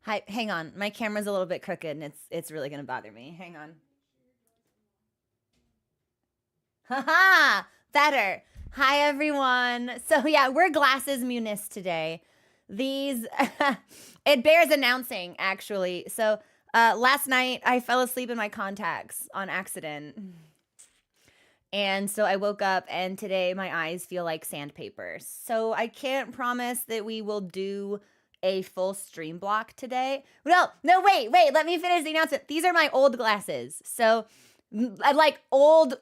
Hi, hang on. My camera's a little bit crooked and it's really gonna bother me. Hang on. Haha! Better. Hi everyone. So yeah, we're Glasses Munis today. These it bears announcing actually. So last night I fell asleep in my contacts on accident. And so I woke up and today my eyes feel like sandpaper. So I can't promise that we will do a full stream block today. No, wait, let me finish the announcement. These are my old glasses. So like old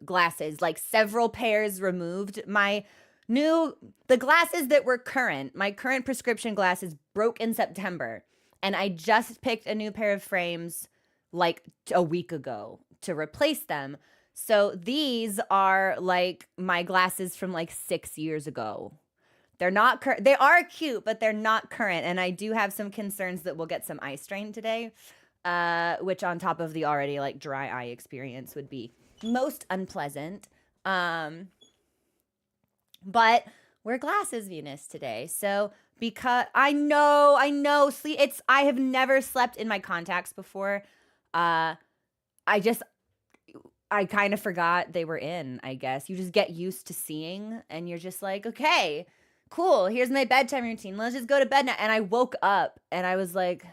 glasses, like several pairs removed. The glasses that were current, my current prescription glasses broke in September. And I just picked a new pair of frames like a week ago to replace them. So these are like my glasses from like 6 years ago. They're not they are cute, but they're not current. And I do have some concerns that we'll get some eye strain today, which on top of the already like dry eye experience would be most unpleasant. But we're Glasses Venus today. So because I know sleep I have never slept in my contacts before. I kind of forgot they were in, I guess. You just get used to seeing and you're just like, okay, cool. Here's my bedtime routine. Let's just go to bed now. And I woke up and I was like,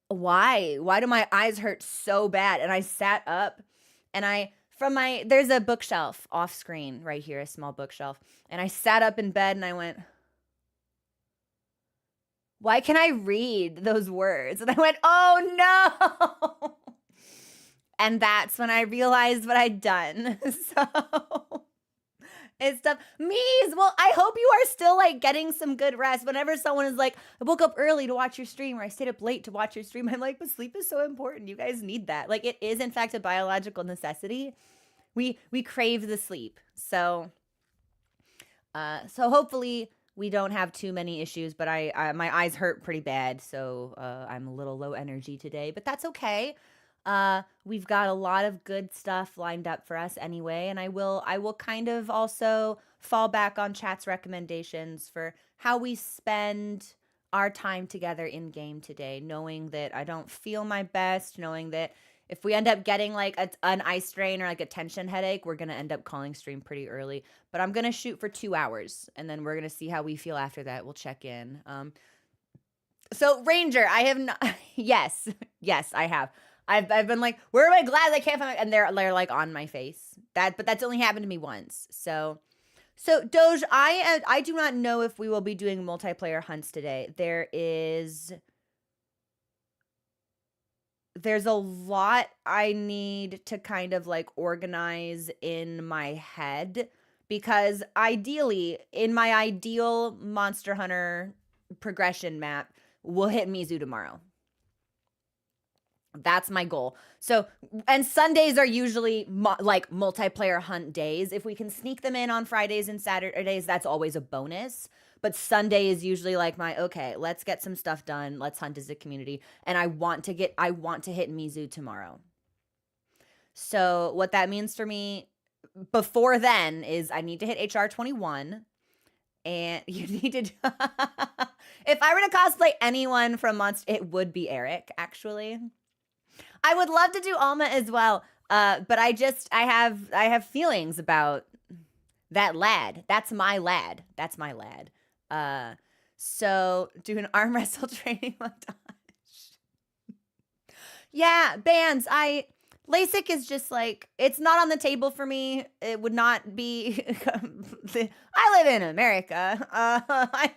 why? Why do my eyes hurt so bad? And I sat up and there's a bookshelf off screen right here, a small bookshelf. And I sat up in bed and I went, why can I read those words? And I went, oh no. And that's when I realized what I'd done. So it's tough. Mies, well, I hope you are still like getting some good rest. Whenever someone is like, I woke up early to watch your stream or I stayed up late to watch your stream, I'm like, but sleep is so important. You guys need that. Like it is in fact a biological necessity. We crave the sleep. So hopefully we don't have too many issues, but my eyes hurt pretty bad, so I'm a little low energy today, but that's okay. We've got a lot of good stuff lined up for us anyway, and I will kind of also fall back on chat's recommendations for how we spend our time together in game today, knowing that I don't feel my best, knowing that if we end up getting like an eye strain or like a tension headache, we're going to end up calling stream pretty early. But I'm going to shoot for 2 hours and then we're going to see how we feel after that. We'll check in. So Ranger, I have not, yes, I have. I've been like, where are my glasses? I can't find my, and they're like on my face. But that's only happened to me once. So Doge, I do not know if we will be doing multiplayer hunts today. There's a lot I need to kind of like organize in my head because ideally, in my ideal Monster Hunter progression map, we'll hit Mizu tomorrow. That's my goal. So, and Sundays are usually like multiplayer hunt days. If we can sneak them in on Fridays and Saturdays, that's always a bonus. But Sunday is usually like okay, let's get some stuff done. Let's hunt as a community. And I want to hit Mizu tomorrow. So what that means for me before then is I need to hit HR 21. And you need to if I were to cosplay anyone from Monster, it would be Eric, actually. I would love to do Alma as well. But I have feelings about that lad. That's my lad. So do an arm wrestle training montage. Yeah, bands. LASIK is just like, it's not on the table for me. It would not be, I live in America.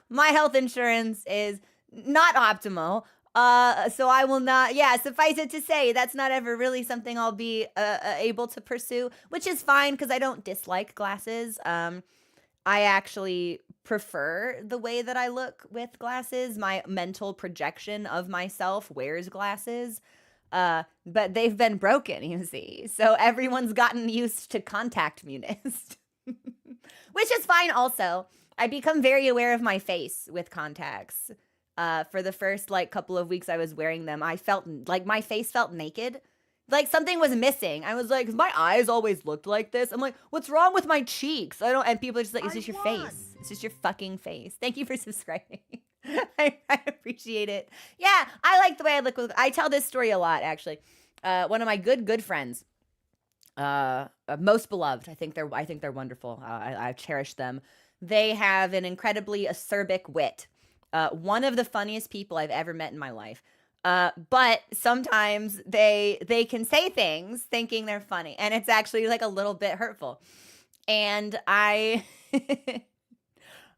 My health insurance is not optimal. So I will not, suffice it to say, that's not ever really something I'll be able to pursue, which is fine because I don't dislike glasses. I actually prefer the way that I look with glasses. My mental projection of myself wears glasses, but they've been broken, you see. So everyone's gotten used to contact munis, which is fine also. I become very aware of my face with contacts. For the first like couple of weeks I was wearing them, I felt like my face felt naked. Like something was missing. I was like, my eyes always looked like this. I'm like, what's wrong with my cheeks? And people are just like, it's just your face. It's just your fucking face. Thank you for subscribing. I appreciate it. Yeah, I like the way I look. I tell this story a lot, actually. One of my good friends, most beloved. I think they're wonderful. I cherish them. They have an incredibly acerbic wit. One of the funniest people I've ever met in my life. But sometimes they can say things thinking they're funny, and it's actually like a little bit hurtful. And I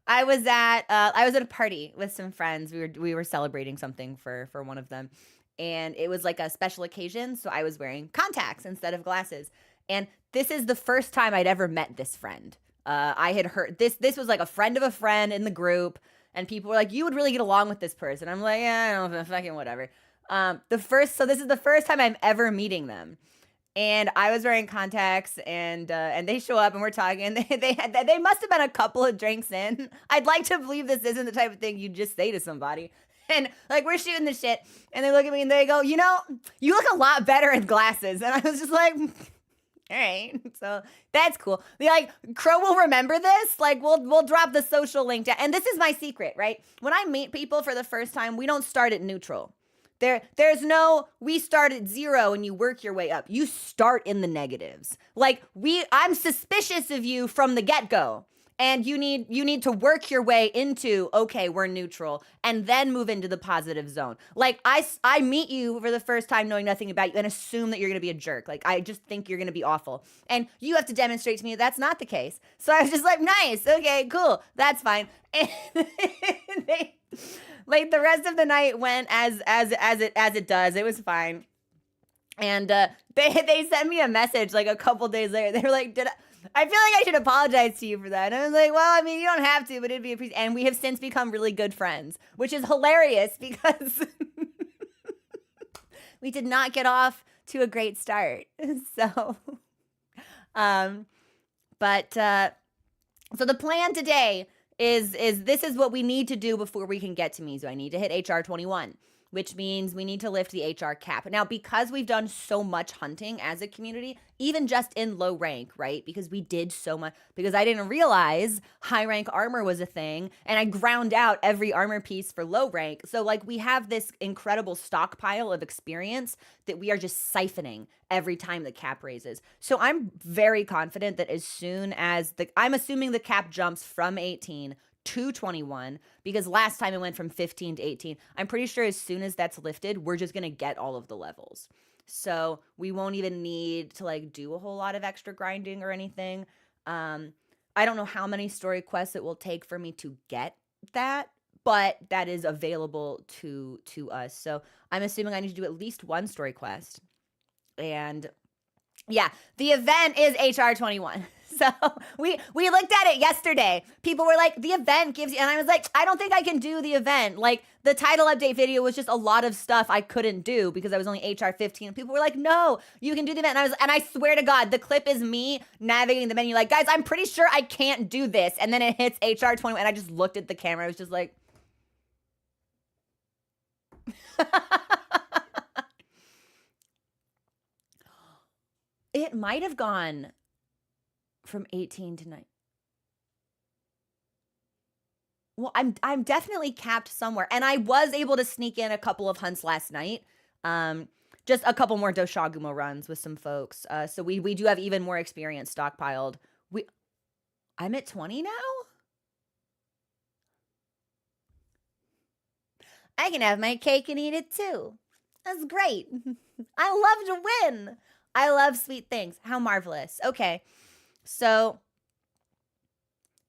I was at a party with some friends. We were celebrating something for one of them, and it was like a special occasion, so I was wearing contacts instead of glasses. And this is the first time I'd ever met this friend. I had heard this was like a friend of a friend in the group, and people were like, "You would really get along with this person." I'm like, "Yeah, I don't know, fucking whatever." So this is the first time I'm ever meeting them. And I was wearing contacts, and they show up and we're talking. And they must have been a couple of drinks in. I'd like to believe this isn't the type of thing you just say to somebody. And like we're shooting the shit, and they look at me and they go, "You know, you look a lot better in glasses." And I was just like, "All right, so that's cool." They're like, "Crow will remember this. Like we'll drop the social link down." And this is my secret, right? When I meet people for the first time, we don't start at neutral. There's no, we start at 0 and you work your way up. You start in the negatives. Like I'm suspicious of you from the get-go. And you need to work your way into, okay, we're neutral, and then move into the positive zone. Like I meet you for the first time knowing nothing about you and assume that you're going to be a jerk. Like I just think you're going to be awful. And you have to demonstrate to me that that's not the case. So I was just like, "Nice. Okay, cool. That's fine." And like the rest of the night went as it does. It was fine. And they sent me a message like a couple days later. They were like, I feel like I should apologize to you for that." And I was like, "Well, I mean, you don't have to, but it'd be appreciated." And we have since become really good friends, which is hilarious because we did not get off to a great start. So, so the plan today is this is what we need to do before we can get to Mizu. I need to hit HR 21, which means we need to lift the HR cap. Now, because we've done so much hunting as a community, even just in low rank, right? Because we did so much, because I didn't realize high rank armor was a thing, and I ground out every armor piece for low rank. So like we have this incredible stockpile of experience that we are just siphoning every time the cap raises. So I'm very confident that as soon as I'm assuming the cap jumps from 18 to 21, because last time it went from 15 to 18. I'm pretty sure as soon as that's lifted, we're just going to get all of the levels. So we won't even need to like do a whole lot of extra grinding or anything. I don't know how many story quests it will take for me to get that, but that is available to us. So I'm assuming I need to do at least one story quest. And yeah, the event is HR 21. So we looked at it yesterday. People were like, the event gives you, and I was like, I don't think I can do the event. Like the title update video was just a lot of stuff I couldn't do because I was only HR 15. And people were like, no, you can do the event. And I swear to God, the clip is me navigating the menu like, guys, I'm pretty sure I can't do this. And then it hits HR 21 and I just looked at the camera. I was just like, it might have gone from 18 to 9. Well, I'm definitely capped somewhere, and I was able to sneak in a couple of hunts last night. Just a couple more Doshagumo runs with some folks. So we do have even more experience stockpiled. I'm at 20 now. I can have my cake and eat it too. That's great. I love to win. I love sweet things. How marvelous. Okay. So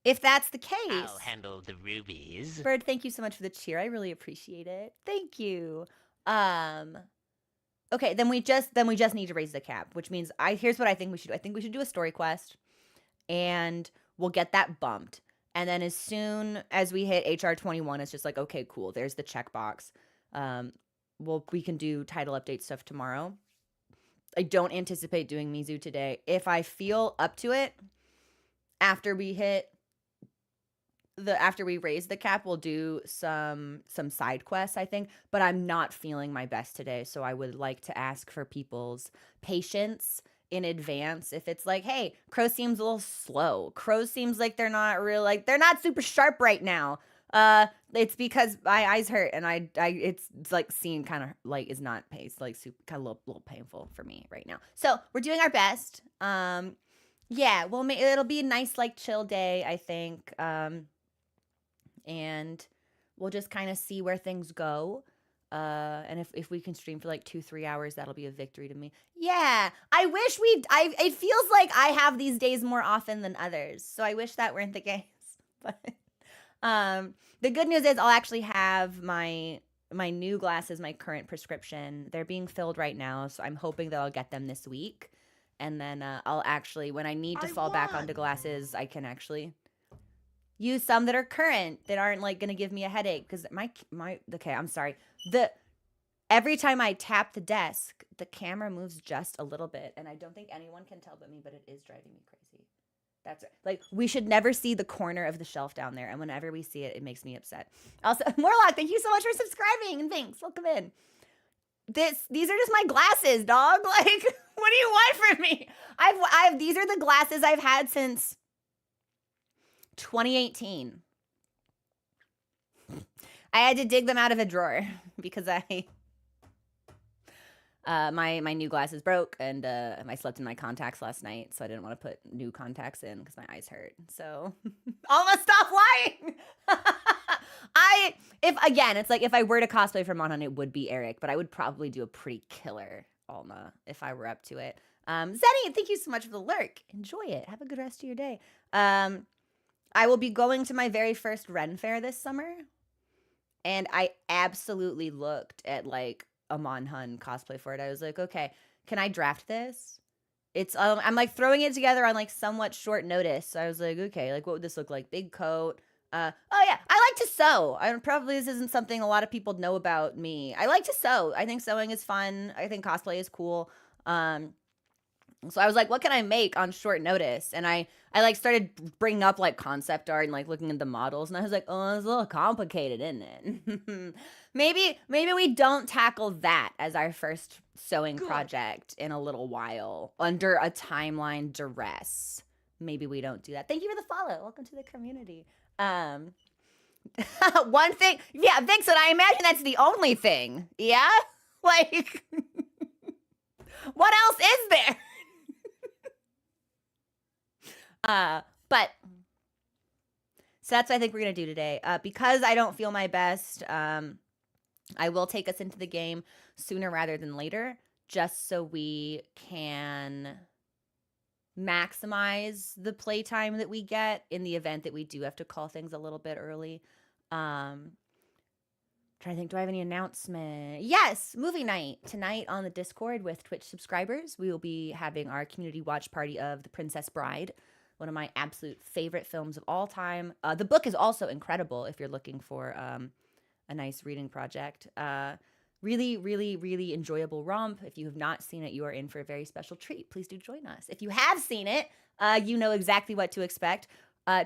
if that's the case, I'll handle the rubies. Bird, thank you so much for the cheer. I really appreciate it. Thank you. Okay, then we just need to raise the cap, which means here's what I think we should do. I think we should do a story quest, and we'll get that bumped. And then as soon as we hit HR 21, it's just like, okay, cool. There's the checkbox. We can do title update stuff tomorrow. I don't anticipate doing Mizu today. If I feel up to it, after we raise the cap, we'll do some side quests, I think. But I'm not feeling my best today, so I would like to ask for people's patience in advance if it's like, hey, Crow seems a little slow. Crow seems like they're not real, like they're not super sharp right now. It's because my eyes hurt and it's like seeing kind of like is not paced, like super kind of a little painful for me right now. So we're doing our best. Yeah, well, it'll be a nice like chill day, I think. And we'll just kind of see where things go. And if we can stream for like 2-3 hours, that'll be a victory to me. Yeah, I wish it feels like I have these days more often than others, so I wish that weren't the case. But the good news is I'll actually have my new glasses, my current prescription. They're being filled right now, so I'm hoping that I'll get them this week. And then I'll actually, when I need to fall back onto glasses, I can actually use some that are current that aren't like gonna give me a headache because okay, I'm sorry. Every time I tap the desk, the camera moves just a little bit, and I don't think anyone can tell but me, but it is driving me crazy. That's right. Like, we should never see the corner of the shelf down there, and whenever we see it, it makes me upset. Also, Morlock, thank you so much for subscribing, and thanks. Welcome in. These are just my glasses, dog. Like, what do you want from me? These are the glasses I've had since 2018. I had to dig them out of a drawer because my new glasses broke, and I slept in my contacts last night, so I didn't want to put new contacts in because my eyes hurt. So Alma, stop lying. It's like if I were to cosplay for MONHUN, it would be Eric, but I would probably do a pretty killer Alma if I were up to it. Zenny, thank you so much for the lurk. Enjoy it. Have a good rest of your day. I will be going to my very first Ren Fair this summer, and I absolutely looked at like a MONHUN cosplay for it. I was like, okay, can I draft this? I'm like throwing it together on like somewhat short notice. So I was like, okay, like what would this look like? Big coat. Oh yeah, I like to sew. This isn't something a lot of people know about me. I like to sew. I think sewing is fun. I think cosplay is cool. So I was like, what can I make on short notice? And I like started bringing up like concept art and like looking at the models, and I was like, oh, it's a little complicated, isn't it? maybe we don't tackle that as our first sewing project in a little while under a timeline duress. Maybe we don't do that. Thank you for the follow. Welcome to the community. One thing, yeah, Vixen, I imagine that's the only thing. Yeah? Like, what else is there? But so that's what I think we're gonna do today. Because I don't feel my best, I will take us into the game sooner rather than later, just so we can maximize the playtime that we get in the event that we do have to call things a little bit early. Trying to think, do I have any announcement? Yes, movie night tonight on the Discord with Twitch subscribers. We will be having our community watch party of The Princess Bride, one of my absolute favorite films of all time. The book is also incredible if you're looking for a nice reading project. Really, really, really enjoyable romp. If you have not seen it, you are in for a very special treat. Please do join us. If you have seen it, you know exactly what to expect.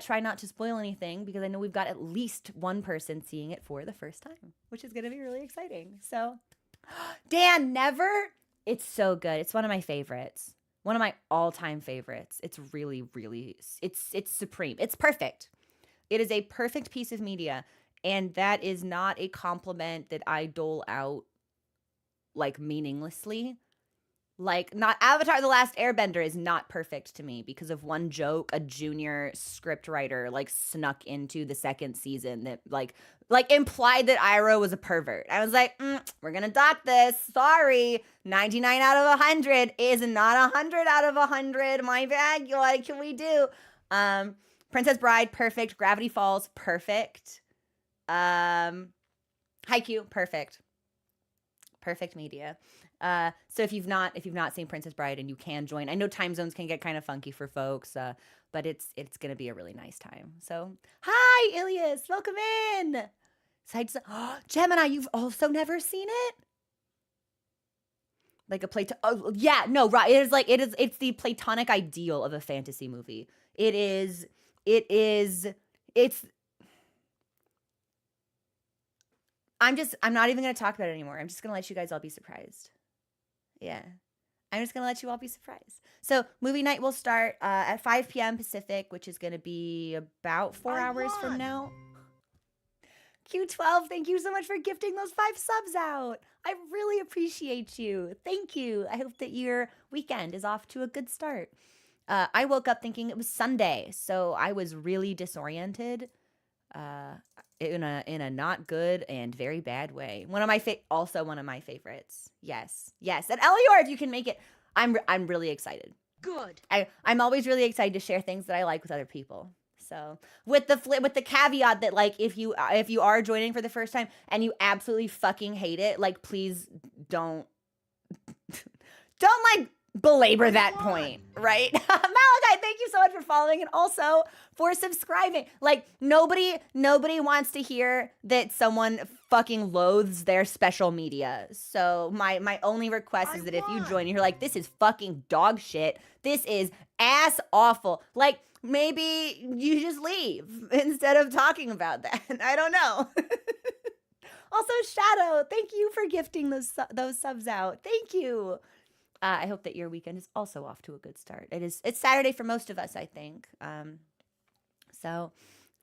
Try not to spoil anything because I know we've got at least one person seeing it for the first time, which is going to be really exciting. So, Dan, never. It's so good. It's one of my favorites. One of my all-time favorites. It's really, really, it's supreme. It's perfect. It is a perfect piece of media, and that is not a compliment that I dole out like meaninglessly. Like, not Avatar The Last Airbender is not perfect to me because of one joke a junior script writer like snuck into the second season that like implied that Iroh was a pervert. I was like, we're gonna dock this. Sorry. 99 out of 100 is not 100 out of 100. My bad. What can we do? Princess Bride, perfect. Gravity Falls, perfect. Haikyuu, perfect. Perfect media. So if you've not seen Princess Bride and you can join, I know time zones can get kind of funky for folks, but it's gonna be a really nice time. So hi, Ilias, welcome in. Gemini, you've also never seen it? Like a oh yeah, no, right. It's the platonic ideal of a fantasy movie. It's I'm not even gonna talk about it anymore. I'm just gonna let you guys all be surprised. Yeah. I'm just going to let you all be surprised. So movie night will start at 5 p.m. Pacific, which is going to be about 4 hours from now. Q12, thank you so much for gifting those 5 subs out. I really appreciate you. Thank you. I hope that your weekend is off to a good start. I woke up thinking it was Sunday, so I was really disoriented in a not good and very bad way. Also one of my favorites. Yes. And Elior, if you can make it, I'm really excited. Good. I'm always really excited to share things that I like with other people. So with the caveat that like if you are joining for the first time and you absolutely fucking hate it, like please don't like belabor that point, right? Malachi, thank you so much for following and also for subscribing. Like nobody wants to hear that someone fucking loathes their special media. So my only request is that if you join, you're like, this is fucking dog shit. This is ass awful. Like maybe you just leave instead of talking about that. I don't know. Also, Shadow, thank you for gifting those subs out. Thank you. I hope that your weekend is also off to a good start. It's Saturday for most of us, I think. So,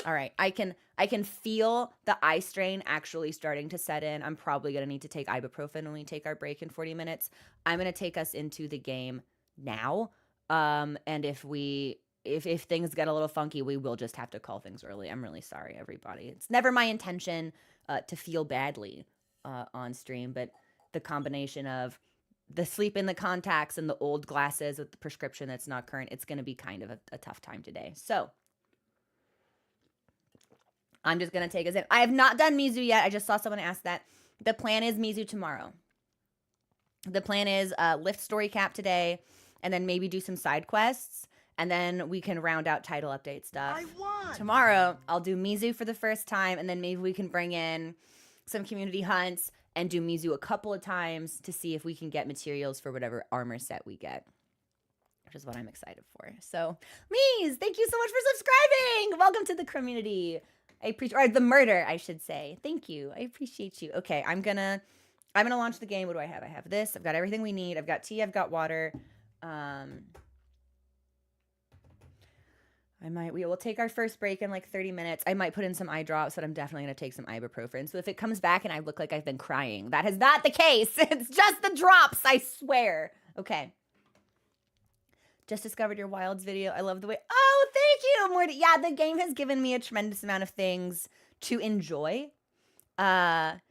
all right, I can feel the eye strain actually starting to set in. I'm probably gonna need to take ibuprofen when we take our break in 40 minutes. I'm gonna take us into the game now. And if things get a little funky, we will just have to call things early. I'm really sorry, everybody. It's never my intention to feel badly on stream, but the combination of the sleep in the contacts and the old glasses with the prescription that's not current, it's going to be kind of a tough time today. So I'm just going to take us in. I have not done Mizu yet. I just saw someone ask that. The plan is Mizu tomorrow. The plan is lift story cap today, and then maybe do some side quests, and then we can round out title update stuff. Tomorrow, I'll do Mizu for the first time, and then maybe we can bring in some community hunts and do Mizu a couple of times to see if we can get materials for whatever armor set we get, which is what I'm excited for. So, Mies, thank you so much for subscribing. Welcome to the community. Or the murder, I should say. Thank you. I appreciate you. Okay, I'm gonna launch the game. What do I have? I have this. I've got everything we need. I've got tea. I've got water. We will take our first break in like 30 minutes. I might put in some eye drops, but I'm definitely going to take some ibuprofen. So if it comes back and I look like I've been crying, that is not the case. It's just the drops, I swear. Okay. Just discovered your Wilds video. I love the way. Oh, thank you, Morty. Yeah, the game has given me a tremendous amount of things to enjoy. And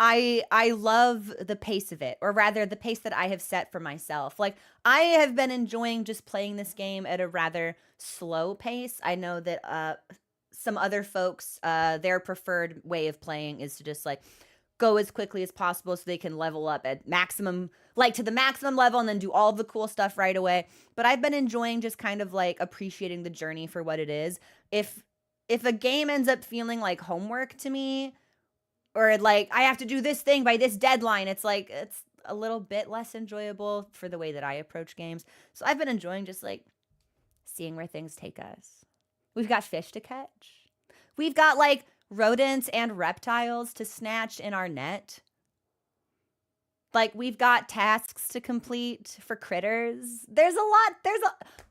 I love the pace of it, or rather the pace that I have set for myself. Like, I have been enjoying just playing this game at a rather slow pace. I know that some other folks, their preferred way of playing is to just like go as quickly as possible so they can level up at maximum, like to the maximum level, and then do all the cool stuff right away. But I've been enjoying just kind of like appreciating the journey for what it is. If a game ends up feeling like homework to me, or like I have to do this thing by this deadline, it's like it's a little bit less enjoyable for the way that I approach games. So I've been enjoying just like seeing where things take us. We've got fish to catch. We've got like rodents and reptiles to snatch in our net. Like we've got tasks to complete for critters. There's a lot.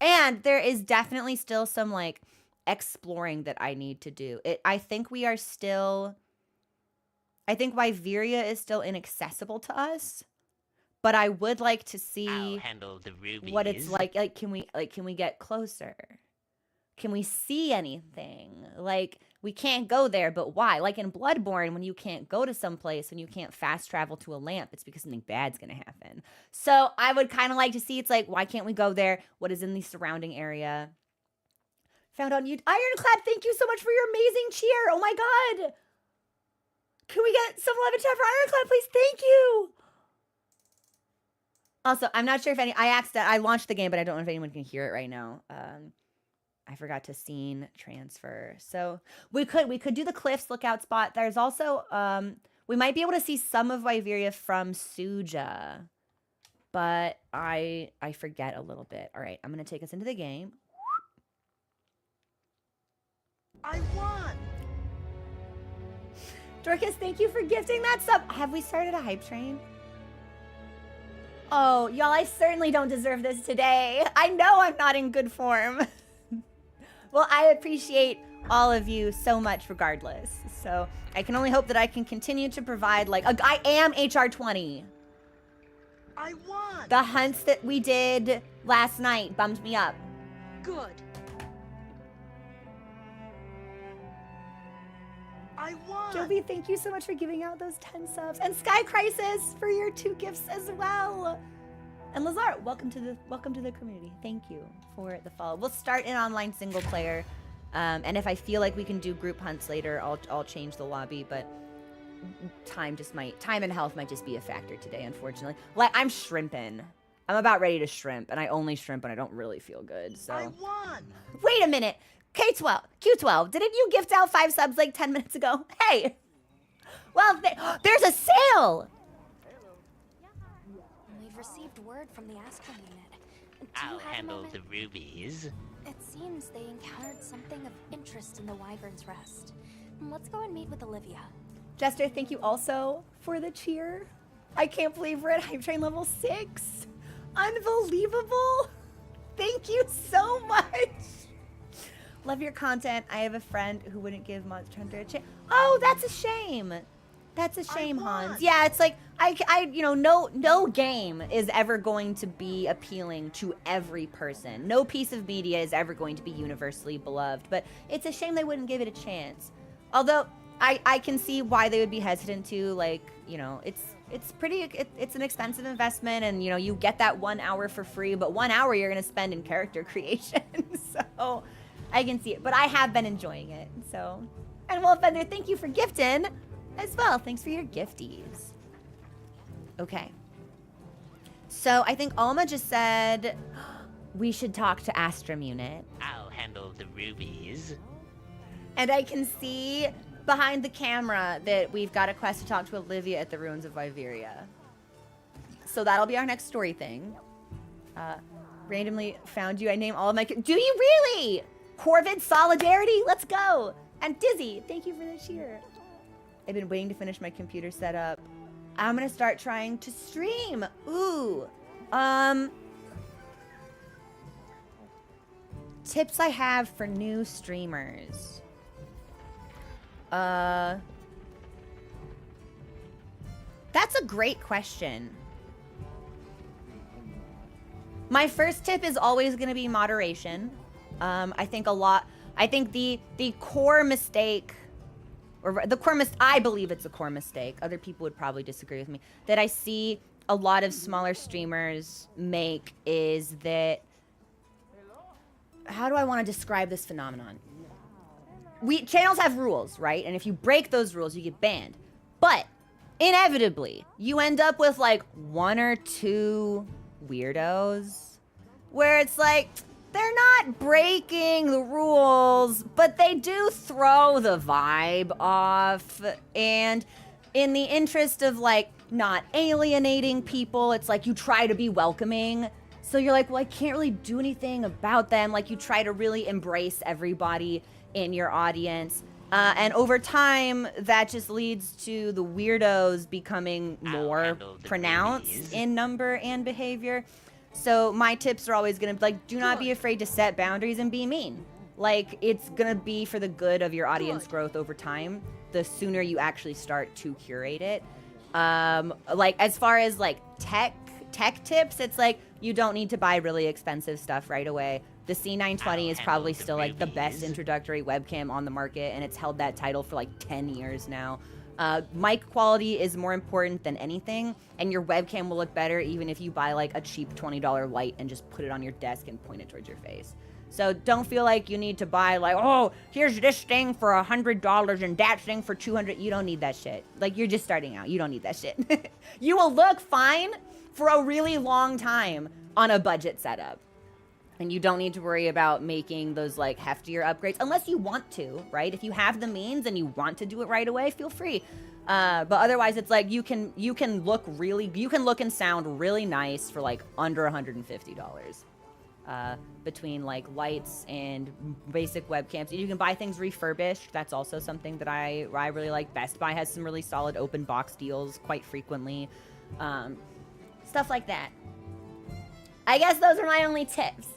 And there is definitely still some like exploring that I need to do. I think Viveria is still inaccessible to us, but I would like to see I'll handle the rubies. What it's like. Like, can we get closer? Can we see anything? Like, we can't go there, but why? Like in Bloodborne, when you can't go to some place and you can't fast travel to a lamp, it's because something bad's gonna happen. So I would kind of like to see, it's like, why can't we go there? What is in the surrounding area? Found on you, Ironclad, thank you so much for your amazing cheer. Oh my God. Can we get some love and chat for Ironclad, please? Thank you. Also, I'm not sure if I launched the game, but I don't know if anyone can hear it right now. I forgot to scene transfer. So we could do the cliffs lookout spot. There's also, we might be able to see some of Viveria from Suja, but I forget a little bit. All right, I'm going to take us into the game. I won! Dorcas, thank you for gifting that sub. Have we started a hype train? Oh, y'all, I certainly don't deserve this today. I know I'm not in good form. Well, I appreciate all of you so much regardless. So I can only hope that I can continue to provide, like, I am HR 20. I won. The hunts that we did last night bummed me up. Good. I won. Jovi, thank you so much for giving out those 10 subs. And Sky Crisis for your 2 gifts as well. And Lazar, welcome to the community. Thank you for the follow. We'll start in online single player. And if I feel like we can do group hunts later, I'll change the lobby, but time and health might just be a factor today, unfortunately. Like, I'm shrimping. I'm about ready to shrimp, and I only shrimp when I don't really feel good, so. I won. Wait a minute. Q12, didn't you gift out 5 subs like 10 minutes ago? Hey! Well, there's a sale! We've received word from the Astral unit. Do I'll you have a handle moment? the rubies. It seems they encountered something of interest in the Wyvern's Rest. Let's go and meet with Olivia. Jester, thank you also for the cheer. I can't believe we're at Hype Train level 6. Unbelievable. Thank you so much. Love your content. I have a friend who wouldn't give Monster Hunter a chance. Oh, that's a shame. That's a shame, Hans. Yeah, it's like, no game is ever going to be appealing to every person. No piece of media is ever going to be universally beloved, but it's a shame they wouldn't give it a chance. Although, I can see why they would be hesitant to, like, it's an expensive investment, and, you get that 1 hour for free, but 1 hour you're going to spend in character creation, so I can see it. But I have been enjoying it, so. And Wolfbender, thank you for gifting as well. Thanks for your gifties. Okay. So I think Alma just said we should talk to Astrum Unit. I'll handle the rubies. And I can see behind the camera that we've got a quest to talk to Olivia at the ruins of Wyveria. So that'll be our next story thing. Randomly found you. I name all of my... Do you really? Corvid Solidarity? Let's go. And Dizzy, thank you for the cheer. I've been waiting to finish my computer setup. I'm gonna start trying to stream. Ooh. Tips I have for new streamers. That's a great question. My first tip is always going to be moderation. I think the core mistake, I believe it's a core mistake. Other people would probably disagree with me. That I see a lot of smaller streamers make is that, how do I want to describe this phenomenon? Channels have rules, right? And if you break those rules, you get banned. But inevitably, you end up with like 1 or 2 weirdos where it's like, they're not breaking the rules, but they do throw the vibe off. And in the interest of like not alienating people, it's like you try to be welcoming. So you're like, well, I can't really do anything about them. Like you try to really embrace everybody in your audience. And over time, that just leads to the weirdos becoming more pronounced in number and behavior. So my tips are always gonna be like, do not be afraid to set boundaries and be mean. Like, it's gonna be for the good of your audience growth over time, the sooner you actually start to curate it. Like, as far as like tech tips, it's like, you don't need to buy really expensive stuff right away. The C920 is probably still like the best introductory webcam on the market, and it's held that title for like 10 years now. Mic quality is more important than anything, and your webcam will look better even if you buy like a cheap $20 light and just put it on your desk and point it towards your face. So don't feel like you need to buy like, oh, here's this thing for $100 and that thing for $200. You don't need that shit. Like, you're just starting out. You don't need that shit. You will look fine for a really long time on a budget setup. And you don't need to worry about making those like heftier upgrades unless you want to, right? If you have the means and you want to do it right away, feel free. But otherwise, it's like you can look and sound really nice for like under $150 between like lights and basic webcams. You can buy things refurbished. That's also something that I really like. Best Buy has some really solid open box deals quite frequently. Stuff like that. I guess those are my only tips.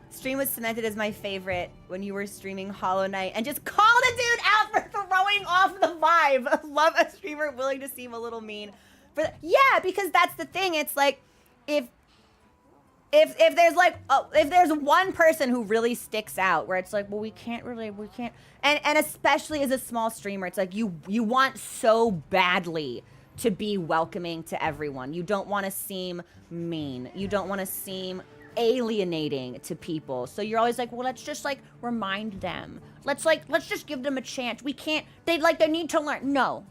Stream was cemented as my favorite when you were streaming Hollow Knight and just called a dude out for throwing off the vibe. Love a streamer willing to seem a little mean. Yeah, because that's the thing. It's like, if there's like, if there's one person who really sticks out where it's like, well, we can't, and especially as a small streamer, it's like you want so badly to be welcoming to everyone. You don't want to seem mean. You don't want to seem alienating to people. So you're always like, well, let's just like remind them. Let's just give them a chance. We can't, they need to learn. No.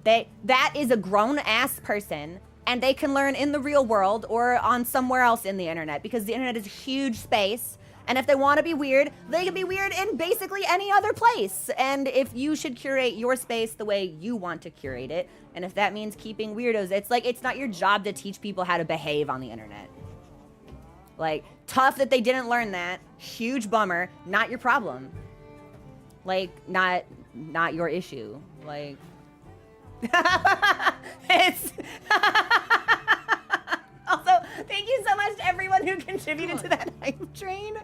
That is a grown ass person and they can learn in the real world or on somewhere else in the internet because the internet is a huge space. And if they want to be weird, they can be weird in basically any other place. And if you should curate your space the way you want to curate it, and if that means keeping weirdos, it's like, it's not your job to teach people how to behave on the internet. Like, tough that they didn't learn that. Huge bummer. Not your problem. Like, not your issue. Like, it's... Also, thank you so much to everyone who contributed to that hype train.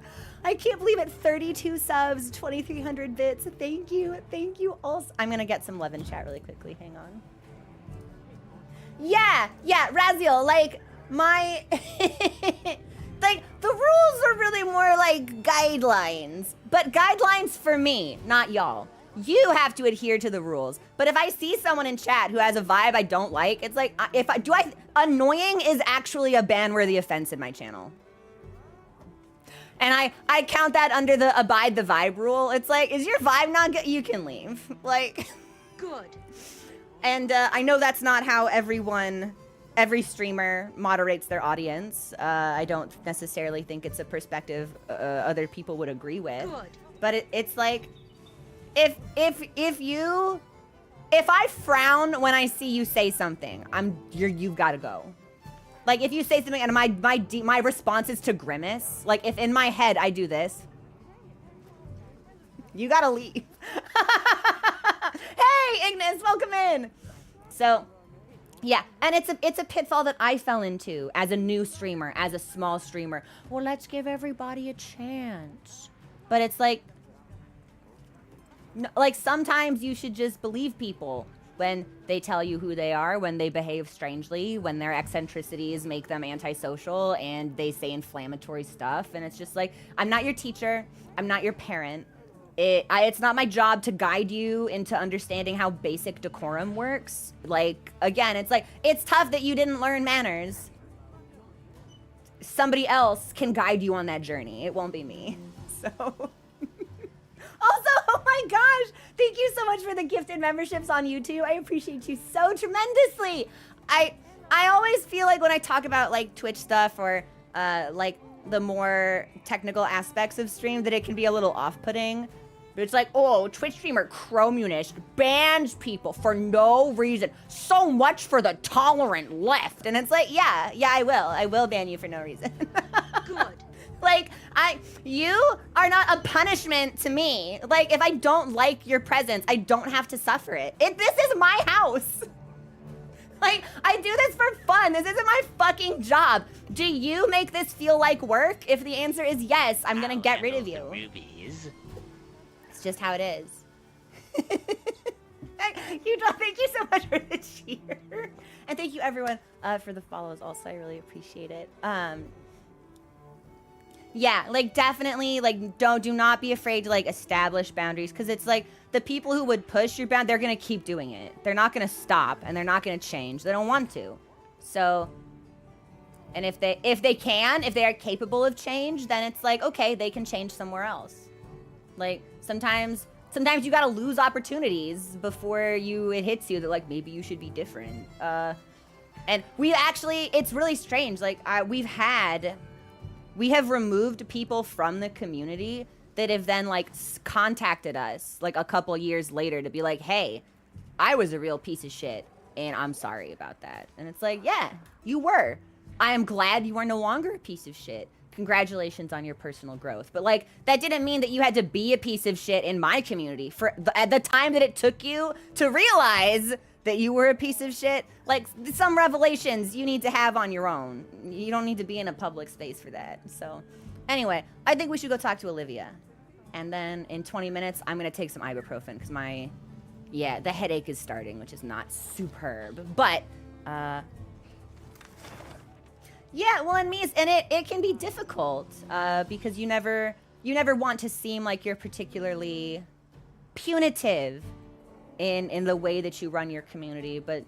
I can't believe it. 32 subs, 2,300 bits. Thank you. Thank you also. I'm going to get some love in chat really quickly. Hang on. Yeah, Raziel, like, my... like, the rules are really more like guidelines. But guidelines for me, not y'all. You have to adhere to the rules. But if I see someone in chat who has a vibe I don't like, it's like, annoying is actually a ban-worthy offense in my channel. And I count that under the abide the vibe rule. It's like, is your vibe not good? You can leave. Like, Good. and I know that's not how every streamer moderates their audience. I don't necessarily think it's a perspective other people would agree with. Good. But it's like, if I frown when I see you say something, you've got to go. Like if you say something and my response is to grimace, like if in my head I do this, you gotta leave. Hey, Ignis, welcome in. So, yeah, and it's a pitfall that I fell into as a new streamer, as a small streamer. Well, let's give everybody a chance. But it's like, no, like sometimes you should just believe people when they tell you who they are, when they behave strangely, when their eccentricities make them antisocial and they say inflammatory stuff. And it's just like, I'm not your teacher. I'm not your parent. It's not my job to guide you into understanding how basic decorum works. Like, again, it's like, it's tough that you didn't learn manners. Somebody else can guide you on that journey. It won't be me. So... Also, oh my gosh, thank you so much for the gifted memberships on YouTube. I appreciate you so tremendously. I always feel like when I talk about like Twitch stuff or like the more technical aspects of stream that it can be a little off-putting. But it's like, oh, Twitch streamer Chromunist bans people for no reason. So much for the tolerant left. And it's like, yeah, I will ban you for no reason. Good. Like, you are not a punishment to me. Like, if I don't like your presence, I don't have to suffer it. This is my house. Like, I do this for fun. This isn't my fucking job. Do you make this feel like work? If the answer is yes, I'm gonna get rid of you. Rubies. It's just how it is. Thank you so much for the cheer. And thank you everyone for the follows also. I really appreciate it. Yeah, like definitely, like do not be afraid to like establish boundaries because it's like the people who would push your bound, they're gonna keep doing it. They're not gonna stop and they're not gonna change. They don't want to. So, and if they are capable of change, then it's like, okay, they can change somewhere else. Like sometimes you gotta lose opportunities before it hits you that like maybe you should be different. And it's really strange. Like we have removed people from the community that have then like contacted us like a couple years later to be like, hey, I was a real piece of shit and I'm sorry about that. And it's like, yeah, you were. I am glad you are no longer a piece of shit. Congratulations on your personal growth. But like, that didn't mean that you had to be a piece of shit in my community for at the time that it took you to realize that you were a piece of shit. Like, some revelations you need to have on your own. You don't need to be in a public space for that. So, anyway, I think we should go talk to Olivia. And then in 20 minutes, I'm going to take some ibuprofen because the headache is starting, which is not superb. But, yeah, well, and it can be difficult because you never want to seem like you're particularly punitive in the way that you run your community, but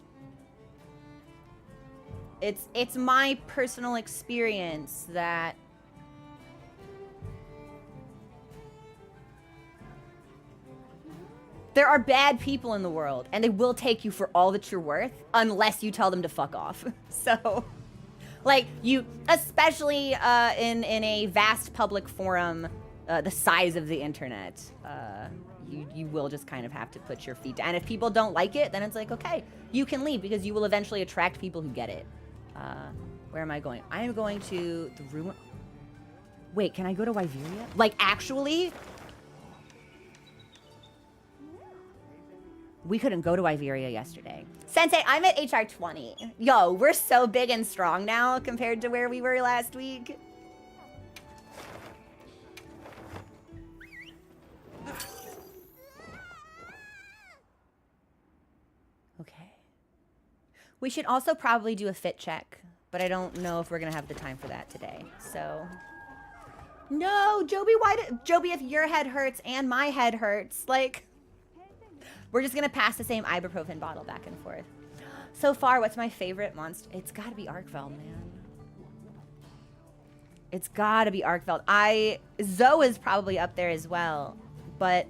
it's my personal experience that there are bad people in the world, and they will take you for all that you're worth unless you tell them to fuck off. So, like, you, especially in a vast public forum the size of the internet, you will just kind of have to put your feet down. And if people don't like it, then it's like, okay, you can leave because you will eventually attract people who get it. Where am I going? I am going to the room. Wait, can I go to Wyveria? Like, actually? We couldn't go to Wyveria yesterday. Sensei, I'm at HR 20. Yo, we're so big and strong now compared to where we were last week. Okay. We should also probably do a fit check, but I don't know if we're gonna have the time for that today. So, no, Joby, Joby, if your head hurts and my head hurts, like, we're just gonna pass the same ibuprofen bottle back and forth. So far, what's my favorite monster? It's gotta be Arkveld, man. It's gotta be Arkveld. Zoe is probably up there as well, but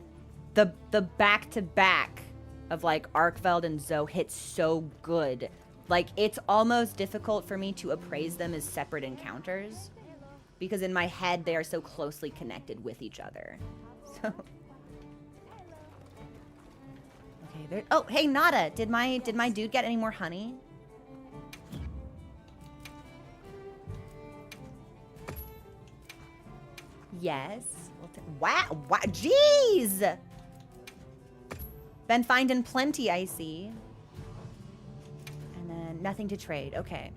the back-to-back of like Arkveld and Zoe hits so good. Like, it's almost difficult for me to appraise them as separate encounters because in my head they are so closely connected with each other. So okay, oh, hey Nada, did my dude get any more honey? Yes. Wow, jeez! Been finding plenty, I see. And then nothing to trade. Okay.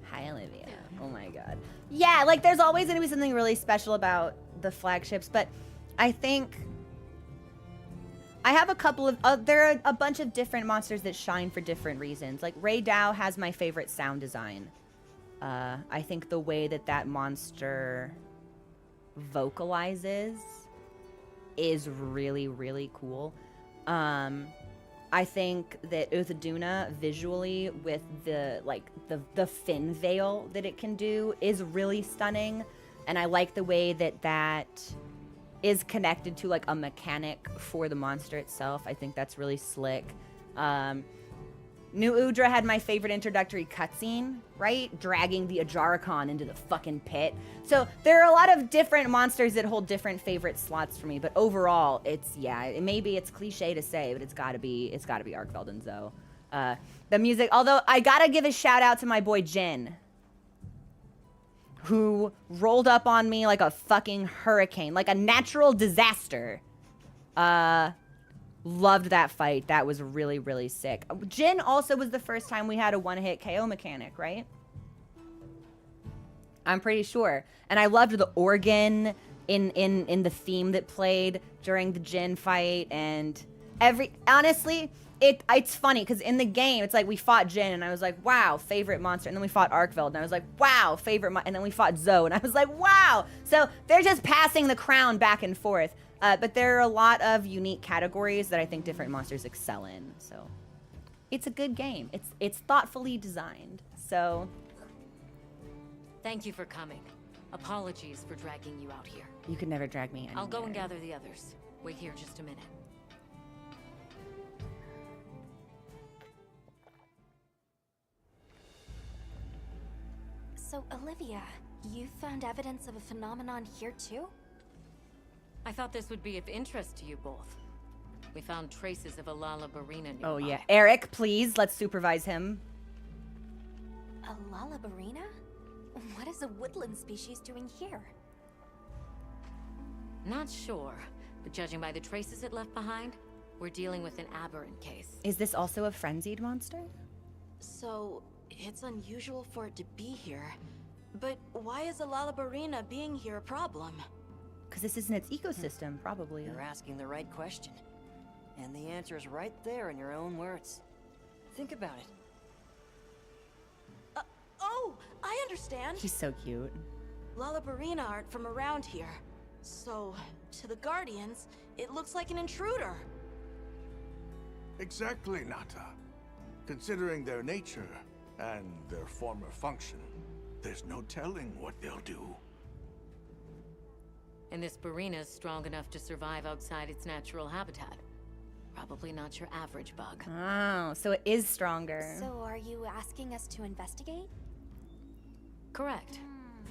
Hi, Olivia. Oh my god. Yeah, like there's always gonna be something really special about the flagships, but I think I have a couple of, there are a bunch of different monsters that shine for different reasons. Like Ray Dow has my favorite sound design. I think the way that monster vocalizes is really, really cool. I think that Uthaduna visually with the fin veil that it can do is really stunning. And I like the way that is connected to like a mechanic for the monster itself. I think that's really slick. New Udra had my favorite introductory cutscene, right? Dragging the Ajaricon into the fucking pit. So there are a lot of different monsters that hold different favorite slots for me, but overall, it's, yeah, maybe it's cliche to say, but it's gotta be Arkveld and Zoe. The music, although I gotta give a shout out to my boy Jin, who rolled up on me like a fucking hurricane, like a natural disaster. Loved that fight. That was really, really sick. Jin also was the first time we had a one-hit KO mechanic, right? I'm pretty sure. And I loved the organ in the theme that played during the Jin fight, and honestly, it's funny because in the game it's like we fought Jin and I was like, wow, favorite monster, and then we fought Arkveld and I was like, wow, favorite and then we fought Zoe and I was like, wow. So they're just passing the crown back and forth. But there are a lot of unique categories that I think different monsters excel in. So it's a good game. It's thoughtfully designed. So thank you for coming. Apologies for dragging you out here. you could never drag me anywhere. I'll go and gather the others. Wait here just a minute. So, Olivia, you found evidence of a phenomenon here too? I thought this would be of interest to you both. We found traces of a Lalabarina nearby. Oh yeah. Eric, please, let's supervise him. A Lalabarina? What is a woodland species doing here? Not sure, But judging by the traces it left behind, we're dealing with an aberrant case. Is this also a frenzied monster? So, it's unusual for it to be here. But why is a Lalabarina being here a problem? Because this isn't its ecosystem, probably. You're asking the right question. And the answer is right there in your own words. Think about it. Oh, I understand. He's so cute. Lalabarina aren't from around here. So, to the Guardians, it looks like an intruder. Exactly, Nata. Considering their nature and their former function, there's no telling what they'll do. And this Barina's strong enough to survive outside its natural habitat. Probably not your average bug. Oh, so it is stronger. So are you asking us to investigate? Correct.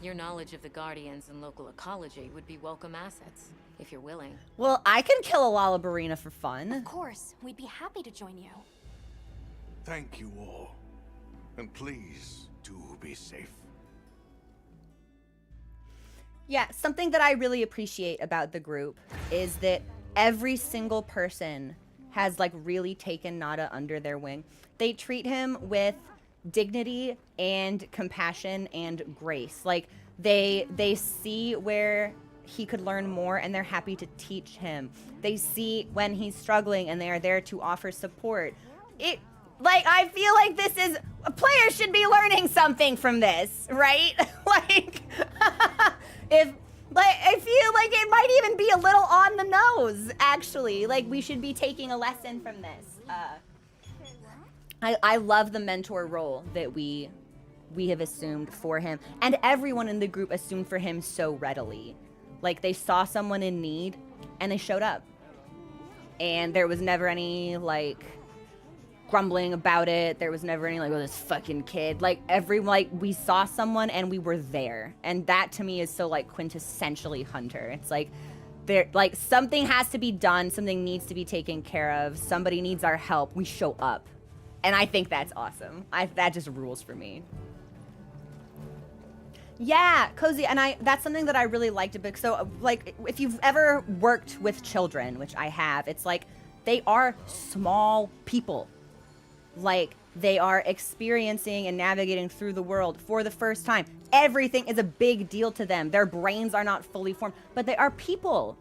Your knowledge of the Guardians and local ecology would be welcome assets, if you're willing. Well, I can kill a Lalabarina for fun. Of course, we'd be happy to join you. Thank you all. And please, do be safe. Yeah, something that I really appreciate about the group is that every single person has like really taken Nada under their wing. They treat him with dignity and compassion and grace. Like they see where he could learn more and they're happy to teach him. They see when he's struggling and they are there to offer support. I feel like this is, players should be learning something from this, right? I feel like it might even be a little on the nose, actually. Like, we should be taking a lesson from this. I love the mentor role that we have assumed for him. And everyone in the group assumed for him so readily. Like, they saw someone in need, and they showed up. And there was never any, like, grumbling about it. There was never any, like, oh, this fucking kid. Like, we saw someone, and we were there. And that, to me, is so, like, quintessentially Hunter. It's like, something has to be done. Something needs to be taken care of. Somebody needs our help. We show up. And I think that's awesome. That just rules for me. Yeah, Cozy, and that's something that I really liked about. So, like, if you've ever worked with children, which I have, it's like, they are small people. Like, they are experiencing and navigating through the world for the first time. Everything is a big deal to them. Their brains are not fully formed, but they are people.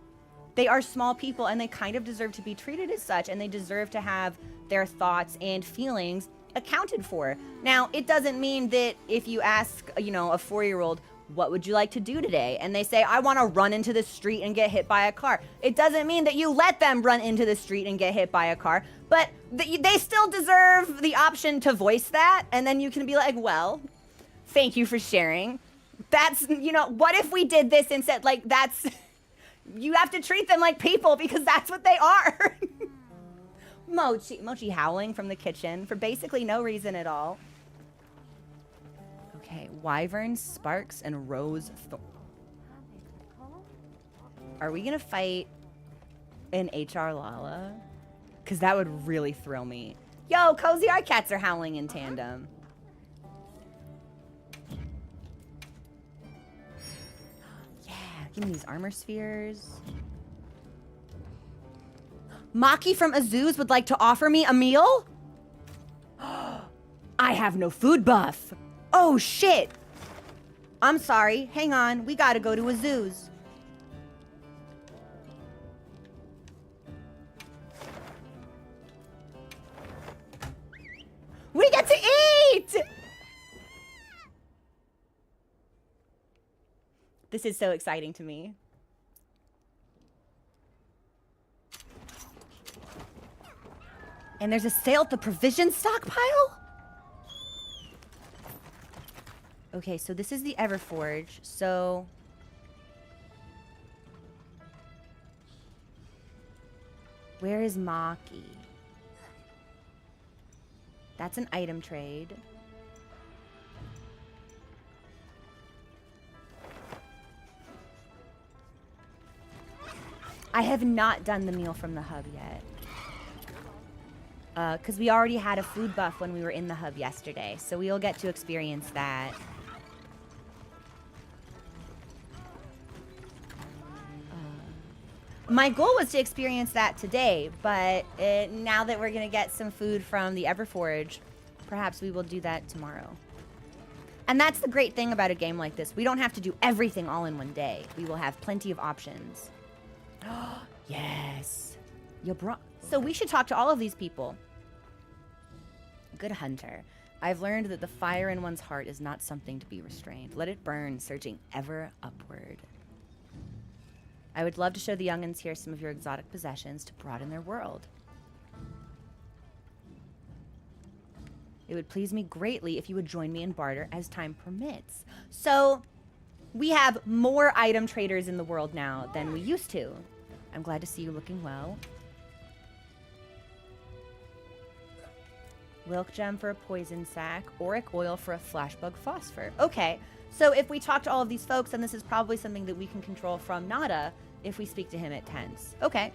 They are small people, and they kind of deserve to be treated as such, and they deserve to have their thoughts and feelings accounted for. Now, it doesn't mean that if you ask, a 4-year-old, what would you like to do today? And they say, I want to run into the street and get hit by a car. It doesn't mean that you let them run into the street and get hit by a car, but they still deserve the option to voice that. And then you can be like, well, thank you for sharing. That's, what if we did this instead? Like, that's, you have to treat them like people because that's what they are. Mochi howling from the kitchen for basically no reason at all. Okay, Wyvern, Sparks, and Rose Thorn. Are we gonna fight an HR Lala? Because that would really thrill me. Yo, Cozy, our cats are howling in tandem. Yeah, give me these armor spheres. Maki from Azuz would like to offer me a meal? I have no food buff. Oh, shit. I'm sorry. Hang on. We gotta go to Azuz. We get to eat! This is so exciting to me. And there's a sale at the provision stockpile? Okay, so this is the Everforge. So where is Maki? That's an item trade. I have not done the meal from the hub yet. Because we already had a food buff when we were in the hub yesterday, so we'll get to experience that. my goal was to experience that today, but now that we're gonna get some food from the Everforge, perhaps we will do that tomorrow. And that's the great thing about a game like this. We don't have to do everything all in one day. We will have plenty of options. Yes. You brought... So we should talk to all of these people. Good hunter. I've learned that the fire in one's heart is not something to be restrained. Let it burn, surging ever upward. I would love to show the young'uns here some of your exotic possessions to broaden their world. It would please me greatly if you would join me in barter as time permits. So, we have more item traders in the world now than we used to. I'm glad to see you looking well. Wilk gem for a poison sac. Auric oil for a flashbug phosphor. Okay, so if we talk to all of these folks, then this is probably something that we can control from Nada if we speak to him at Tense. Okay.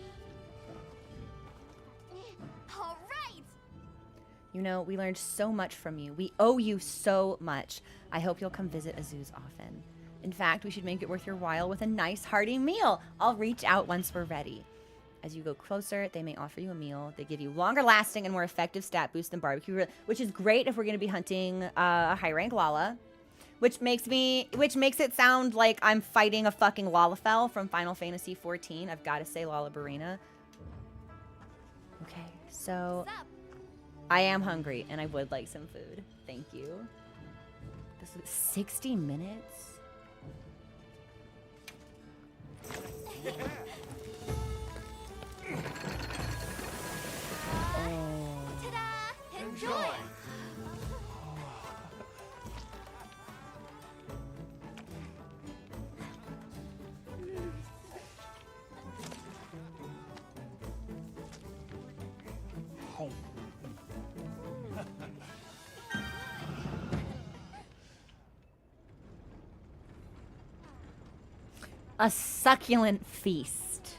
All right. You know, we learned so much from you. We owe you so much. I hope you'll come visit Azuz often. In fact, we should make it worth your while with a nice hearty meal. I'll reach out once we're ready. As you go closer, they may offer you a meal. They give you longer lasting and more effective stat boost than barbecue, which is great if we're going to be hunting a high rank Lala, which makes it sound like I'm fighting a fucking Lalafell from Final Fantasy XIV. I've got to say Lalabarina. Okay, so I am hungry and I would like some food. Thank you. This was 60 minutes. Ta-da! Enjoy! A succulent feast.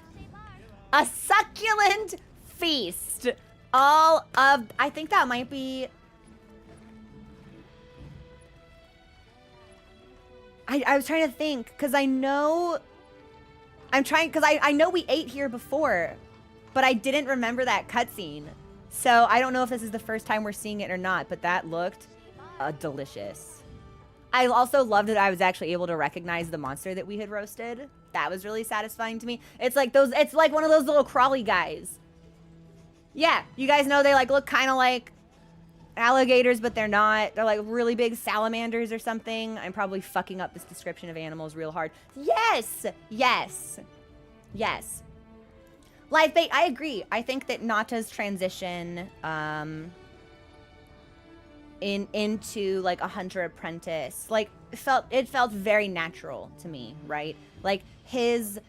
A succulent feast. All of... I think that might be... I was trying to think, because I know... because I know we ate here before, but I didn't remember that cutscene. So I don't know if this is the first time we're seeing it or not, but that looked delicious. I also loved that I was actually able to recognize the monster that we had roasted. That was really satisfying to me. It's like one of those little crawly guys. Yeah, you guys know they like look kind of like alligators, but they're not. They're like really big salamanders or something. I'm probably fucking up this description of animals real hard. Yes, yes, yes. Like I agree. I think that Nata's transition into like a hunter apprentice, like it felt very natural to me, right? Like his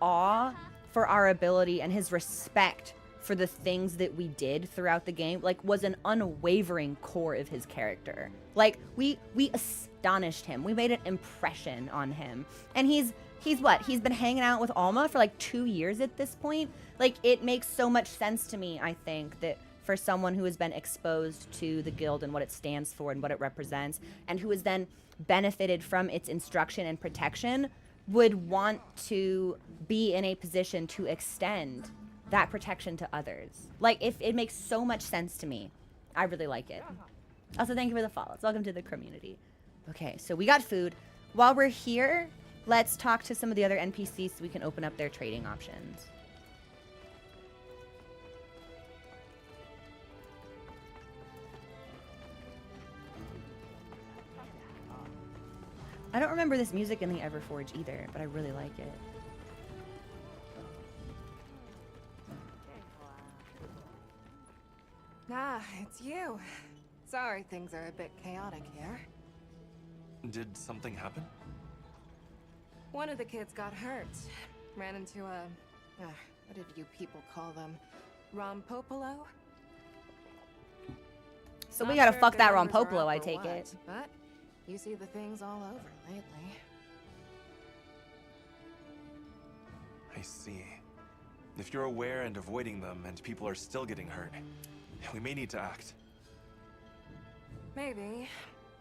awe for our ability and his respect for the things that we did throughout the game, like, was an unwavering core of his character. Like we astonished him. We made an impression on him. And he's what? He's been hanging out with Alma for like 2 years at this point. Like, it makes so much sense to me, I think, that for someone who has been exposed to the guild and what it stands for and what it represents, and who has then benefited from its instruction and protection, would want to be in a position to extend that protection to others. Like, if it makes so much sense to me. I really like it. Also, thank you for the follows. Welcome to the community. Okay, so we got food. While we're here, let's talk to some of the other NPCs so we can open up their trading options. I don't remember this music in the Everforge either, but I really like it. Ah, it's you. Sorry things are a bit chaotic here. Did something happen? One of the kids got hurt. Ran into a... what did you people call them? Rompopolo? So we gotta fuck that Rompopolo, I take it. But you see the things all over lately. I see. If you're aware and avoiding them and people are still getting hurt, we may need to act. Maybe.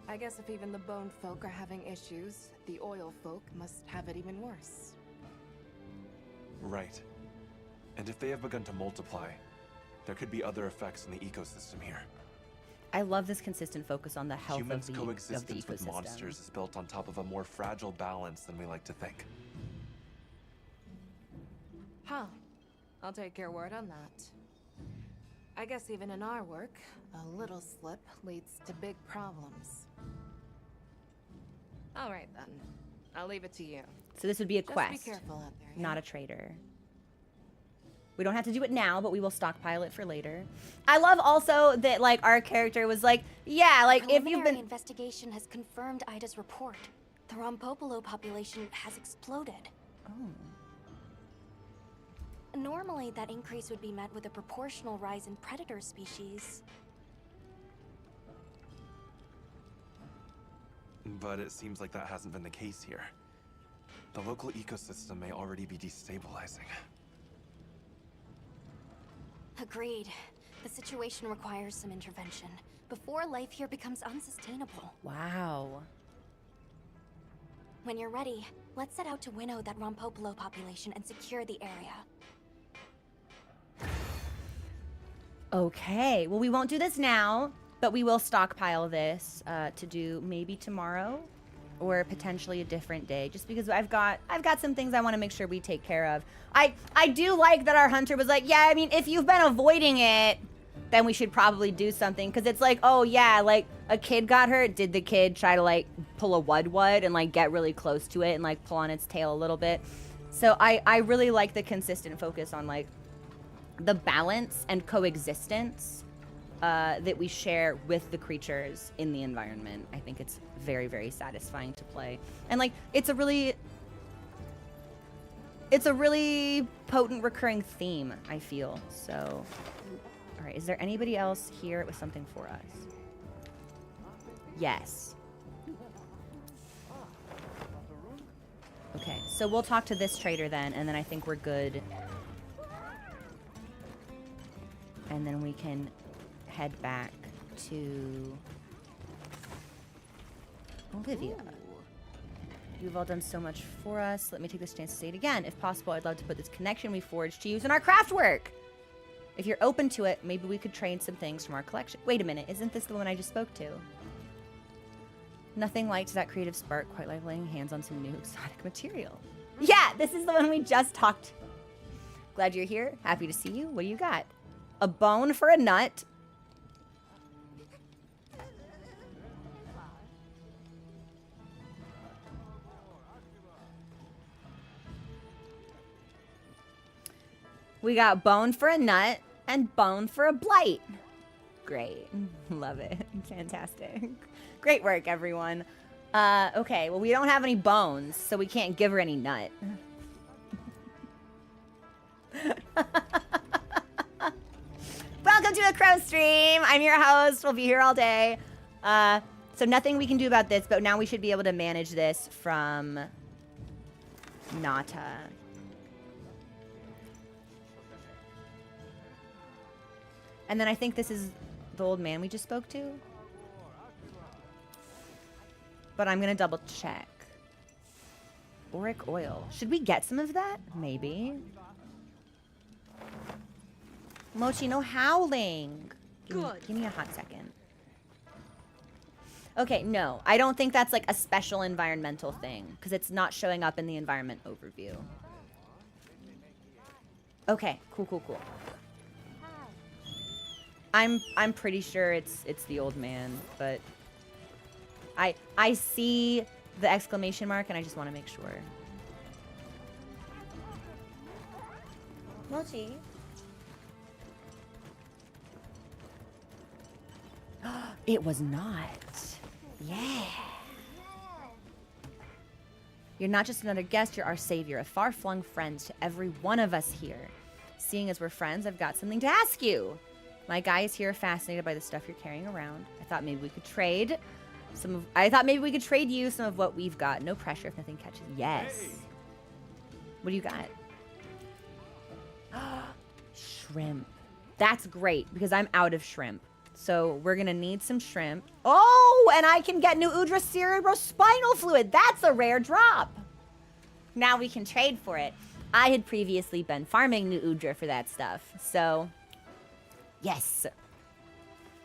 I guess if even the bone folk are having issues, the oil folk must have it even worse. Right. And if they have begun to multiply, there could be other effects in the ecosystem here. I love this consistent focus on the health Humans' of the coexistence with ecosystem. monsters is built on top of a more fragile balance than we like to think. Huh. I'll take your word on that. I guess even in our work, a little slip leads to big problems. All right then. I'll leave it to you. So this would be a quest, Just be careful out there. not a trader. We don't have to do it now, but we will stockpile it for later. I love also that like our character was like, yeah, like if you've Preliminary been investigation has confirmed Ida's report. The Rompopolo population has exploded. Oh. Normally, that increase would be met with a proportional rise in predator species. But it seems like that hasn't been the case here. The local ecosystem may already be destabilizing. Agreed. The situation requires some intervention before life here becomes unsustainable. Wow. When you're ready, let's set out to winnow that Rompopolo population and secure the area. Okay, well we won't do this now, but we will stockpile this to do maybe tomorrow or potentially a different day, just because I've got some things I want to make sure we take care of. I do like that our hunter was like, yeah, I mean, if you've been avoiding it, then we should probably do something, because it's like, oh yeah, like a kid got hurt. Did the kid try to like pull a wud and like get really close to it and like pull on its tail a little bit? So I really like the consistent focus on like the balance and coexistence that we share with the creatures in the environment. I think it's very, very satisfying to play. And like, it's a really potent recurring theme, I feel. So, all right, is there anybody else here with something for us? Yes. Okay, so we'll talk to this trader then, and then I think we're good. And then we can head back to Olivia. You've all done so much for us. Let me take this chance to say it again. If possible, I'd love to put this connection we forged to use in our craft work. If you're open to it, maybe we could trade some things from our collection. Wait a minute, isn't this the one I just spoke to? Nothing like that creative spark, quite like laying hands on some new exotic material. Yeah, this is the one we just talked. Glad you're here. Happy to see you. What do you got? A bone for a nut. We got bone for a nut and bone for a blight. Great. Love it. Fantastic. Great work, everyone. Okay, well, we don't have any bones, so we can't give her any nut. Welcome to a crow stream. I'm your host. We'll be here all day. So nothing we can do about this, but now we should be able to manage this from Nata. And then I think this is the old man we just spoke to. But I'm going to double check. Boric oil. Should we get some of that? Maybe. Mochi, no howling. Give me a hot second. Okay, no. I don't think that's like a special environmental thing, because it's not showing up in the environment overview. Okay, cool. I'm pretty sure it's the old man, but I see the exclamation mark and I just want to make sure. Mochi. It was not. Yeah. You're not just another guest, you're our savior, a far-flung friend to every one of us here. Seeing as we're friends, I've got something to ask you. My guys here are fascinated by the stuff you're carrying around. I thought maybe we could trade you some of what we've got. No pressure if nothing catches. Yes. Hey. What do you got? Shrimp. That's great because I'm out of shrimp. So we're gonna need some shrimp. Oh, and I can get new cerebrospinal fluid. That's a rare drop. Now we can trade for it. I had previously been farming New Udra for that stuff. So, yes.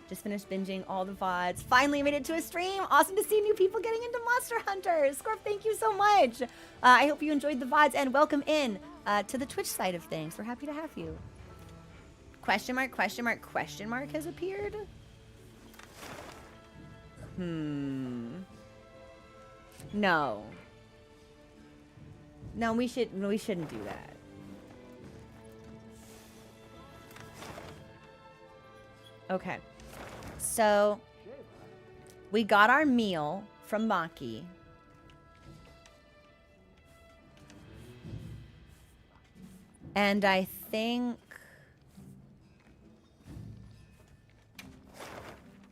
Just finished binging all the VODs. Finally made it to a stream. Awesome to see new people getting into Monster Hunter. Scorp, thank you so much. I hope you enjoyed the VODs and welcome in to the Twitch side of things. We're happy to have you. Question mark, question mark, question mark has appeared. No. No, we shouldn't do that. Okay. So, we got our meal from Maki. And I think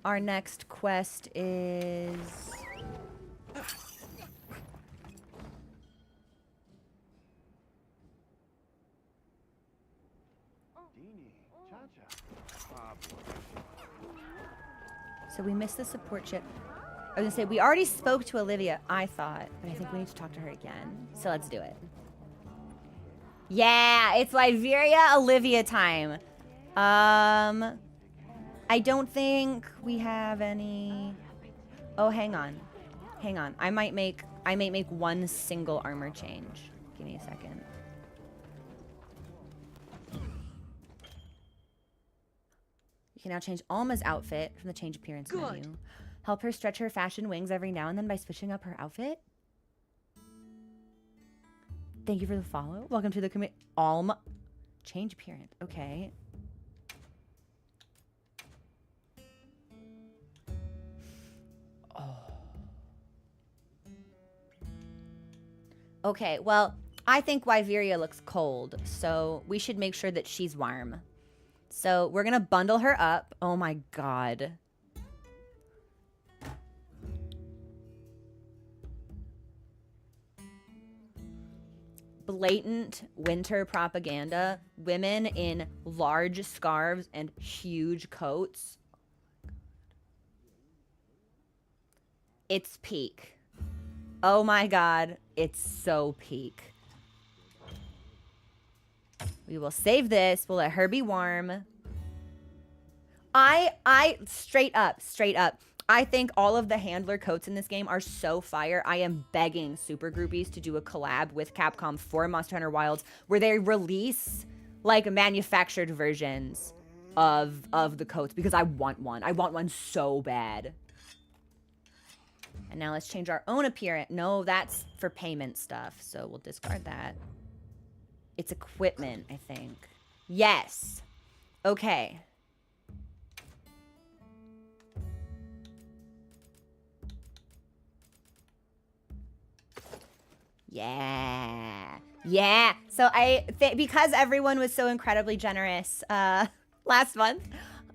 our next quest is... So we missed the support chip. I was gonna say, we already spoke to Olivia, I thought, but I think we need to talk to her again. So let's do it. Yeah, it's Liberia Olivia time. I don't think we have any... Oh, hang on. Hang on. I might make one single armor change. Give me a second. You can now change Alma's outfit from the change appearance menu. Help her stretch her fashion wings every now and then by switching up her outfit. Thank you for the follow. Welcome to the commit. Alma. Change appearance. Okay. Oh. Okay, well, I think Wyveria looks cold, so we should make sure that she's warm. So we're gonna bundle her up. Oh my god. Blatant winter propaganda. Women in large scarves and huge coats. It's peak. Oh my god. It's so peak. We will save this. We'll let her be warm. Straight up. I think all of the handler coats in this game are so fire. I am begging super groupies to do a collab with Capcom for Monster Hunter Wilds where they release like manufactured versions of the coats because I want one. I want one so bad. And now let's change our own appearance. No, that's for payment stuff. So we'll discard that. It's equipment, I think. Yes. Okay. Yeah. Yeah. So because everyone was so incredibly generous last month,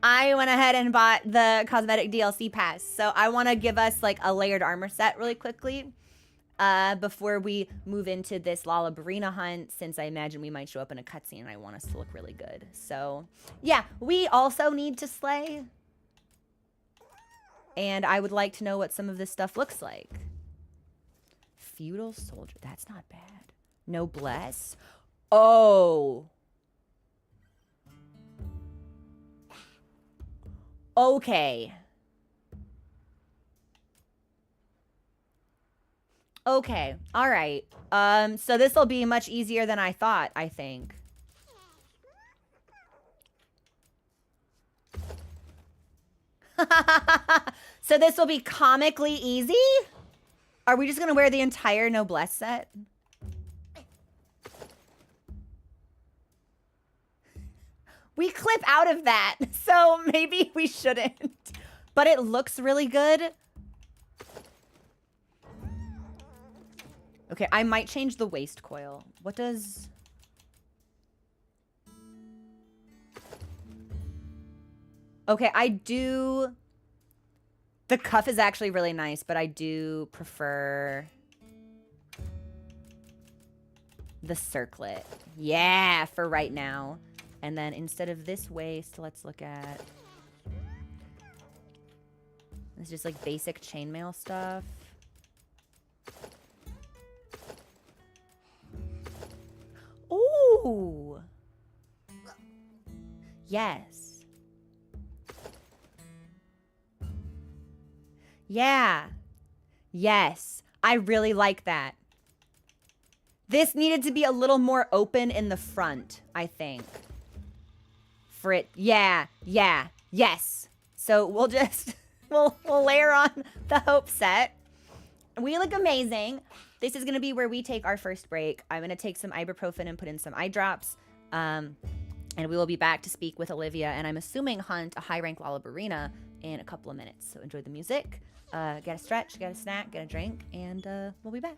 I went ahead and bought the cosmetic DLC pass. So I want to give us like a layered armor set really quickly. Before we move into this Lalabarina hunt, since I imagine we might show up in a cutscene and I want us to look really good. So, yeah, we also need to slay. And I would like to know what some of this stuff looks like. Feudal soldier, that's not bad. Noblesse. Oh. Okay. Okay, all right. So this will be much easier than I thought, I think. So this will be comically easy? Are we just gonna wear the entire Noblesse set? We clip out of that, so maybe we shouldn't. But it looks really good. Okay, I might change the waist coil. What does... Okay, I do... The cuff is actually really nice, but I do prefer... the circlet. Yeah, for right now. And then instead of this waist, let's look at... It's just like basic chainmail stuff. Ooh. Yes. Yeah. Yes. I really like that. This needed to be a little more open in the front, I think. For it. Yeah. Yeah. Yes. So we'll just, we'll layer on the Hope set. We look amazing. This is going to be where we take our first break. I'm going to take some ibuprofen and put in some eye drops. And we will be back to speak with Olivia. And I'm assuming hunt a high-rank Lalabarina in a couple of minutes. So enjoy the music. Get a stretch, get a snack, get a drink. And we'll be back.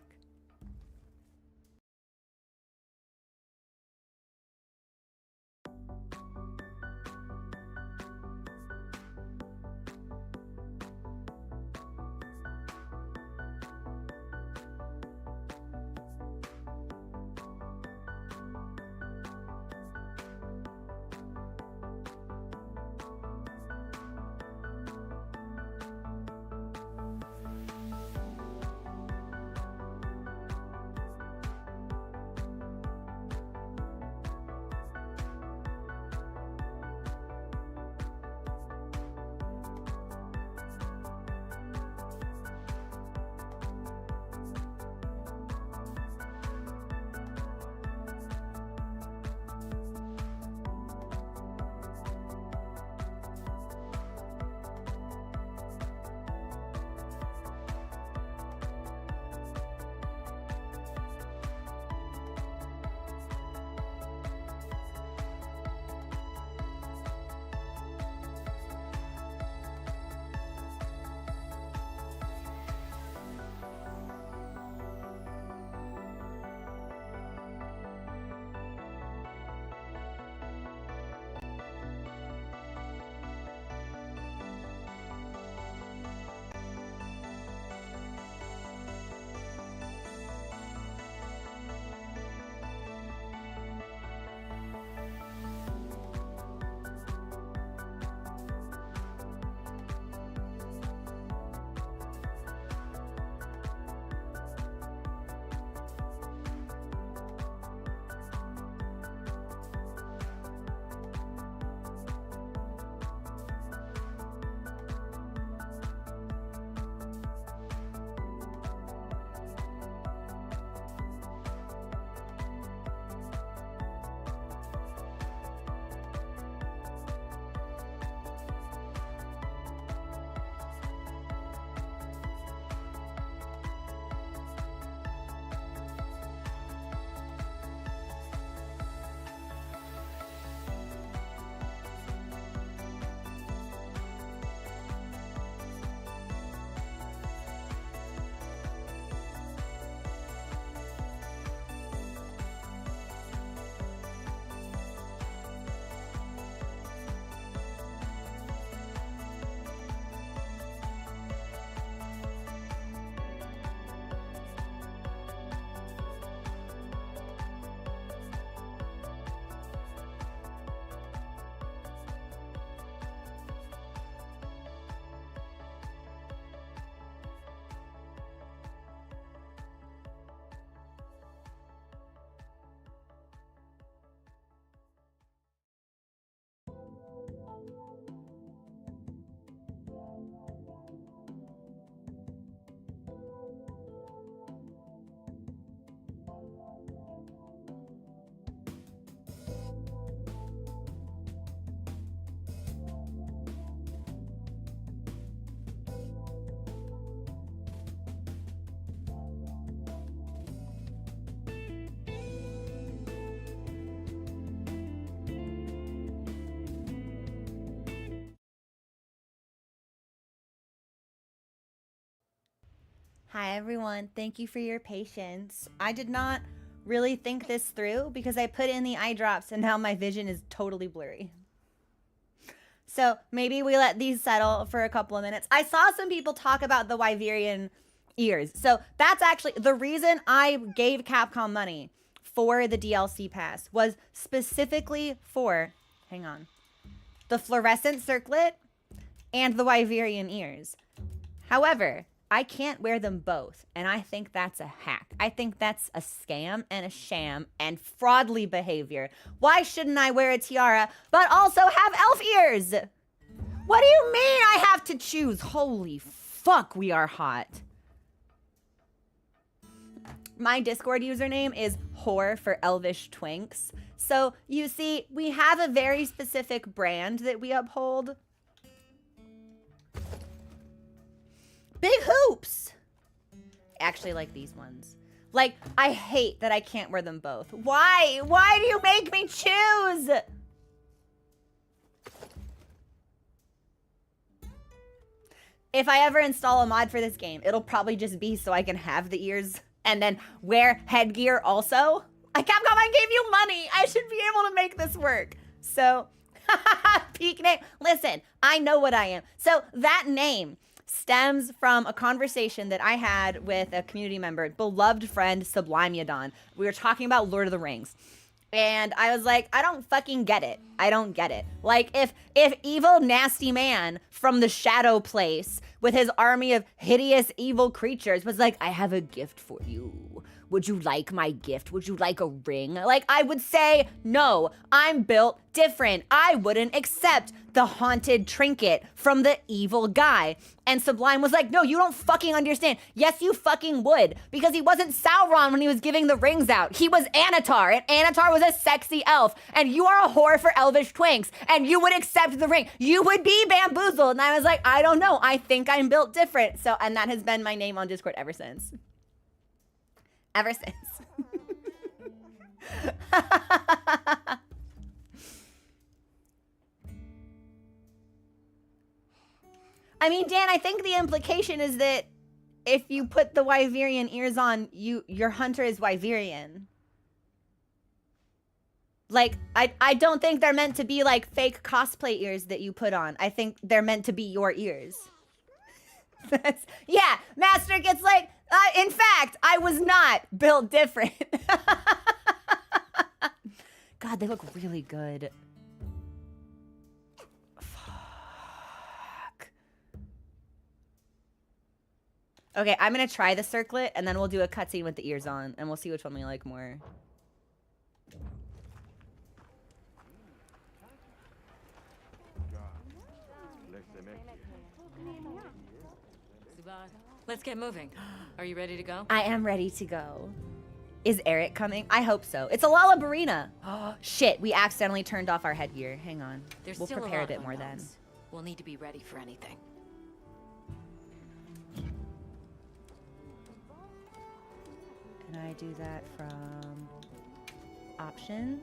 Hi, everyone. Thank you for your patience. I did not really think this through because I put in the eye drops and now my vision is totally blurry. So maybe we let these settle for a couple of minutes. I saw some people talk about the Wyverian ears. So that's actually the reason I gave Capcom money for the DLC pass was specifically for, hang on, the fluorescent circlet and the Wyverian ears. However, I can't wear them both, and I think that's a hack. I think that's a scam and a sham and fraudly behavior. Why shouldn't I wear a tiara but also have elf ears? What do you mean I have to choose? Holy fuck, we are hot. My Discord username is whore for elvish twinks. So you see, we have a very specific brand that we uphold. Big hoops. I actually like these ones. Like, I hate that I can't wear them both. Why? Why do you make me choose? If I ever install a mod for this game, it'll probably just be so I can have the ears and then wear headgear also. Capcom, I gave you money. I should be able to make this work. So, peak name. Listen, I know what I am. So that name stems from a conversation that I had with a community member, beloved friend Sublimiadon. We were talking about Lord of the Rings. And I was like, I don't fucking get it. I don't get it. Like, if evil, nasty man from the shadow place with his army of hideous, evil creatures was like, I have a gift for you. Would you like my gift? Would you like a ring? Like, I would say, no, I'm built different. I wouldn't accept the haunted trinket from the evil guy. And Sublime was like, no, you don't fucking understand. Yes, you fucking would. Because he wasn't Sauron when he was giving the rings out. He was Anatar, and Anatar was a sexy elf. And you are a whore for elvish twinks. And you would accept the ring. You would be bamboozled. And I was like, I don't know. I think I'm built different. So, and that has been my name on Discord ever since. Ever since. I mean, Dan, I think the implication is that if you put the Wyverian ears on, your hunter is Wyverian. Like, I don't think they're meant to be like fake cosplay ears that you put on. I think they're meant to be your ears. Yeah, Master gets like, in fact, I was not built different. God, they look really good. Fuck. Okay, I'm gonna try the circlet, and then we'll do a cutscene with the ears on, and we'll see which one we like more. Let's get moving. Are you ready to go? I am ready to go. Is Eric coming? I hope so. It's a Lalabarina. Oh, shit, we accidentally turned off our headgear. Hang on. There's We'll still prepare a a lot bit of more then. unknowns. We'll need to be ready for anything. Can I do that from options?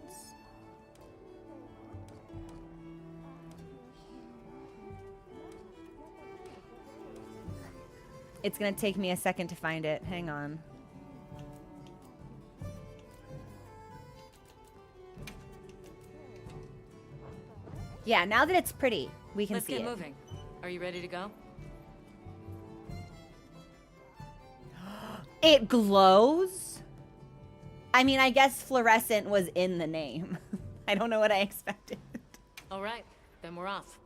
It's gonna take me a second to find it. Hang on. Yeah, now that it's pretty, we can Let's see get it. moving. Are you ready to go? It glows? I mean, I guess fluorescent was in the name. I don't know what I expected. All right, then we're off.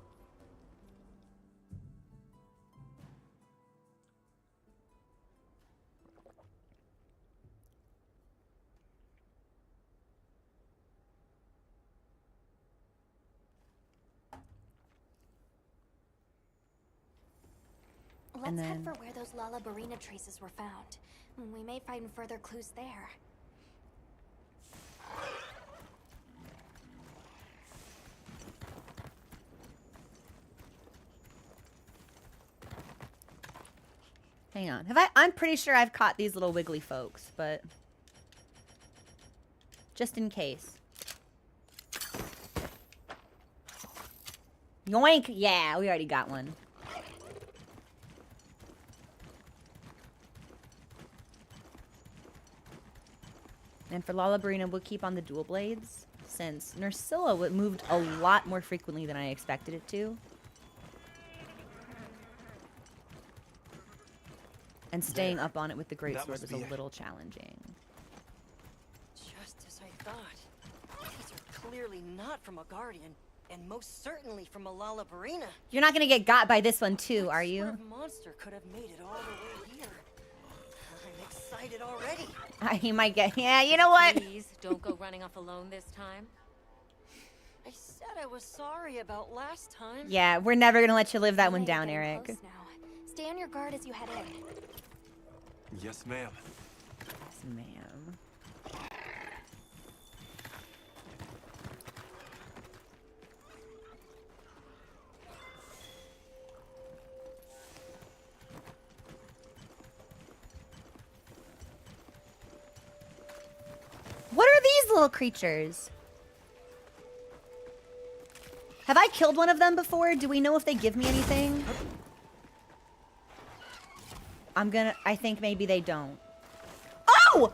Let's head for where those Lalabarina traces were found. We may find further clues there. Hang on. I'm pretty sure I've caught these little wiggly folks, but just in case. Yoink! Yeah, we already got one. And for Lalabarina, we'll keep on the dual blades, since Nursilla moved a lot more frequently than I expected it to. And staying up on it with the greatsword was a little challenging. Just as I thought. These are clearly not from a Guardian, and most certainly from a Lalabarina. You're not gonna get got by this one too, are you? What sort of monster could have made it all the way excited already. He might get. Yeah, you know what? Please don't go running off alone this time. I said I was sorry about last time. Yeah, we're never gonna let you live that one You're down, getting Eric. close now. Stay on your guard as you head in. Yes, ma'am. Yes, ma'am. What are these little creatures? Have I killed one of them before? Do we know if they give me anything? I think maybe they don't. Oh!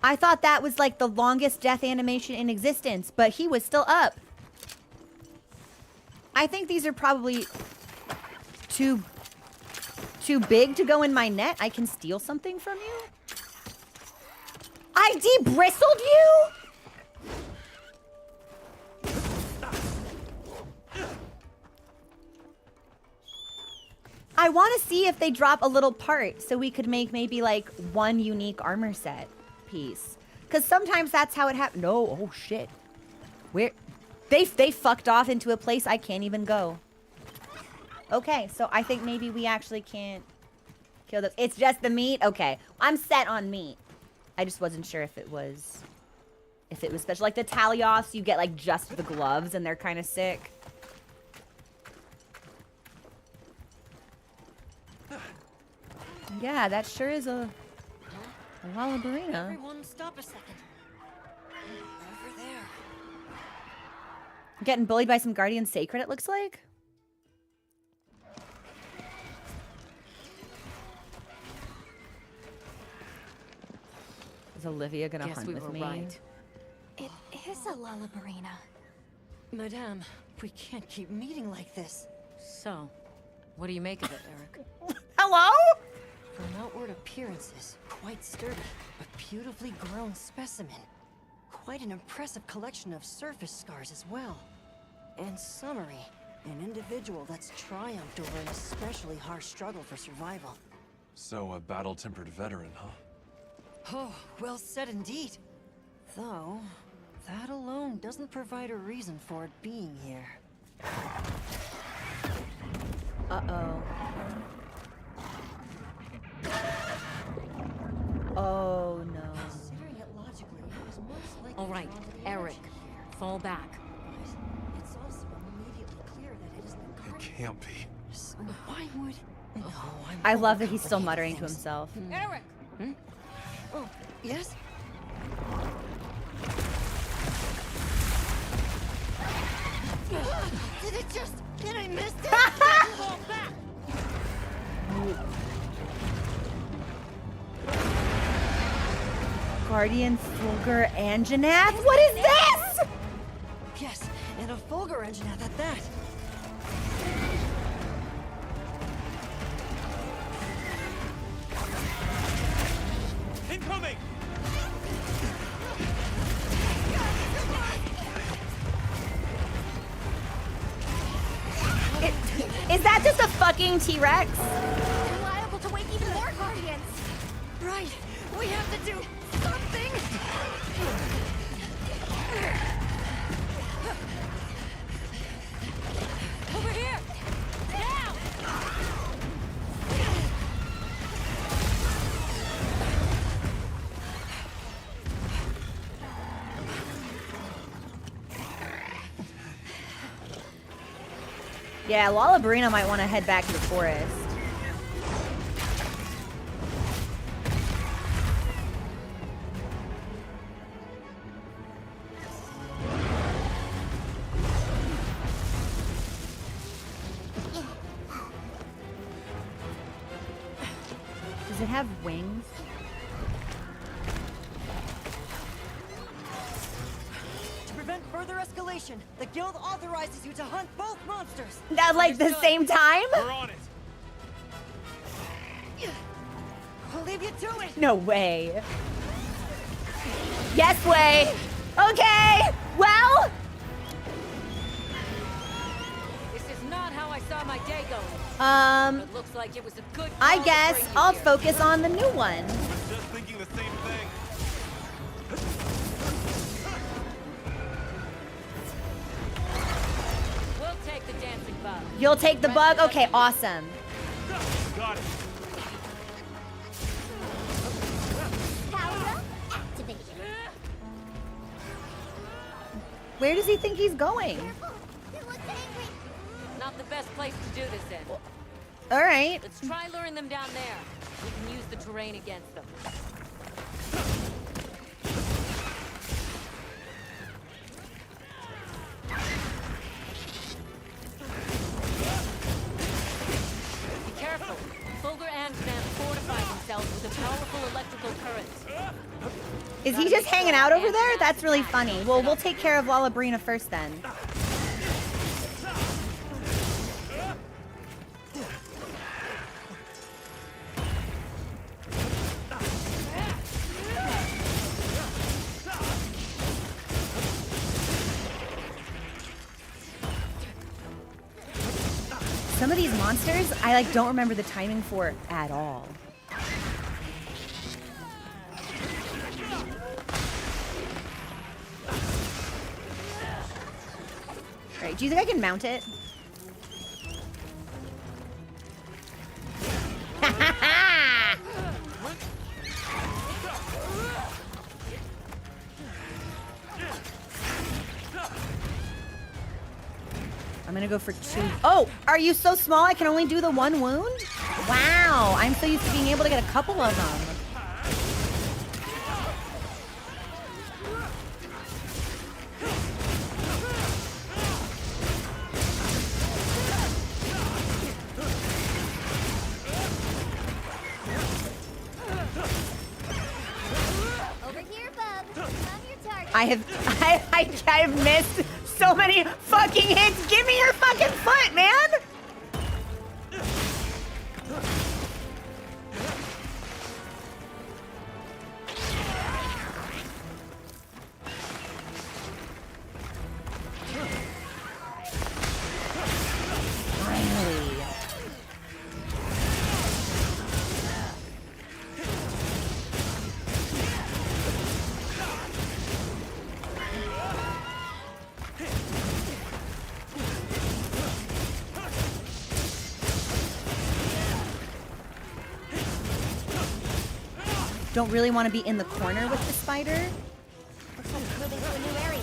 I thought that was like the longest death animation in existence, but he was still up. I think these are probably too big to go in my net. I can steal something from you? I de-bristled you? I want to see if they drop a little part so we could make maybe like one unique armor set piece. Because sometimes that's how it happens. No, oh shit. Where? They fucked off into a place I can't even go. Okay, so I think maybe we actually can't kill those. It's just the meat? Okay, I'm set on meat. I just wasn't sure if it was special. Like the Talios, you get like just the gloves and they're kind of sick. Yeah, that sure is a Lalabarina. Everyone stop a second. Over there. Getting bullied by some Guardian Sacred, it looks like. Is Olivia gonna hunt with me? Right. It is a Lalabarina. Madame, we can't keep meeting like this. So, what do you make of it, Eric? Hello? From outward appearances, quite sturdy, but beautifully grown specimen. Quite an impressive collection of surface scars as well. And summary, an individual that's triumphed over an especially harsh struggle for survival. So, a battle-tempered veteran, huh? Oh, well said indeed. Though, that alone doesn't provide a reason for it being here. Uh-oh. Oh, no. Considering it logically, it was most likely All right, drawn to the Eric, energy here. fall back. But it's also immediately clear that it isn't a It guardian. can't be. So why would... No, I'm I love that he's still overcomplicating muttering to things. himself. Eric! Oh, yes? Did it just... Did I miss it? Fall back! Guardian Fulgur Anjanath? What is this? Yes, and a Fulgur engine at that. Incoming! Is that just a fucking T-Rex? We're liable to wake even more Guardians. Right, we have to do something! Over here! Now! Yeah, Lalabarina might want to head back to the forest. Does it have wings? To prevent further escalation, the guild authorizes you to hunt both monsters. At like the same time? We're on it! I'll leave you to it. No way. Yes way. Okay. Well, This is not how I saw It looks like it was a good I call to guess bring you I'll here. focus on the new one. Just thinking the same thing. We'll take the dancing bug. You'll take the bug? Okay, awesome. Got it. Power up, activated. Where does he think he's going? It looks angry. Not the best place to do this in. All right. Let's try luring them down there. We can use the terrain against them. Be careful. Fulgur and Van fortify themselves with a powerful electrical current. Is he just hanging out over there? That's really funny. Well, we'll take care of Lalabrina first then. Some of these monsters, I like don't remember the timing for at all. All right, do you think I can mount it? I'm gonna go for 2. Oh, are you so small I can only do the 1 wound? Wow, I'm so used to being able to get a couple of them. Over here, bub. I'm your target. I have missed so many fucking hits. Give me your fucking foot, man. Finally. Don't really want to be in the corner with the spider. Looks like it's moving to a new area.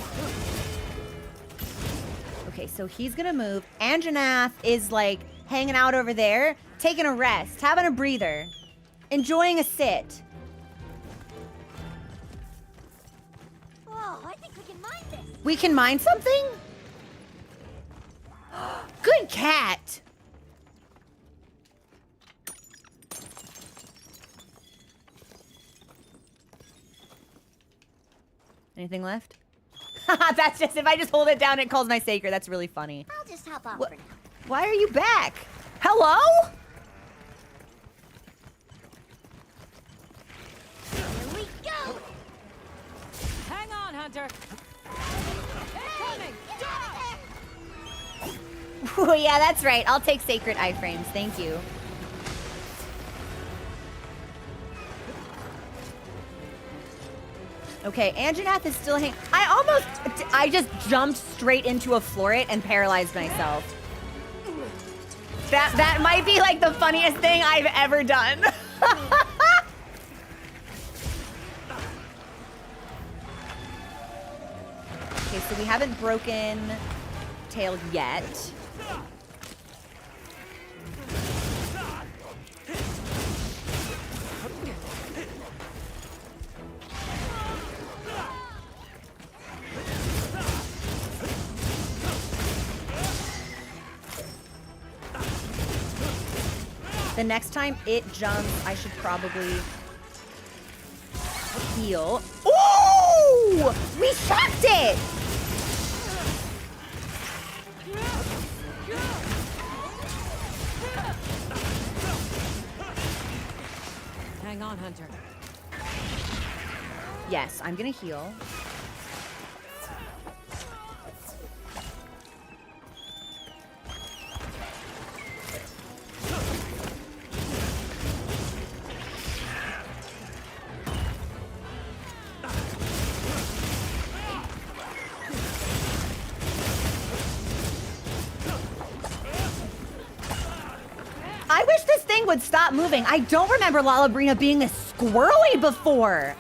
Okay, so he's gonna move. Anjanath is like hanging out over there, taking a rest, having a breather, enjoying a sit. Oh, I think we can mine this. We can mine something? Good cat. Anything left? That's just, if I just hold it down, it calls my sacred. That's really funny. I'll just hop off What? for now. Why are you back? Hello? Here we go. Hang on, Hunter. Incoming! Oh, yeah, that's right. I'll take sacred iframes. Thank you. Okay, Anjanath is still hanging. I just jumped straight into a floret and paralyzed myself. That might be like the funniest thing I've ever done. Okay, so we haven't broken tail yet. The next time it jumps, I should probably heal. Ooh! We shocked it! Hang on, Hunter. Yes, I'm gonna heal. wish this thing would stop moving. I don't remember Lalabrina being this squirrely before.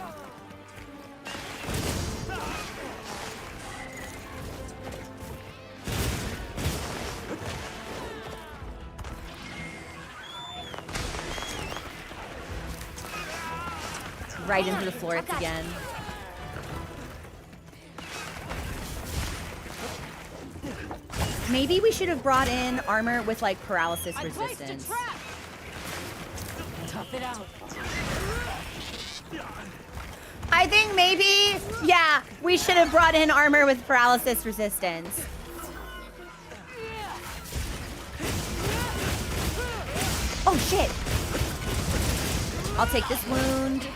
Right into the florets again. Maybe we should have brought in armor with like paralysis resistance. Tough it out. I think maybe, yeah, we should have brought in armor with paralysis resistance. Oh shit. I'll take this wound.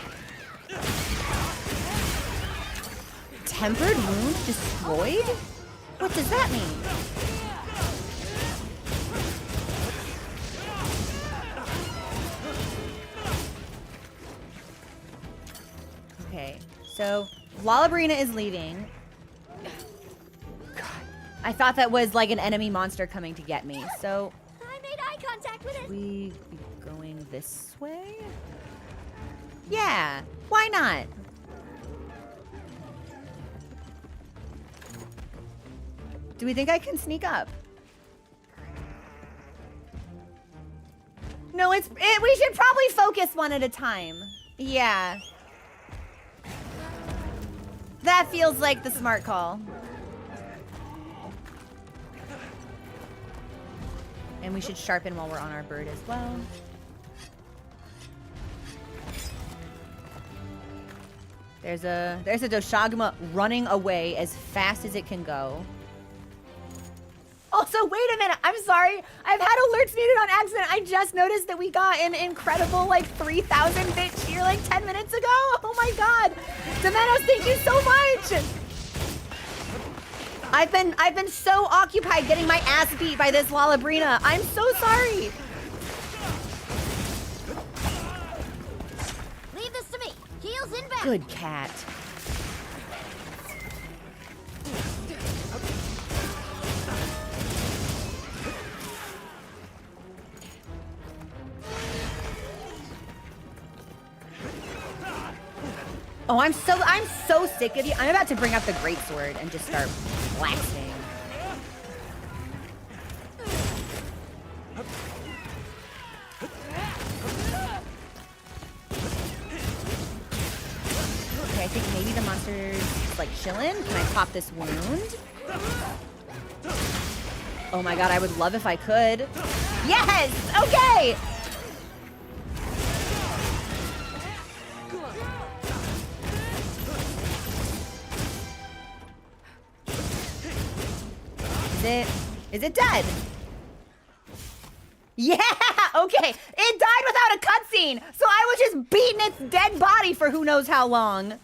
Tempered wound destroyed? What does that mean? Okay, so Lalabrina is leaving. God, I thought that was like an enemy monster coming to get me. So I made eye contact with it. we be going this way? Yeah, why not? Do we think I can sneak up? No, we should probably focus one at a time. Yeah. That feels like the smart call. And we should sharpen while we're on our bird as well. There's a Doshaguma running away as fast as it can go. Also, wait a minute. I'm sorry. I've had alerts muted on accident. I just noticed that we got an incredible like 3,000 bit cheer like 10 minutes ago. Oh my god. Demenos, thank you so much. I've been so occupied getting my ass beat by this Lalabrina. I'm so sorry. Leave this to me. Heels inbound. Good cat. Oh, I'm so sick of you. I'm about to bring up the greatsword and just start blasting. Okay, I think maybe the monster's like chilling. Can I pop this wound? Oh my god, I would love if I could. Yes! Okay! Is it dead? Yeah! Okay. It died without a cutscene, so I was just beating its dead body for who knows how long.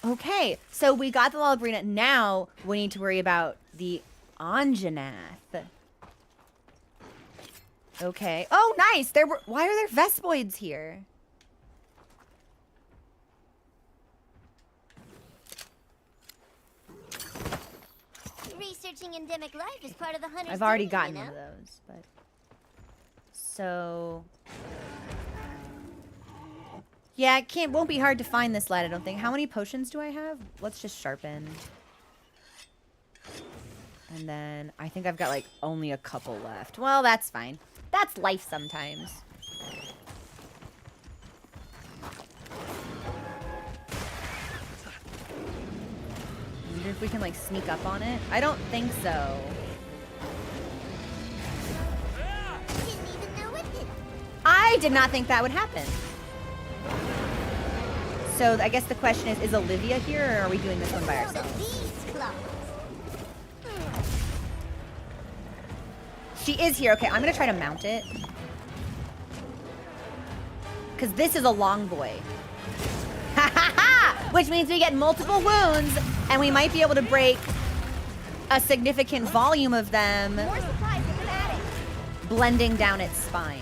Okay, so we got the Lalabrina. Now we need to worry about the Anjanath. Okay. Oh, nice. Why are there Vespoids here? Researching endemic life is part of the hunter's I've already duty, gotten you know? one of those, but so yeah, it won't be hard to find this lad, I don't think. How many potions do I have? Let's just sharpen. And then I think I've got like only a couple left. Well, that's fine. That's life sometimes. I wonder if we can like sneak up on it. I don't think so. Didn't even know it did. I did not think that would happen. So I guess the question is Olivia here, or are we doing this one by ourselves? These claws. She is here. Okay, I'm gonna try to mount it. Because this is a long boy. Ha ha ha! Which means we get multiple wounds, and we might be able to break a significant volume of them, More supplies in the attic. blending down its spine.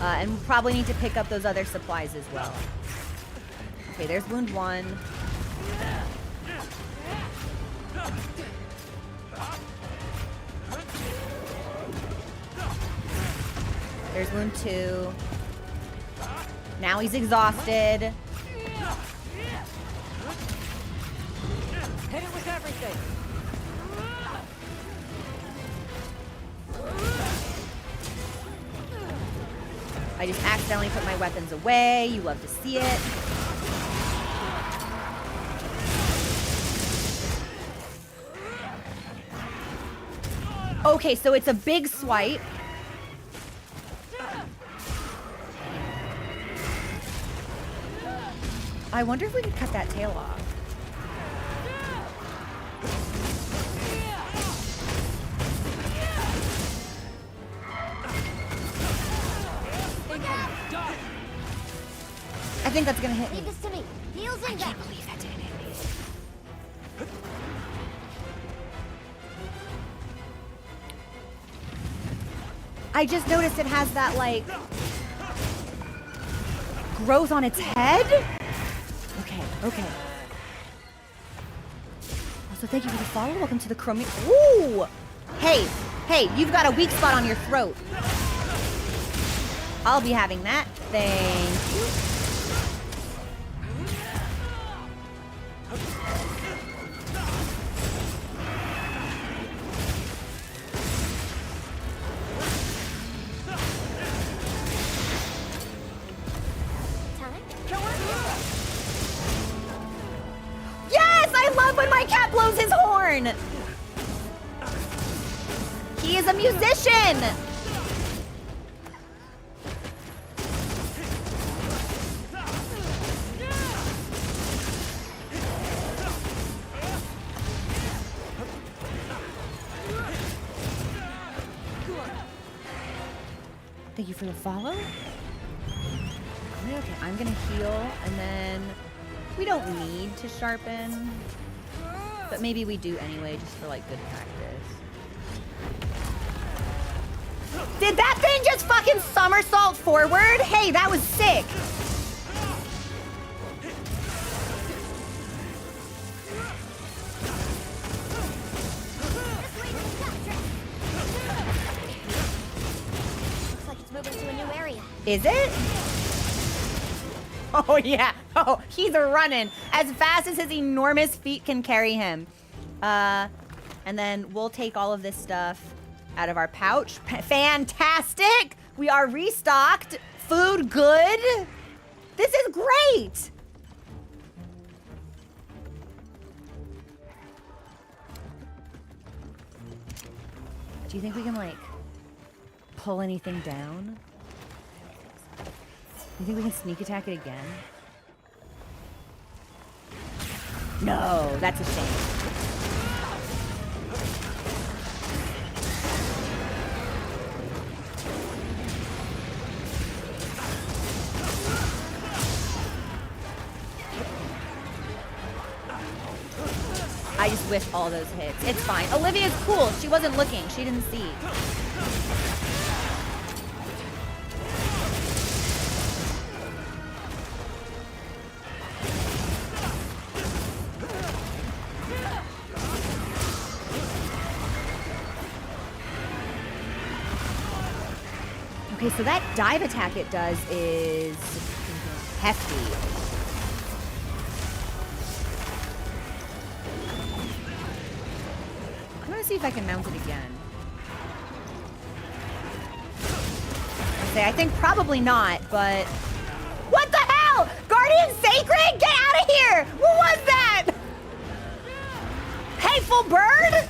And we'll probably need to pick up those other supplies as well. Okay, there's wound 1. There's wound 2. Now he's exhausted. Hit it with everything. I just accidentally put my weapons away. You love to see it. Okay, so it's a big swipe. I wonder if we could cut that tail off. I think that's gonna hit me. Leave this to me. Heels in I can't believe that didn't hit me. I just noticed it has that, like, growth on its head? Okay, okay. Also, thank you for the follow. Welcome to the Chromium. Ooh! Hey, hey, you've got a weak spot on your throat. I'll be having that. Thank you. Yes! I love when my cat blows his horn! He is a musician! Thank you for the follow. Okay, I'm gonna heal, and then we don't need to sharpen, but maybe we do anyway, just for like good practice. Did that thing just fucking somersault forward? Hey, that was sick. Looks like it's moving to a new area. Is it? Oh yeah. Oh, he's running as fast as his enormous feet can carry him. And then we'll take all of this stuff out of our pouch. Fantastic! We are restocked. Food good. This is great. Do you think we can, like, pull anything down? You think we can sneak attack it again? No, that's a shame. I just whiffed all those hits. It's fine. Olivia's cool. She wasn't looking. She didn't see. Okay, so that dive attack it does is hefty. I'm gonna see if I can mount it again. I think probably not, but... What the hell? Guardian Sacred? Get out of here! What was that? Hateful bird?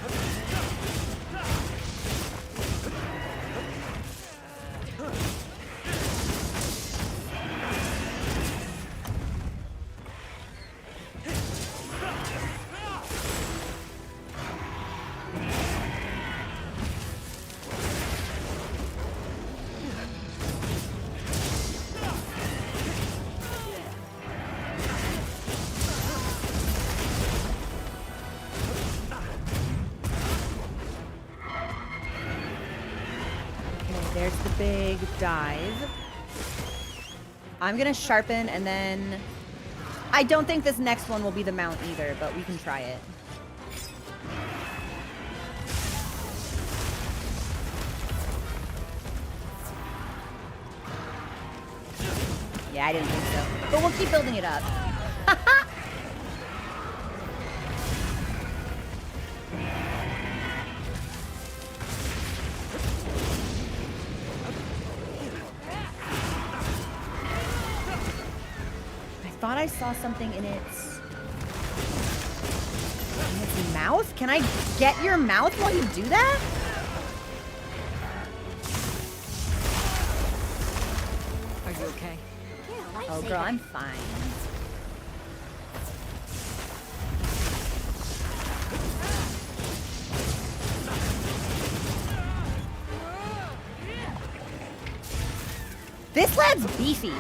There's the big dive. I'm gonna sharpen and then... I don't think this next one will be the mount either, but we can try it. Yeah, I didn't think so. But we'll keep building it up. I thought I saw something in its mouth? Can I get your mouth while you do that? Are you okay? Oh, girl, I'm fine. This lad's beefy.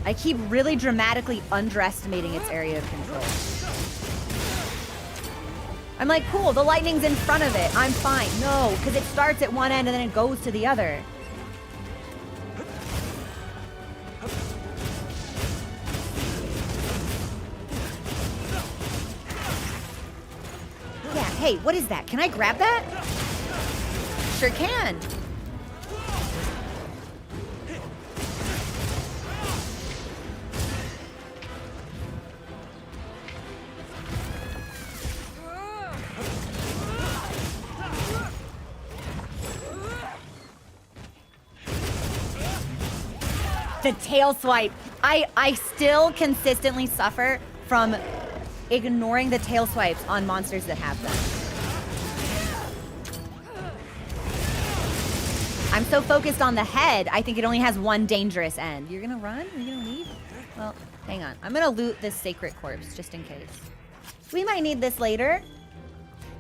I keep really dramatically underestimating its area of control. I'm like, cool, the lightning's in front of it. I'm fine. No, because it starts at one end and then it goes to the other. Yeah, hey, what is that? Can I grab that? Sure can. The tail swipe. I still consistently suffer from ignoring the tail swipes on monsters that have them. I'm so focused on the head, I think it only has one dangerous end. You're gonna run? Are you gonna leave? Well, hang on. I'm gonna loot this sacred corpse just in case. We might need this later.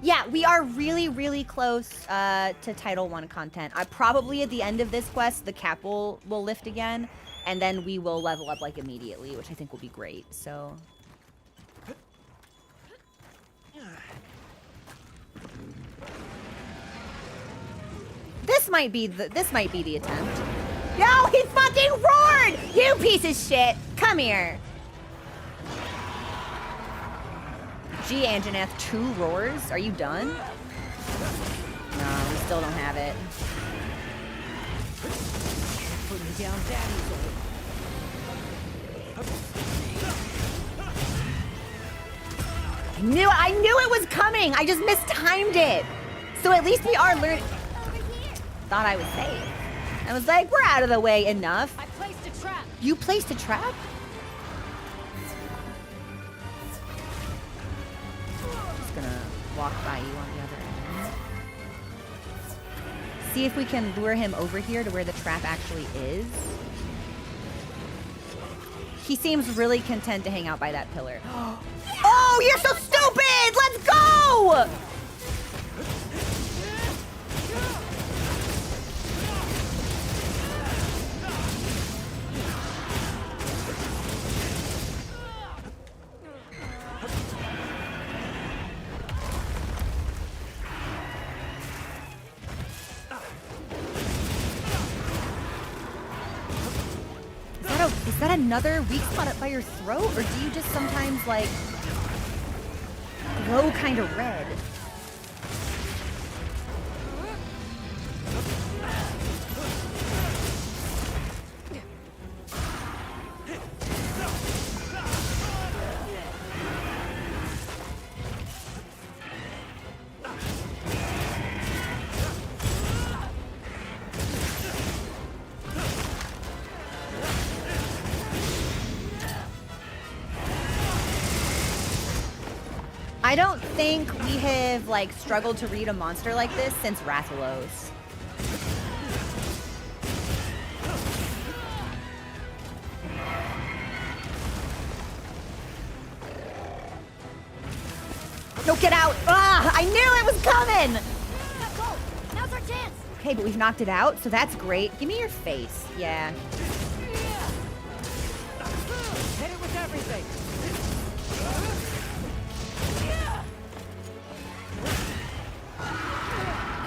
Yeah, we are really, really close to Title 1 content. Probably at the end of this quest, the cap will lift again, and then we will level up like immediately, which I think will be great. So, this might be the attempt. Yo, he fucking roared! You piece of shit! Come here. Gee, Anjaneth, 2 roars? Are you done? No, we still don't have it. Putting down daddy's order. I knew it was coming! I just mistimed it! So at least we are learning. Thought I was safe. I was like, we're out of the way enough. I placed a trap. You placed a trap? Just gonna walk by you on the other end. See if we can lure him over here to where the trap actually is. He seems really content to hang out by that pillar. Oh, you're so stupid! Let's go! Is that another weak spot up by your throat? Or do you just sometimes, like, glow kind of red? I don't think we have, like, struggled to read a monster like this since Rathalos. No, get out! Ah, I knew it was coming! Now's our chance! Okay, but we've knocked it out, so that's great. Give me your face. Yeah. Hit it with everything.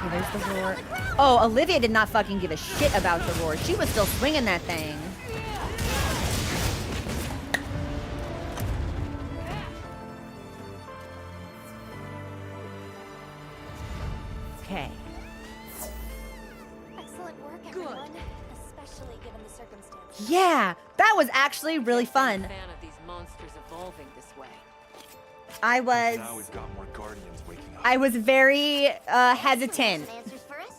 Okay, there's the roar. Oh, Olivia did not fucking give a shit about the roar. She was still swinging that thing. Okay. Excellent work, Good. everyone. Especially given the circumstances. Yeah, that was actually really Can't be a fun. fan of these monsters evolving this way. I was Now we've got more guardians waking up. I was very hesitant Some answers for us.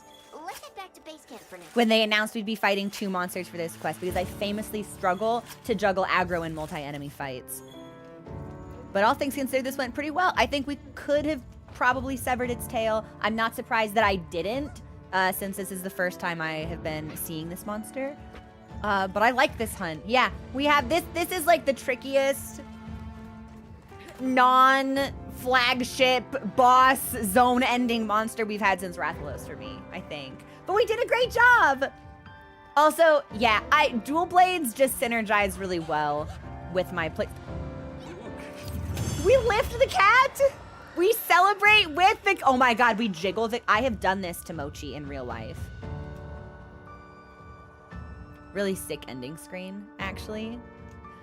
Let's head back to base camp for now. when they announced we'd be fighting 2 monsters for this quest because I famously struggle to juggle aggro in multi-enemy fights. But all things considered, this went pretty well. I think we could have probably severed its tail. I'm not surprised that I didn't, since this is the first time I have been seeing this monster. But I like this hunt. Yeah, we have this. This is like the trickiest non-flagship boss zone-ending monster we've had since Rathalos for me, I think. But we did a great job. Also, yeah, dual blades just synergize really well with my play. We lift the cat. We celebrate with the. Oh my god, we jiggle the. I have done this to Mochi in real life. Really sick ending screen, actually.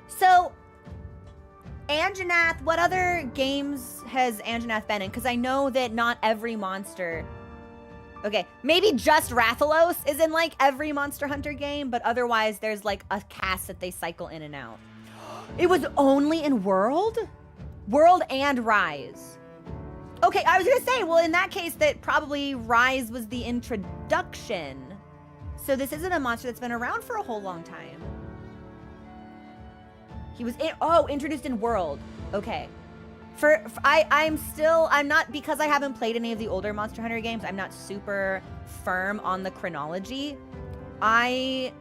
So, Anjanath, what other games has Anjanath been in? Because I know that not every monster. Okay, maybe just Rathalos is in like every Monster Hunter game, but otherwise there's like a cast that they cycle in and out. It was only in World? World and Rise. Okay, I was gonna say, well, in that case, that probably Rise was the introduction. So this isn't a monster that's been around for a whole long time. He was introduced in World. Okay. I'm not, because I haven't played any of the older Monster Hunter games, I'm not super firm on the chronology. I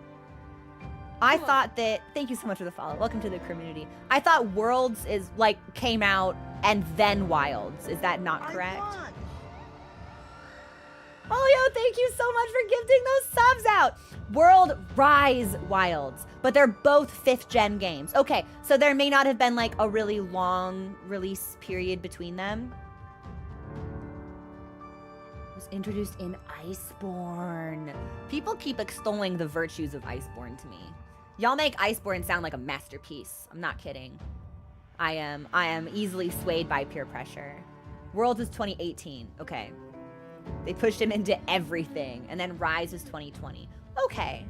thought that, thank you so much for the follow. Welcome to the community. I thought Worlds is like, came out and then Wilds. Is that not correct? Oh, yo, thank you so much for gifting those subs out. World, Rise, Wilds. But they're both 5th gen games. Okay, so there may not have been like a really long release period between them. It was introduced in Iceborne. People keep extolling the virtues of Iceborne to me. Y'all make Iceborne sound like a masterpiece. I'm not kidding. I am easily swayed by peer pressure. Worlds is 2018. Okay. They pushed him into everything. And then Rise is 2020. Okay.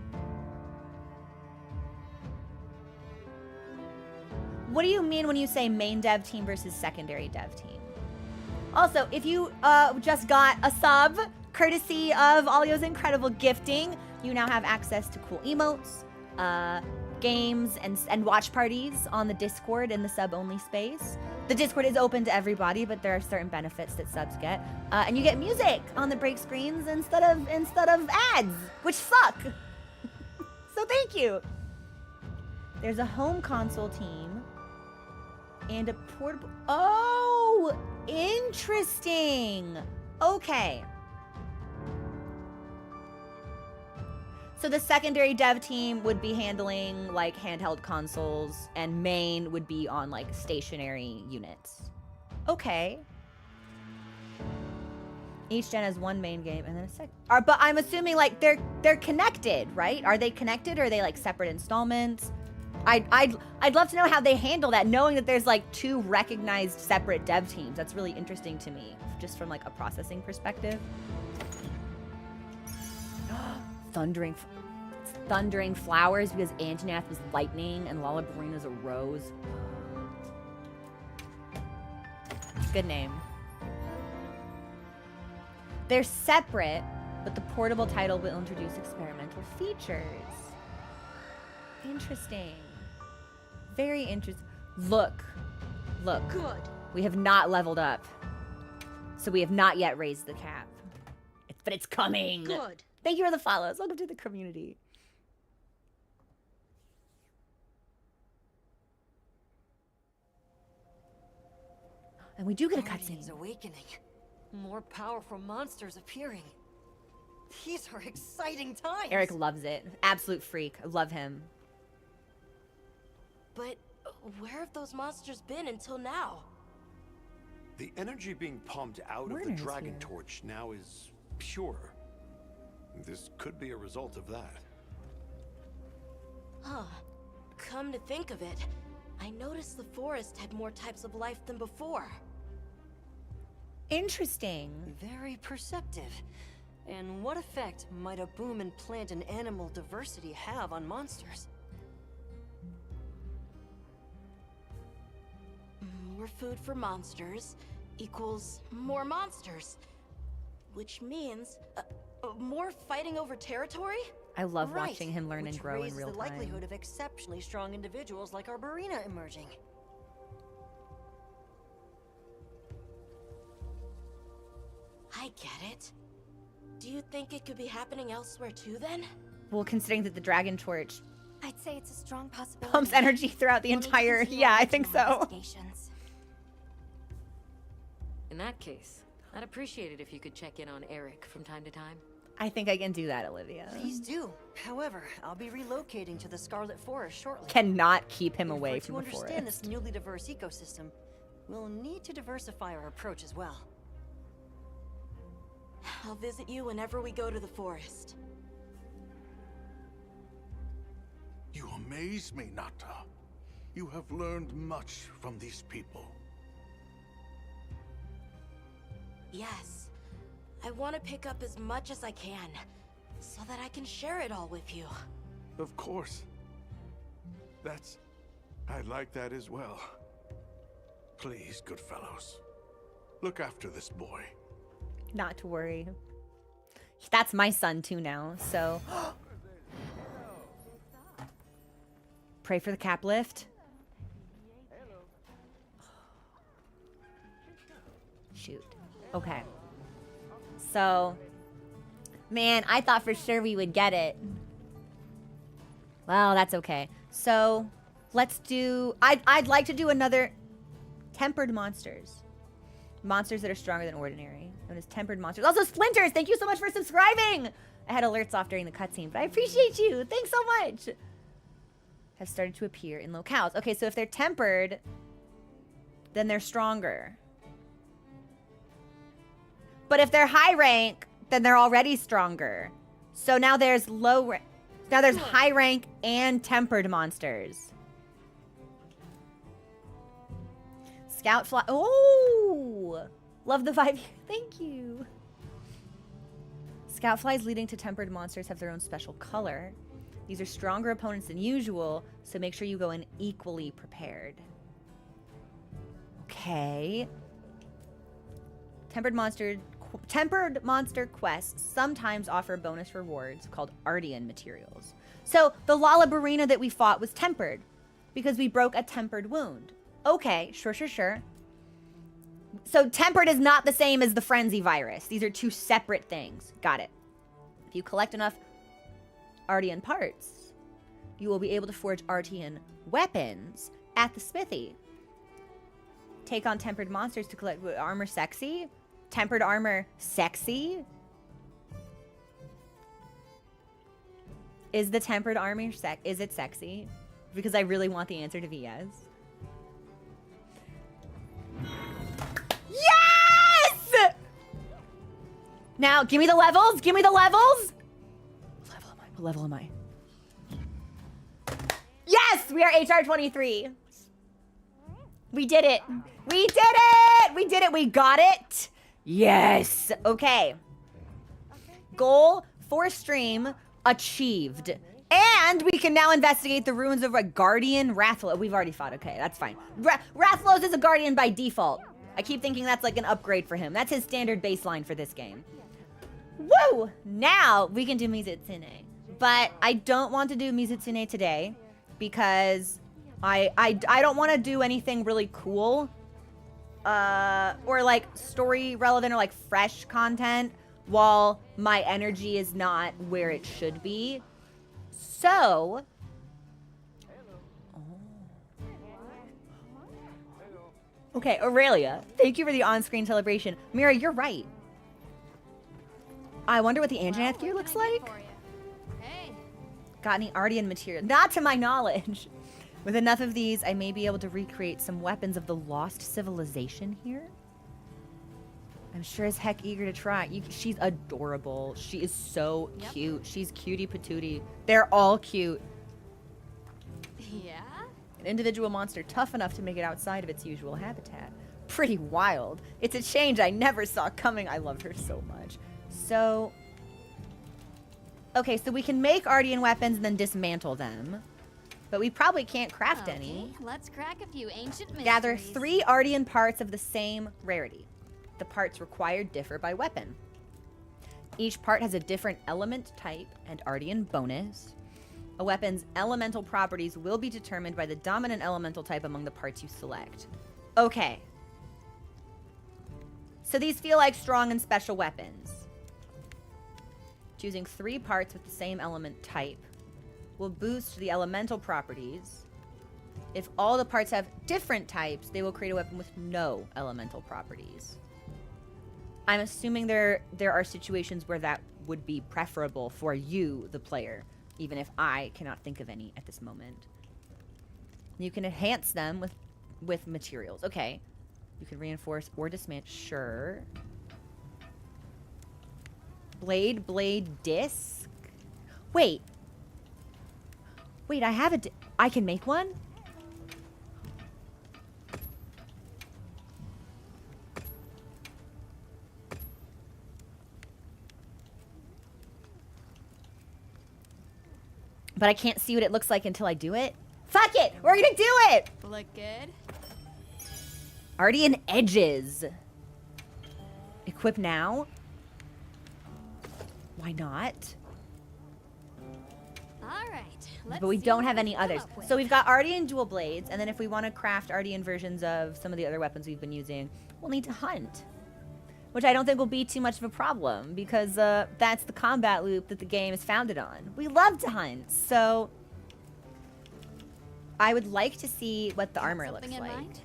What do you mean when you say main dev team versus secondary dev team? Also, if you just got a sub, courtesy of Alio's incredible gifting, you now have access to cool emotes, games, and watch parties on the Discord in the sub-only space. The Discord is open to everybody, but there are certain benefits that subs get. And you get music on the break screens instead of ads, which suck. So thank you. There's a home console team and a portable. Oh, interesting. Okay. So the secondary dev team would be handling like handheld consoles and main would be on like stationary units. Okay. Each gen has one main game and then a second. But I'm assuming like they're connected, right? Are they connected or are they like separate installments? I'd love to know how they handle that, knowing that there's like 2 recognized separate dev teams. That's really interesting to me, just from like a processing perspective. Thundering flowers because Anjanath was lightning and Lalabarina's a rose. Good name. They're separate, but the portable title will introduce experimental features. Interesting. Very interesting. Look. Good. We have not leveled up. So we have not yet raised the cap. But it's coming. Good. Thank you for the follows. Welcome to the community. And we do get a cutscene. Awakening. More powerful monsters appearing. These are exciting times. Eric loves it. Absolute freak. I love him. But where have those monsters been until now? The energy being pumped out of the Dragon Torch now is pure. This could be a result of that. Huh. Come to think of it, I noticed the forest had more types of life than before. Interesting. Very perceptive. And what effect might a boom in plant and animal diversity have on monsters? More food for monsters equals more monsters. Which means more fighting over territory? I love Right, watching him learn and which grow in raises real the time. likelihood of exceptionally strong individuals like Arborina emerging. I get it. Do you think it could be happening elsewhere too then? Well, considering that the dragon torch I'd say it's a strong possibility. pumps energy throughout the We'll need to entire... continue Yeah, our I think regional so. investigations. In that case, I'd appreciate it if you could check in on Eric from time to time. I think I can do that, Olivia. Please do. However, I'll be relocating to the Scarlet Forest shortly. Cannot keep him If away we're from to the understand forest. this newly diverse ecosystem, we'll need to diversify our approach as well. I'll visit you whenever we go to the forest. You amaze me, Nata. You have learned much from these people. Yes. I want to pick up as much as I can, so that I can share it all with you. Of course. I like that as well. Please, good fellows, look after this boy. Not to worry. That's my son too now, so... Pray for the cap lift. Shoot. Okay. So... Man, I thought for sure we would get it. Well, that's okay. So, let's do... I'd like to do another... Tempered monsters. Monsters that are stronger than ordinary. Known as tempered monsters. Also, Splinters, thank you so much for subscribing! I had alerts off during the cutscene, but I appreciate you. Thanks so much. Have started to appear in locales. Okay, so if they're tempered, then they're stronger. But if they're high rank, then they're already stronger. So now there's low rank. Now there's high rank and tempered monsters. Scout fly. Oh! Love the vibe. Thank you. Scout flies leading to tempered monsters have their own special color. These are stronger opponents than usual, so make sure you go in equally prepared. Okay. Tempered monster quests sometimes offer bonus rewards called Ardean materials. So the Lalabarina that we fought was tempered because we broke a tempered wound. Okay, sure. So tempered is not the same as the frenzy virus. These are two separate things. Got it. If you collect enough Ardean parts, you will be able to forge Ardean weapons at the smithy. Take on tempered monsters to collect armor sexy. Tempered armor sexy. Is the tempered armor is it sexy? Because I really want the answer to be yes. Yes! Now, give me the levels. Give me the levels. What level am I? Yes, we are HR 23. We did it. We did it. We did it. We got it. Yes. Okay. Goal for stream achieved. And we can now investigate the ruins of a Guardian Rathlos. We've already fought. Okay, that's fine. Rathlos is a Guardian by default. I keep thinking that's like an upgrade for him. That's his standard baseline for this game. Woo! Now we can do Mizutsune. But I don't want to do Mizutsune today because I don't want to do anything really cool or like story relevant or like fresh content while my energy is not where it should be. So, okay, Aurelia, thank you for the on-screen celebration. Mira, you're right. I wonder what the Anjanath gear looks like. Got any Ardean material? Not to my knowledge. With enough of these, I may be able to recreate some weapons of the lost civilization here. I'm sure as heck eager to try. She's adorable. She is so cute. She's cutie patootie. They're all cute. Yeah? An individual monster tough enough to make it outside of its usual habitat. pretty wild. It's a change I never saw coming. I love her so much. So, okay, so we can make Ardian weapons and then dismantle them. But we probably can't craft any. Let's crack a few ancient mysteries. Gather 3 Ardian parts of the same rarity. The parts required differ by weapon. Each part has a different element type and Ardian bonus. A weapon's elemental properties will be determined by the dominant elemental type among the parts you select. Okay. So these feel like strong and special weapons. Choosing 3 parts with the same element type will boost the elemental properties. If all the parts have different types, they will create a weapon with no elemental properties. I'm assuming there are situations where that would be preferable for you, the player, even if I cannot think of any at this moment. You can enhance them with materials. Okay. You can reinforce or dismantle. Sure. Blade, disc. Wait, I have I can make one? But I can't see what it looks like until I do it. Fuck it! We're gonna do it! Look good. Ardian edges. Equip now? Why not? All right. Let's But we see don't what have we any come others. up with. So we've got Ardian dual blades, and then if we want to craft Ardian versions of some of the other weapons we've been using, we'll need to hunt. Which I don't think will be too much of a problem, because that's the combat loop that the game is founded on. We love to hunt, so I would like to see what the armor looks Something in like. mind?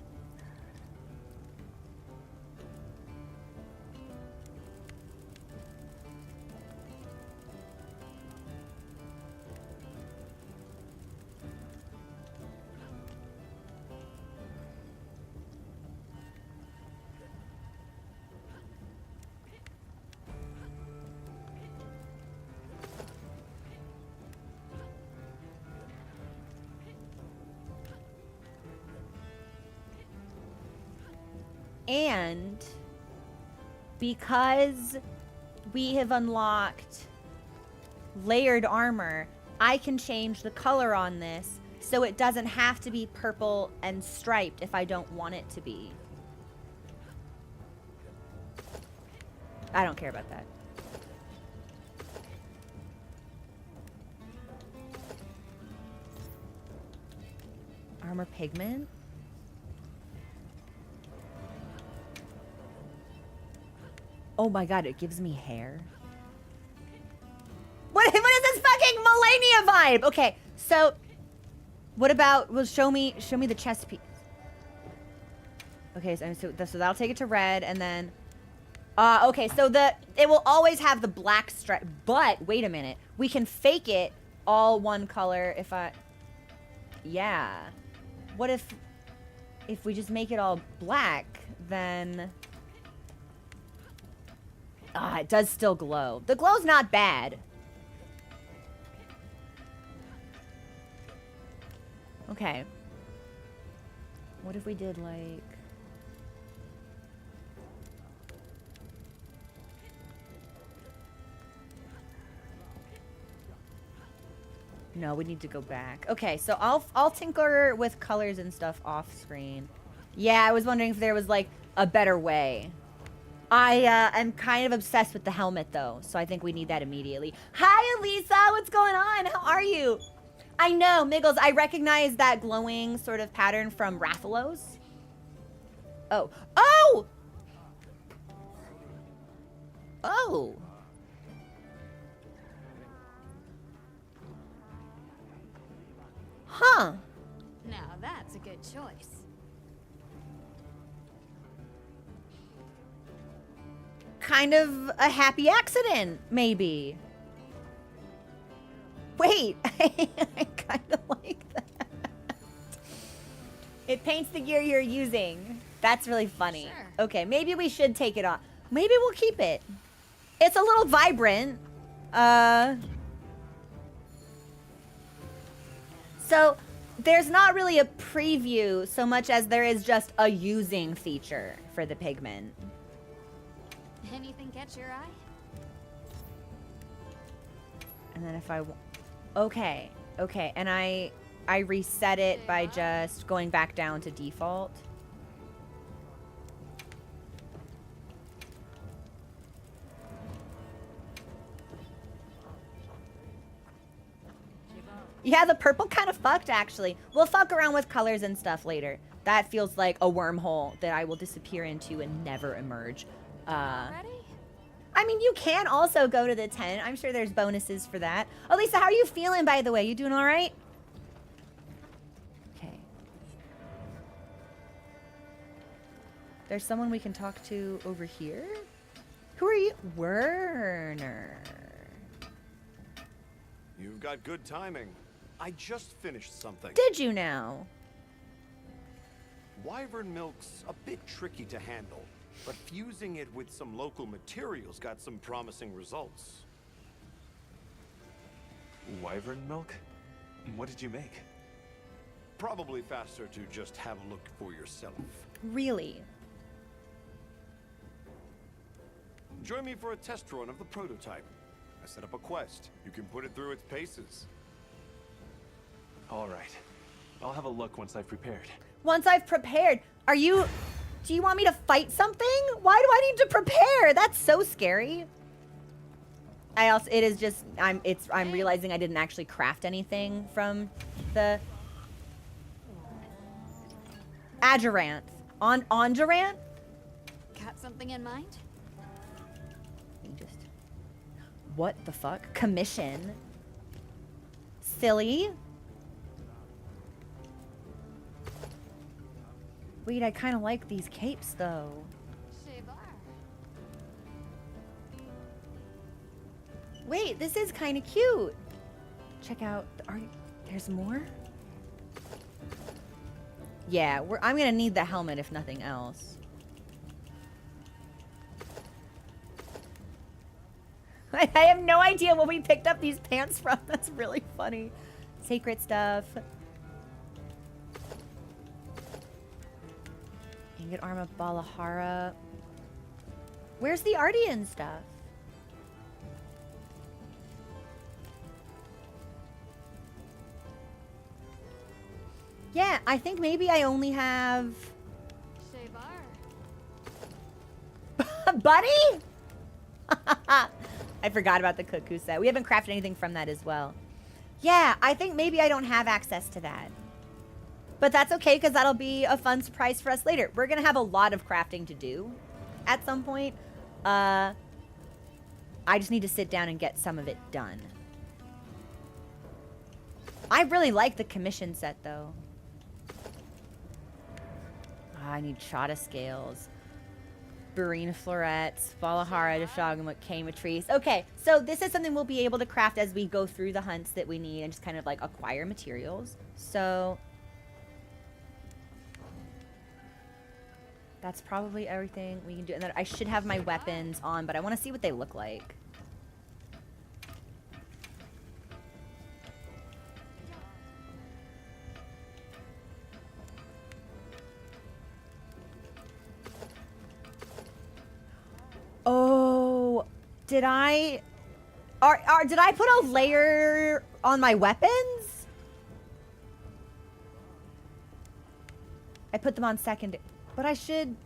And because we have unlocked layered armor, I can change the color on this so it doesn't have to be purple and striped if I don't want it to be. I don't care about that. Armor pigment? Oh my god, it gives me hair. What is this fucking Millennia vibe? Okay, so what about, well, show me the chest piece. Okay, so that'll take it to red, and then okay, so it will always have the black stripe, but wait a minute. We can fake it all one color if yeah. What if we just make it all black, then it does still glow. The glow's not bad. Okay. What if we did like... No, we need to go back. Okay, so I'll tinker with colors and stuff off screen. Yeah, I was wondering if there was like a better way. I'm kind of obsessed with the helmet though, so I think we need that immediately. Hi, Elisa, what's going on? How are you? I know, Miggles, I recognize that glowing sort of pattern from Rathalos. Oh. Oh! Oh! Huh. Now that's a good choice. Kind of a happy accident, maybe. Wait, I kind of like that. It paints the gear you're using. That's really funny. Sure. Okay, maybe we should take it off. Maybe we'll keep it. It's a little vibrant. So there's not really a preview so much as there is just a using feature for the pigment. Anything catch your eye? And then if I, okay, and I reset it by just going back down to default. Yeah, the purple kind of fucked, actually. We'll fuck around with colors and stuff later. That feels like a wormhole that I will disappear into and never emerge. Ready? I mean, you can also go to the tent. I'm sure there's bonuses for that. Oh, Lisa, how are you feeling, by the way? You doing all right? Okay. There's someone we can talk to over here? Who are you? Werner. You've got good timing. I just finished something. Did you now? Wyvern milk's a bit tricky to handle, but fusing it with some local materials got some promising results. Wyvern milk? What did you make? Probably faster to just have a look for yourself. Really? Join me for a test run of the prototype. I set up a quest. You can put it through its paces. All right. I'll have a look once I've prepared. Once I've prepared. Do you want me to fight something? Why do I need to prepare? That's so scary. I'm realizing I didn't actually craft anything from the Adjurant. Ondurant? Got something in mind? What the fuck? Commission. Silly. Wait, I kind of like these capes though. Wait, this is kind of cute. Check out. There's more? Yeah, I'm gonna need the helmet if nothing else. I have no idea where we picked up these pants from. That's really funny. Sacred stuff. Ingot arm of Balahara. Where's the Ardian stuff? Yeah, I think maybe I only have... Buddy? I forgot about the cuckoo set. We haven't crafted anything from that as well. Yeah, I think maybe I don't have access to that. But that's okay, because that'll be a fun surprise for us later. We're going to have a lot of crafting to do at some point. I just need to sit down and get some of it done. I really like the commission set, though. I need Chata scales. Barina florets, Balahara, Deshagama, Kama trees. Okay, so this is something we'll be able to craft as we go through the hunts that we need and just kind of like acquire materials. So that's probably everything we can do. And then I should have my weapons on, but I want to see what they look like. Oh, did I put a layer on my weapons? I put them on second, but I should.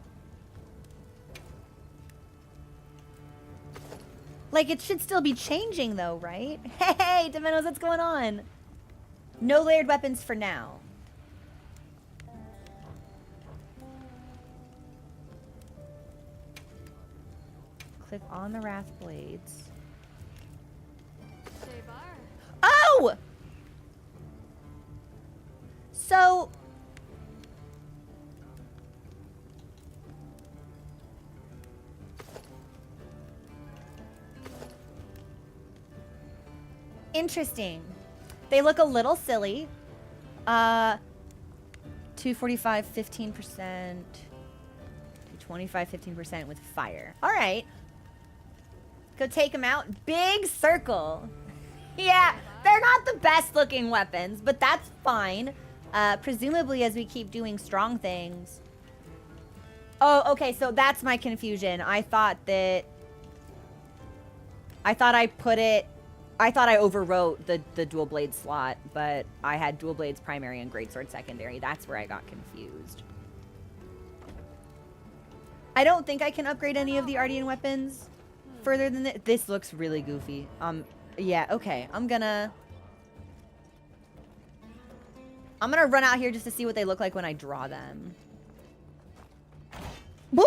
Like, it should still be changing though, right? Hey, Dominos, what's going on? No layered weapons for now. Click on the Wrath Blades. Oh! So... interesting. They look a little silly. 245, 15%. 225, 15% with fire. All right. Go take them out. Big circle. Yeah, they're not the best looking weapons, but that's fine. Presumably as we keep doing strong things. Oh, okay, so that's my confusion. I thought I overwrote the dual blade slot, but I had dual blades primary and greatsword secondary. That's where I got confused. I don't think I can upgrade any of the Ardian weapons further than this. This looks really goofy. Yeah, okay. I'm gonna run out here just to see what they look like when I draw them. Woo!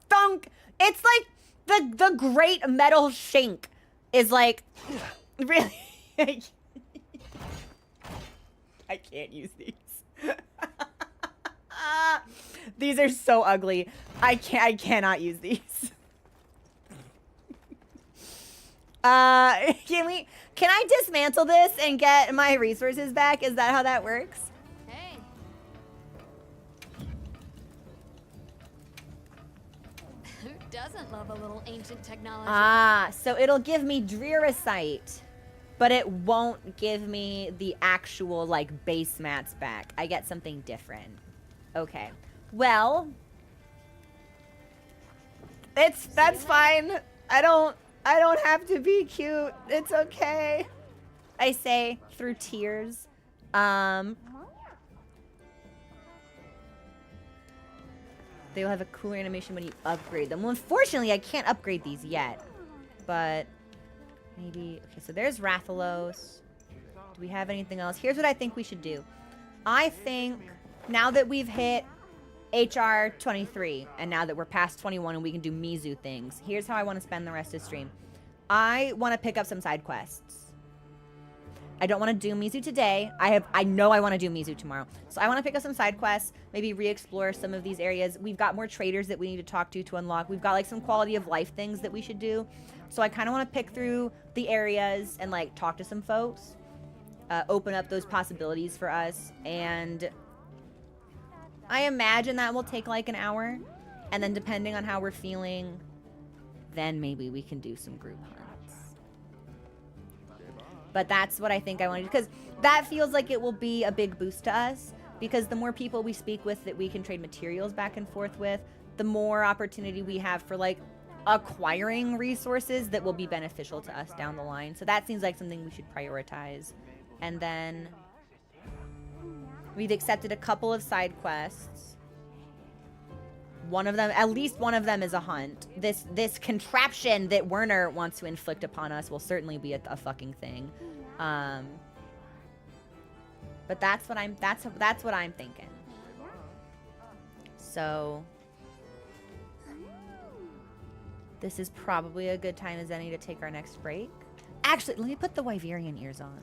Thunk! It's like the great metal shank is like really. I can't use these. These are so ugly. I cannot use these. Can I dismantle this and get my resources back? Is that how that works? Hey. Who doesn't love a little ancient technology? Ah, so it'll give me Drearicite, but it won't give me the actual, like, base mats back. I get something different. Okay. Well, that's fine. I don't have to be cute. It's okay. I say through tears. They will have a cooler animation when you upgrade them. Well, unfortunately, I can't upgrade these yet. But maybe... Okay, so there's Rathalos. Do we have anything else? Here's what I think we should do. I think now that we've hit HR 23, and now that we're past 21 and we can do Mizu things, here's how I want to spend the rest of the stream. I want to pick up some side quests. I don't want to do Mizu today. I know I want to do Mizu tomorrow. So I want to pick up some side quests, maybe re-explore some of these areas. We've got more traders that we need to talk to unlock. We've got like some quality of life things that we should do. So I kind of want to pick through the areas and like talk to some folks, open up those possibilities for us. And I imagine that will take like an hour. And then depending on how we're feeling, then maybe we can do some group hunts. But that's what I think I want to do, because that feels like it will be a big boost to us, because the more people we speak with that we can trade materials back and forth with, the more opportunity we have for like acquiring resources that will be beneficial to us down the line. So that seems like something we should prioritize. And then we've accepted a couple of side quests. One of them, at least one of them, is a hunt. This contraption that Werner wants to inflict upon us will certainly be a fucking thing. But that's what I'm thinking. So this is probably a good time as any to take our next break. Actually, let me put the Wyverian ears on.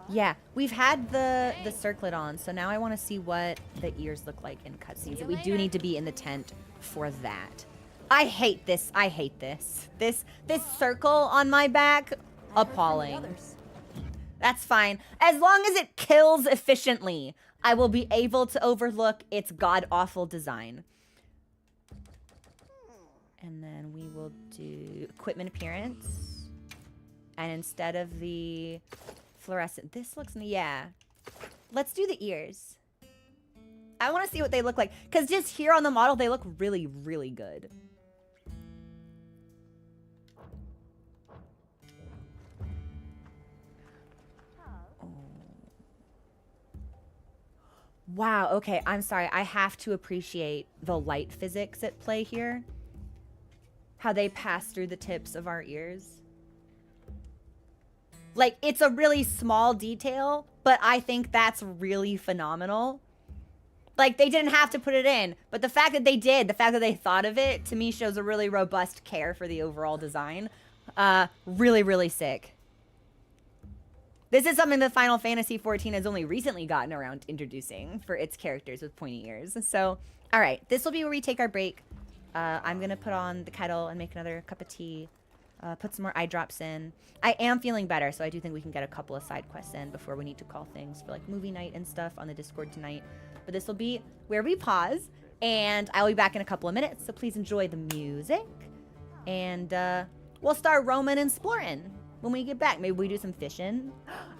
Yeah, we've had the circlet on, so now I want to see what the ears look like in cutscenes. We do need to be in the tent for that. I hate this. I hate this. This circle on my back, appalling. That's fine. As long as it kills efficiently, I will be able to overlook its god-awful design. And then we will do equipment appearance. And instead of the fluorescent, this looks, yeah. Let's do the ears. I want to see what they look like, because just here on the model, they look really, really good. Oh. Wow, okay, I'm sorry. I have to appreciate the light physics at play here. How they pass through the tips of our ears. Like, it's a really small detail, but I think that's really phenomenal. Like, they didn't have to put it in, but the fact that they did, the fact that they thought of it, to me shows a really robust care for the overall design. Really, really sick. This is something that Final Fantasy XIV has only recently gotten around to introducing for its characters with pointy ears. So, all right, this will be where we take our break. I'm going to put on the kettle and make another cup of tea. Put some more eye drops in. I am feeling better, so I do think we can get a couple of side quests in before we need to call things for like movie night and stuff on the Discord tonight. But this will be where we pause, and I'll be back in a couple of minutes, so please enjoy the music. And we'll start roaming and exploring. when we get back. Maybe we do some fishing.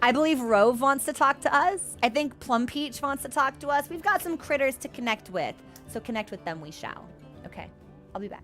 I believe Rove wants to talk to us. I think Plum Peach wants to talk to us. We've got some critters to connect with. So connect with them we shall. Okay, I'll be back.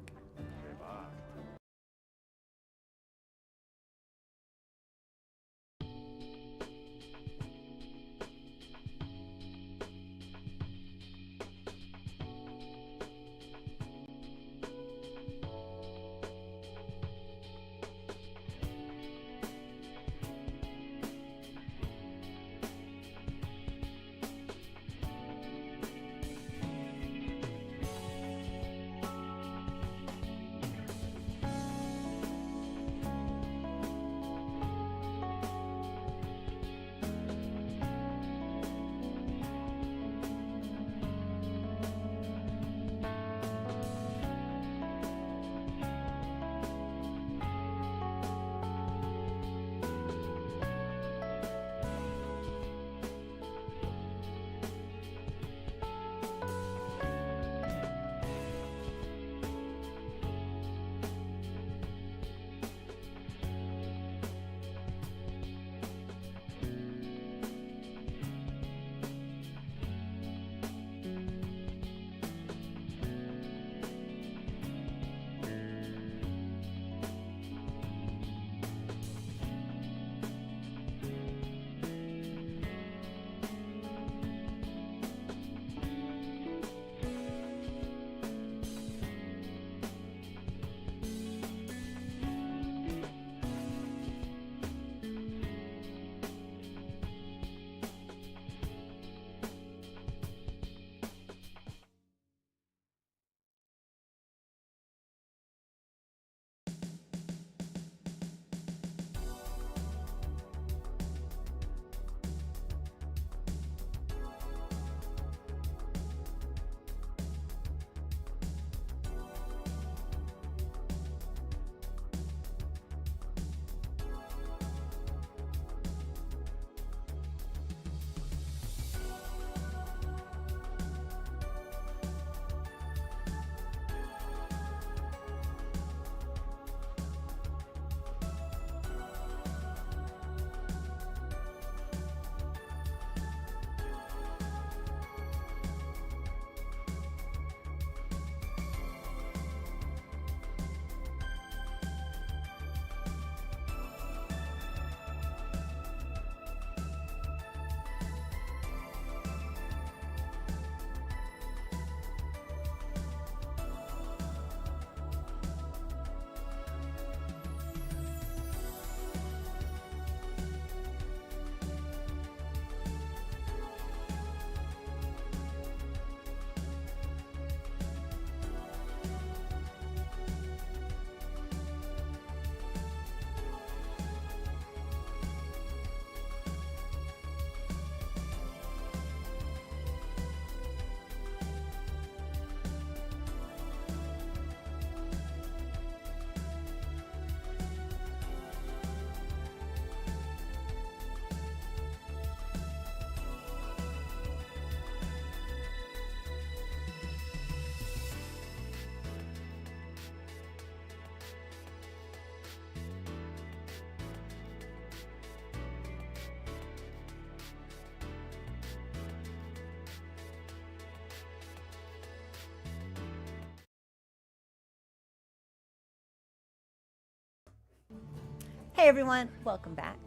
Hey everyone, welcome back.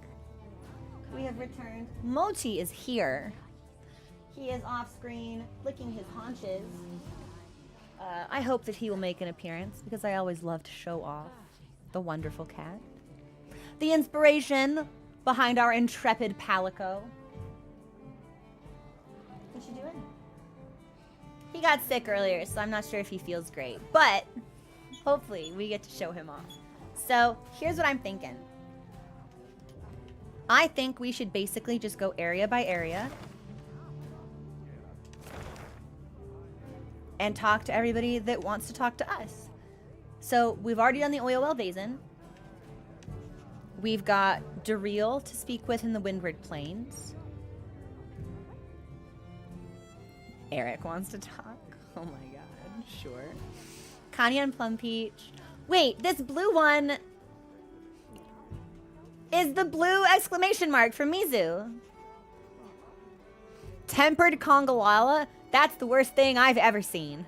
We have returned. Mochi is here. He is off screen, licking his haunches. I hope that he will make an appearance because I always love to show off the wonderful cat. The inspiration behind our intrepid Palico. What you doing? He got sick earlier, so I'm not sure if he feels great, but hopefully we get to show him off. So here's what I'm thinking. I think we should basically just go area by area and talk to everybody that wants to talk to us. So we've already done the oil well basin. We've got Dareel to speak with in the Windward Plains. Eric wants to talk. Oh my god, sure. Kanye and Plum Peach. Wait, this blue one... is the blue exclamation mark from Mizu. Tempered Kongolala? That's the worst thing I've ever seen.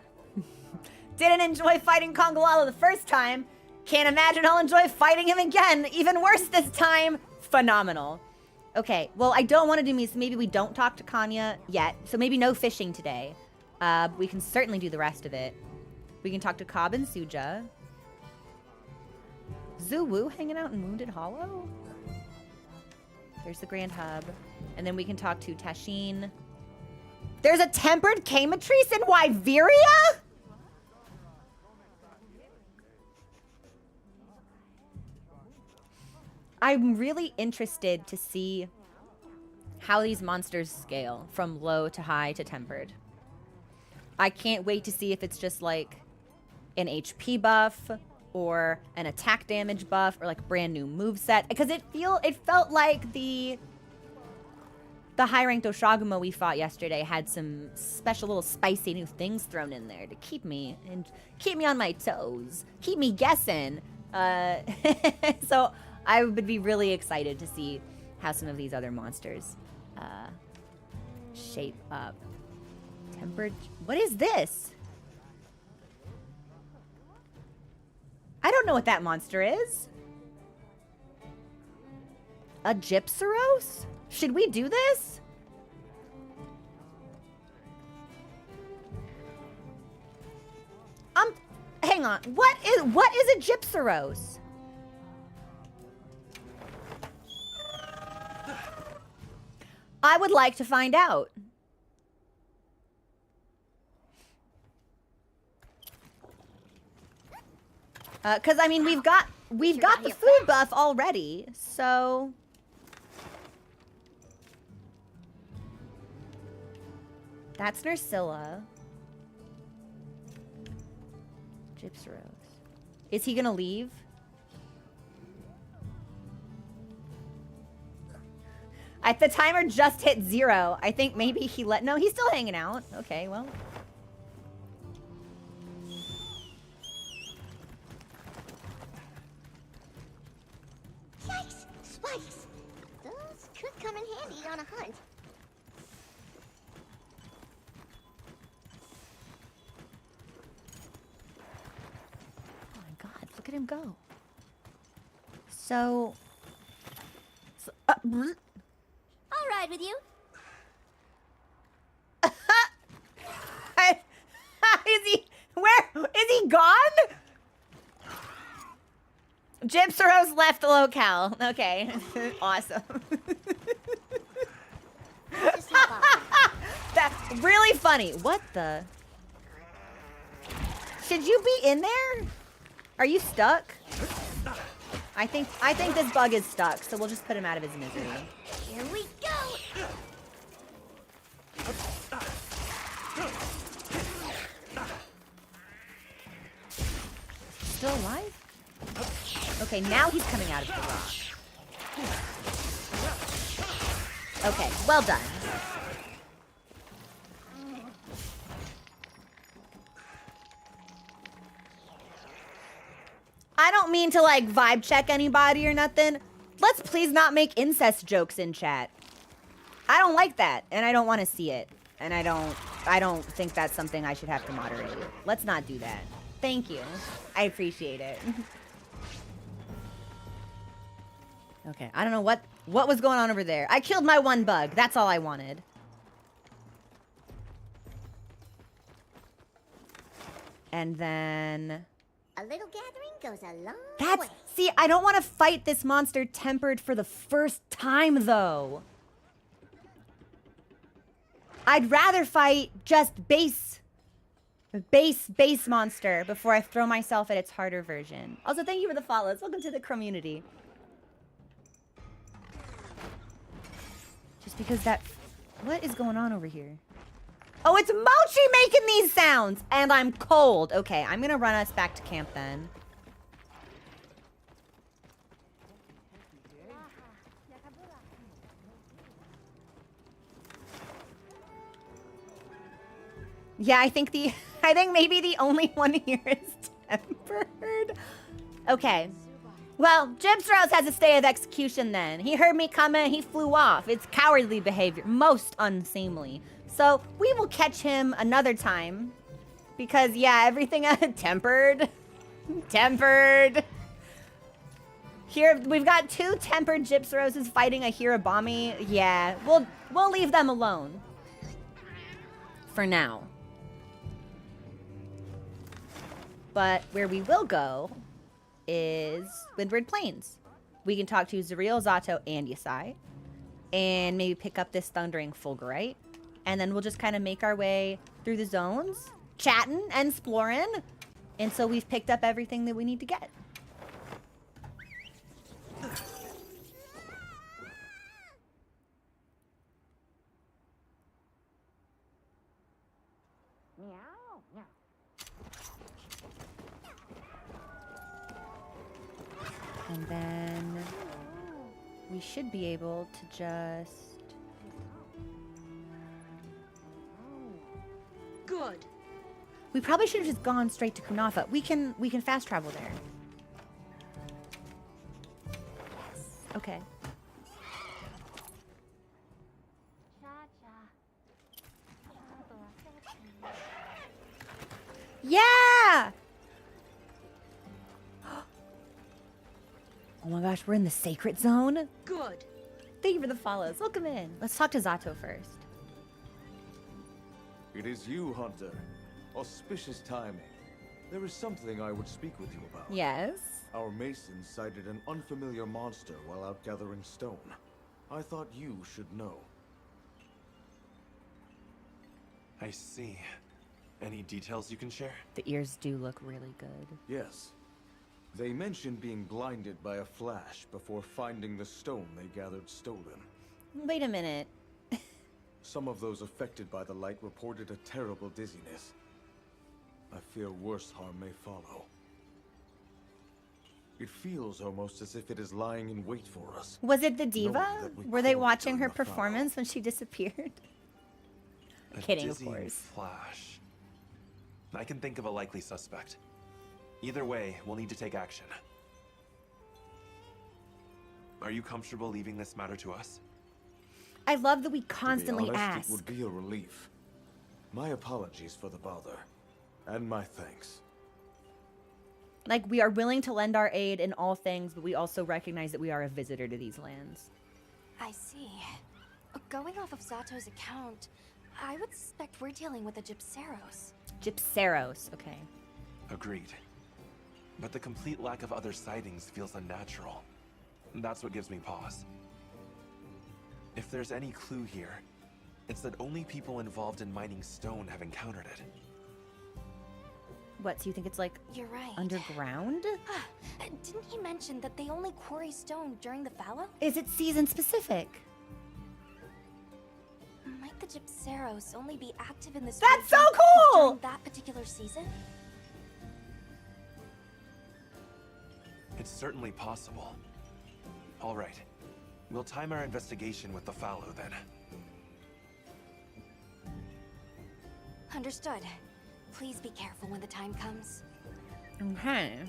Didn't enjoy fighting Kongolala the first time. Can't imagine I'll enjoy fighting him again. Even worse this time. Phenomenal. Okay, well, I don't want to do Mizu. Maybe we don't talk to Kanya yet. So maybe no fishing today. We can certainly do the rest of it. We can talk to Cobb and Suja. Zuwu hanging out in Wounded Hollow? There's the Grand Hub. And then we can talk to Tashin. There's a tempered Camatrice in Wyveria? I'm really interested to see how these monsters scale from low to high to tempered. I can't wait to see if it's just like an HP buff or an attack damage buff or like brand new moveset. Because it felt like the high ranked Oshaguma we fought yesterday had some special little spicy new things thrown in there to keep me on my toes, keep me guessing. So I would be really excited to see how some of these other monsters shape up. Tempered. What is this? I don't know what that monster is. A Gypsaros? Should we do this? Hang on. What is a Gypsaros? I would like to find out. Because I mean, we've got the food buff already, so that's Nursilla. Gypsaros. Is he gonna leave? The timer just hit 0. I think maybe he no, he's still hanging out. Okay, well. Yikes! Spikes! Those could come in handy on a hunt. Oh my god, look at him go. So I'll ride with you. Is he gone? Gypsaros left the locale. Okay. Awesome. That's really funny. What the? Should you be in there? Are you stuck? I think this bug is stuck, so we'll just put him out of his misery. Here we go. Still alive? Okay, now he's coming out of the rock. Okay, well done. I don't mean to like vibe check anybody or nothing. Let's please not make incest jokes in chat. I don't like that, and I don't want to see it. And I don't think that's something I should have to moderate. Let's not do that. Thank you. I appreciate it. Okay, I don't know what was going on over there. I killed my one bug. That's all I wanted. And then A little gathering goes a long way. See, I don't want to fight this monster tempered for the first time, though. I'd rather fight just base monster before I throw myself at its harder version. Also, thank you for the follows. Welcome to the community. Just because what is going on over here? Oh, it's Mochi making these sounds! And I'm cold. Okay, I'm gonna run us back to camp then. Yeah, I think maybe the only one here is tempered. Okay. Well, Gypsrose has a stay of execution then. He heard me coming, he flew off. It's cowardly behavior, most unseemly. So we will catch him another time. Because yeah, everything tempered. Tempered. Here, we've got 2 tempered Gypsroses fighting a Hirabami. Yeah, we'll leave them alone. For now. But where we will go is Windward Plains. We can talk to Zariel, Zato, and Yasai. And maybe pick up this Thundering Fulgurite. And then we'll just kind of make our way through the zones, chatting and exploring. And so we've picked up everything that we need to get. And then we should be able to just... Good. We probably should have just gone straight to Kunafa. We can fast travel there. Yes. Okay. Yeah! Oh my gosh, we're in the sacred zone? Good. Thank you for the follows. Welcome in. Let's talk to Zato first. It is you, Hunter. Auspicious timing. There is something I would speak with you about. Yes? Our masons sighted an unfamiliar monster while out gathering stone. I thought you should know. I see. Any details you can share? The ears do look really good. Yes. They mentioned being blinded by a flash before finding the stone they gathered stolen. Wait a minute. Some of those affected by the light reported a terrible dizziness. I fear worse harm may follow. It feels almost as if it is lying in wait for us. Was it the diva? Were they watching her during the performance when she disappeared? Kidding, of course. Flash. I can think of a likely suspect. Either way, we'll need to take action. Are you comfortable leaving this matter to us? I love that we constantly to be honest, ask. It would be a relief. My apologies for the bother. And my thanks. Like, we are willing to lend our aid in all things, but we also recognize that we are a visitor to these lands. I see. Going off of Zato's account, I would suspect we're dealing with the Gypseros. Gypseros, okay. Agreed. But the complete lack of other sightings feels unnatural. That's what gives me pause. If there's any clue here, it's that only people involved in mining stone have encountered it. What, so you think it's like You're right. underground? Didn't he mention that they only quarry stone during the fallow? Is it season specific? Might the Gypseros only be active in this That's so region cool! during that particular season? It's certainly possible. All right. We'll time our investigation with the fallow then. Understood. Please be careful when the time comes. Okay.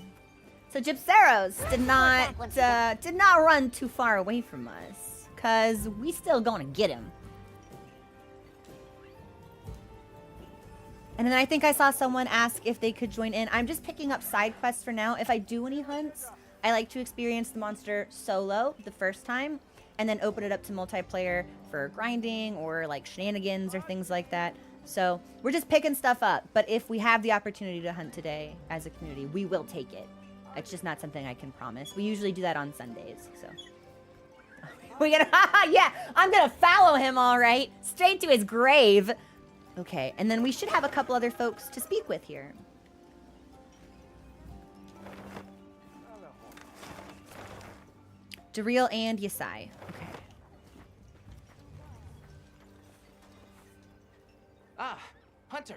So Gypseros did not run too far away from us, cause we still gonna get him. And then I think I saw someone ask if they could join in. I'm just picking up side quests for now. If I do any hunts, I like to experience the monster solo the first time, and then open it up to multiplayer for grinding or like shenanigans or things like that. So we're just picking stuff up, but if we have the opportunity to hunt today as a community, we will take it. It's just not something I can promise. We usually do that on Sundays, so. We gotta, yeah, I'm gonna follow him, all right. Straight to his grave. Okay, and then we should have a couple other folks to speak with here. Daryl and Yasai. Okay. Ah, Hunter.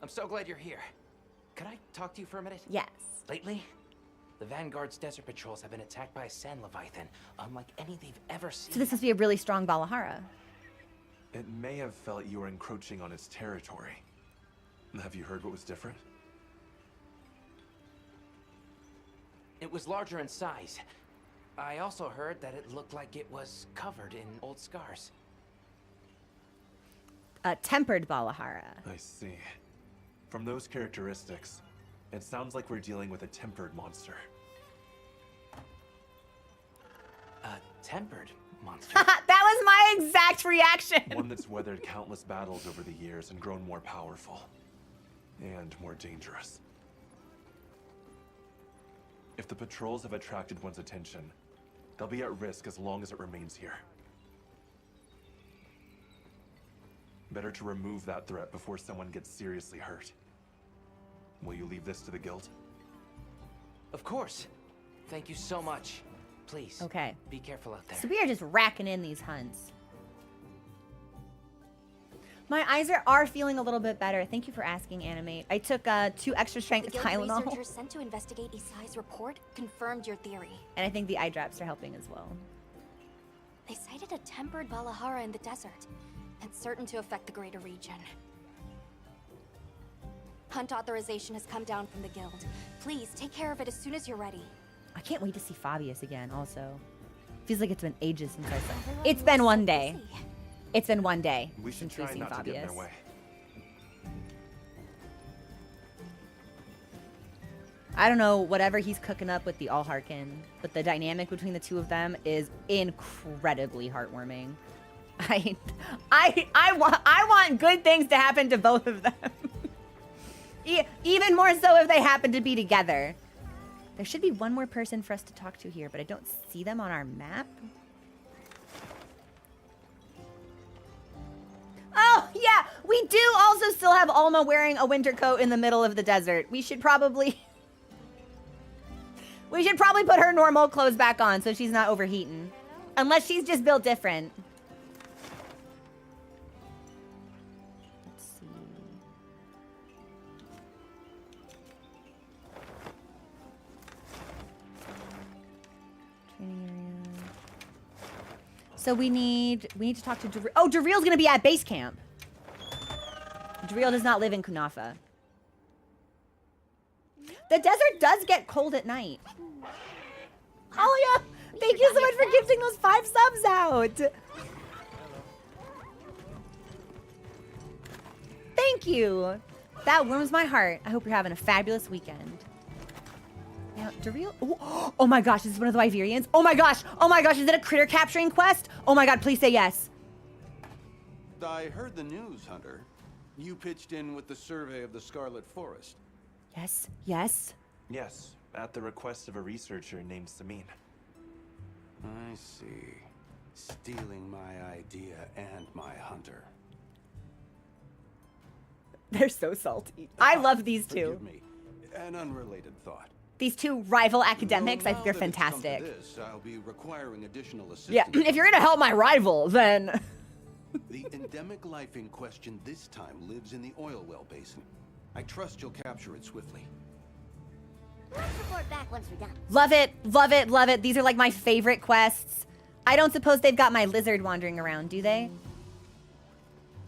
I'm so glad you're here. Could I talk to you for a minute? Yes. Lately, the Vanguard's desert patrols have been attacked by a sand leviathan, unlike any they've ever seen. So this must be a really strong Valahara. It may have felt you were encroaching on its territory. Have you heard what was different? It was larger in size. I also heard that it looked like it was covered in old scars. A tempered Balahara. I see. From those characteristics, it sounds like we're dealing with a tempered monster. A tempered monster? That was my exact reaction. One that's weathered countless battles over the years and grown more powerful. And more dangerous. If the patrols have attracted one's attention, they'll be at risk as long as it remains here. Better to remove that threat before someone gets seriously hurt. Will you leave this to the guild? Of course. Thank you so much. Please. Okay. Be careful out there. So we are just racking in these hunts. My eyes are feeling a little bit better. Thank you for asking, Animate. I took 2 extra strength The guild Tylenol. researchers sent to investigate Isai's report confirmed your theory. And I think the eye drops are helping as well. They cited a tempered Balahara in the desert. It's certain to affect the greater region. Hunt authorization has come down from the guild. Please take care of it as soon as you're ready. I can't wait to see Fabius again, also. Feels like it's been ages since I saw him. It's been one day. It's been one day We should since we've try seen not to get in Fabius. their way. I don't know whatever he's cooking up with the All-Harkin, but the dynamic between the two of them is incredibly heartwarming. I want good things to happen to both of them. Even more so if they happen to be together. There should be one more person for us to talk to here, but I don't see them on our map. Oh, yeah, we do also still have Alma wearing a winter coat in the middle of the desert. We should probably put her normal clothes back on so she's not overheating. Unless she's just built different. Let's see. Training area. So we need to talk to Dareel. Oh, Dareel's gonna be at base camp. Dareel does not live in Kunafa. The desert does get cold at night. Oh yeah! Thank you so much for gifting those 5 subs out. Thank you. That warms my heart. I hope you're having a fabulous weekend. Now, Dareel. Oh my gosh, this is one of the Wyverians. Oh my gosh. Oh my gosh, is it a critter capturing quest? Oh my god, please say yes. I heard the news, Hunter. You pitched in with the survey of the Scarlet Forest. Yes, yes. Yes, at the request of a researcher named Samin. I see. Stealing my idea and my hunter. They're so salty. I love these two. Forgive me. An unrelated thought. These two rival academics, I Well, think they're now that it's come to fantastic. this, I'll be requiring additional assistance. Yeah, if you're gonna help my rival, then... The endemic life in question this time lives in the oil well basin. I trust you'll capture it swiftly. Let's report back once we're done. Love it, love it, love it. These are like my favorite quests. I don't suppose they've got my lizard wandering around, do they?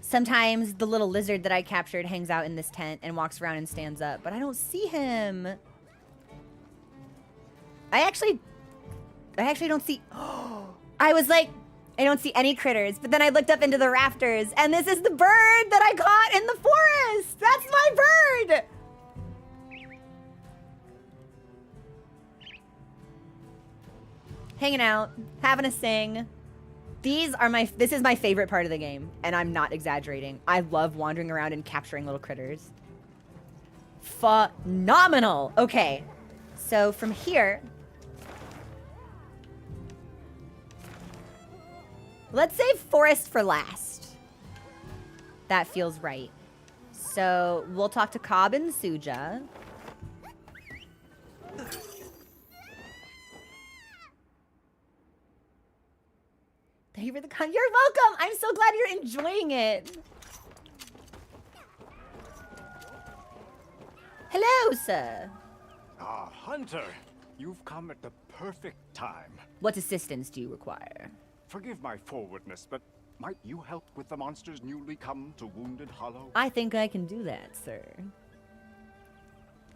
Sometimes the little lizard that I captured hangs out in this tent and walks around and stands up, but I don't see him. I actually don't see... I was like, I don't see any critters, but then I looked up into the rafters, and this is the bird that I caught in the forest! That's my bird! Hanging out, having a sing. This is my favorite part of the game, and I'm not exaggerating. I love wandering around and capturing little critters. Phenomenal! Okay, so from here... Let's save forest for last. That feels right. So we'll talk to Cobb and Suja. Thank you for the con. You're welcome. I'm so glad you're enjoying it. Hello, sir. Ah, Hunter, you've come at the perfect time. What assistance do you require? Forgive my forwardness, but might you help with the monsters newly come to Wounded Hollow? I think I can do that, sir.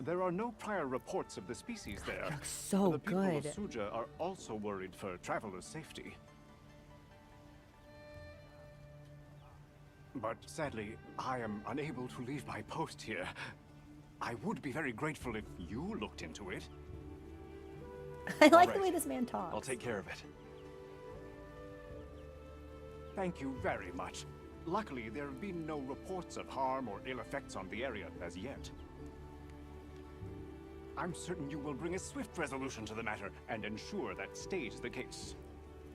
There are no prior reports of the species there. looks so the people good. of Suja are also worried for travelers' safety. But sadly, I am unable to leave my post here. I would be very grateful if you looked into it. I like All the way right. this man talks. I'll take care of it. Thank you very much. Luckily, there have been no reports of harm or ill effects on the area as yet. I'm certain you will bring a swift resolution to the matter and ensure that stays the case.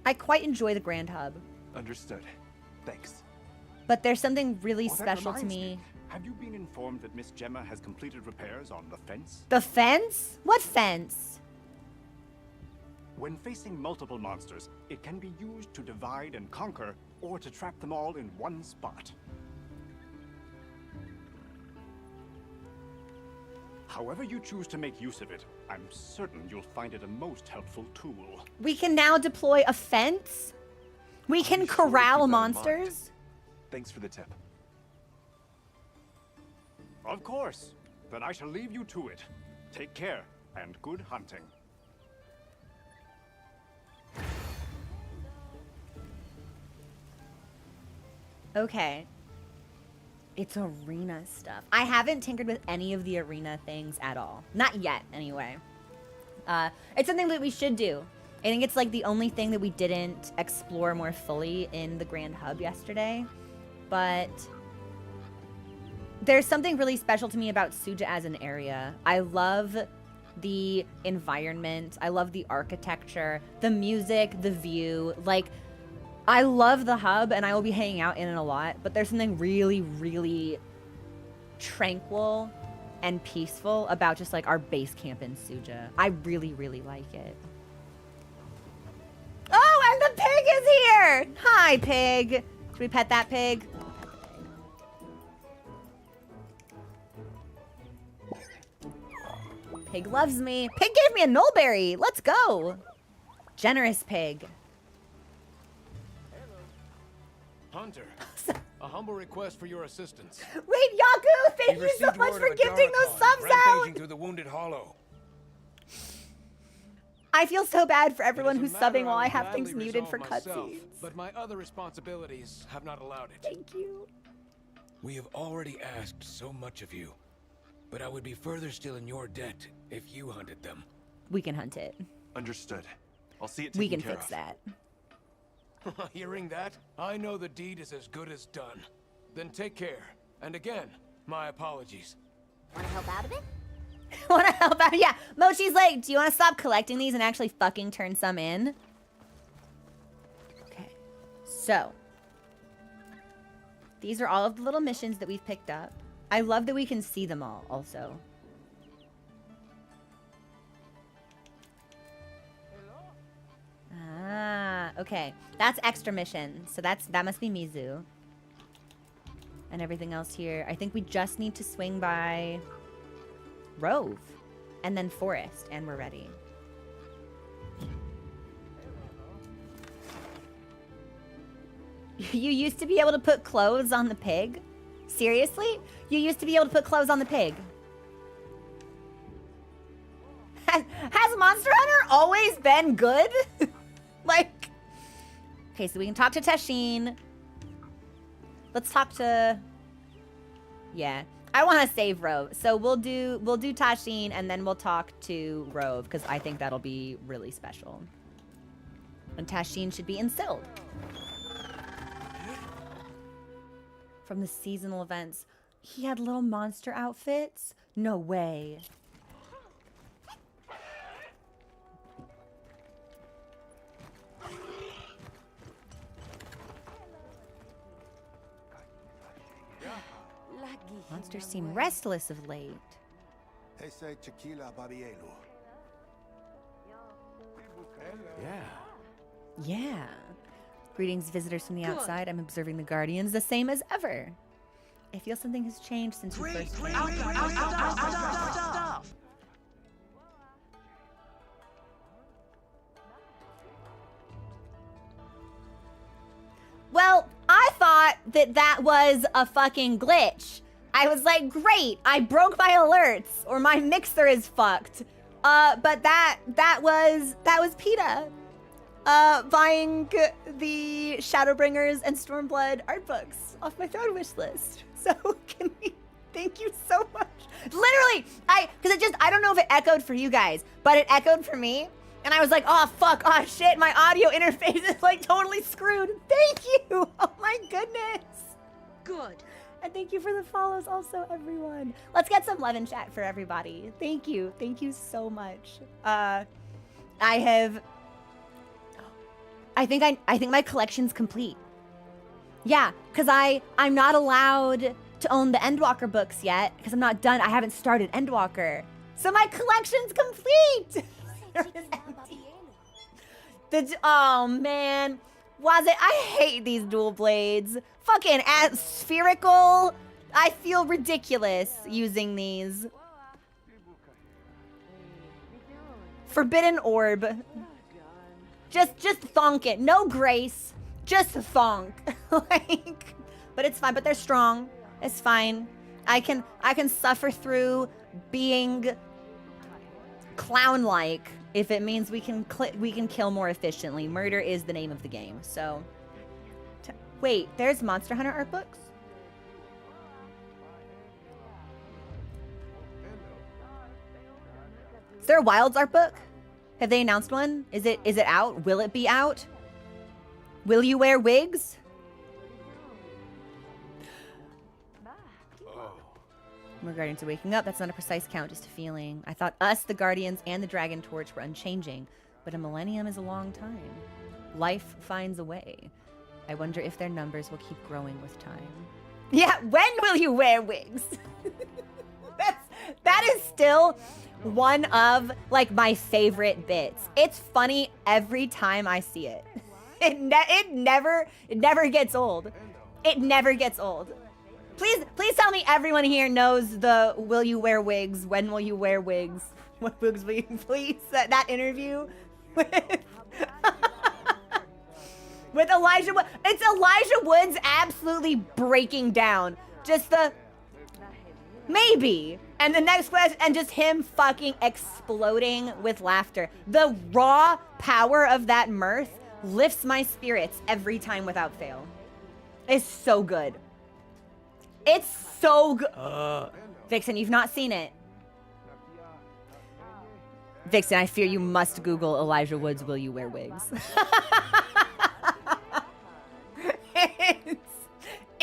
I quite enjoy the Grand Hub, Understood. Thanks. but there's something really Oh, that special to reminds me. Have you been informed that Miss Gemma has completed repairs on the fence? The fence? What fence? When facing multiple monsters, it can be used to divide and conquer, or to trap them all in one spot. However you choose to make use of it, I'm certain you'll find it a most helpful tool. We can now deploy a fence? We can corral monsters? Thanks for the tip. Of course. Then I shall leave you to it. Take care, and good hunting. Okay. It's arena stuff. I haven't tinkered with any of the arena things at all. Not yet, anyway. It's something that we should do. I think it's like the only thing that we didn't explore more fully in the Grand Hub yesterday. But there's something really special to me about Suja as an area. I love the environment. I love the architecture, the music, the view. Like, I love the hub and I will be hanging out in it a lot, but there's something really, really tranquil and peaceful about just like our base camp in Suja. I really, really like it. Oh, and the pig is here! Hi, pig. Should we pet that pig? Pig loves me. Pig gave me a nullberry. Let's go. Generous pig. Hunter, a humble request for your assistance. Wait, Yaku, thank We you so received much word for of a gifting those Daracon subs rampaging out. through the Wounded Hollow. I feel so bad for everyone It is who's a matter subbing while I would have gladly things muted for resolve myself, cutscenes. but my other responsibilities have not allowed it. Thank you. We have already asked so much of you, but I would be further still in your debt if you hunted them. We can hunt it. Understood. I'll see it We taken can care fix of. that. Hearing that, I know the deed is as good as done. Then take care. And again, my apologies. Wanna help out a bit? Want to help out? Yeah. Mochi's like, do you want to stop collecting these and actually fucking turn some in? Okay. So. These are all of the little missions that we've picked up. I love that we can see them all also. Ah, okay. That's extra mission. So that must be Mizu. And everything else here. I think we just need to swing by Rove and then Forest and we're ready. You used to be able to put clothes on the pig? Seriously? You used to be able to put clothes on the pig? Has Monster Hunter always been good? Like, okay, so we can talk to Tashin. Let's talk to, yeah. I want to save Rove, so we'll do Tashin and then we'll talk to Rove because I think that'll be really special. And Tashin should be in Sild. From the seasonal events, he had little monster outfits? No way. Monsters seem restless of late. Yeah. Yeah. Greetings, visitors from the outside. I'm observing the Guardians the same as ever. I feel something has changed since you first came. Well, I thought that was a fucking glitch. I was like, great, I broke my alerts, or my mixer is fucked. But that was PETA. Buying the Shadowbringers and Stormblood art books off my throne wish list. So can we thank you so much. Literally, because I don't know if it echoed for you guys, but it echoed for me. And I was like, oh fuck, oh shit, my audio interface is like totally screwed. Thank you. Oh my goodness. Good. And thank you for the follows also, everyone. Let's get some love in chat for everybody. Thank you. Thank you so much. I think my collection's complete. Yeah, because I'm not allowed to own the Endwalker books yet, because I'm not done. I haven't started Endwalker. So my collection's complete. Oh man. Was it? I hate these dual blades. Fucking spherical. I feel ridiculous using these. Forbidden orb. Just thonk it. No grace. Just thonk. Like, but it's fine. But they're strong. It's fine. I can suffer through being clown-like if it means we can kill more efficiently. Murder is the name of the game. So, wait, there's Monster Hunter art books? Is there a Wilds art book? Have they announced one? Is it out? Will it be out? Will you wear wigs? We're Guardians are waking up. That's not a precise count, just a feeling. I thought us, the Guardians, and the Dragon Torch were unchanging, but a millennium is a long time. Life finds a way. I wonder if their numbers will keep growing with time. Yeah, when will you wear wigs? That is still one of like my favorite bits. It's funny every time I see it. It never gets old. It never gets old. Please tell me everyone here knows the will you wear wigs? When will you wear wigs? What wigs will you please? That interview with Elijah Wood. It's Elijah Woods absolutely breaking down. Just the maybe. And the next question, and just him fucking exploding with laughter. The raw power of that mirth lifts my spirits every time without fail. It's so good. It's so good. Vixen, you've not seen it. Vixen, I fear you must Google Elijah Woods, will you wear wigs?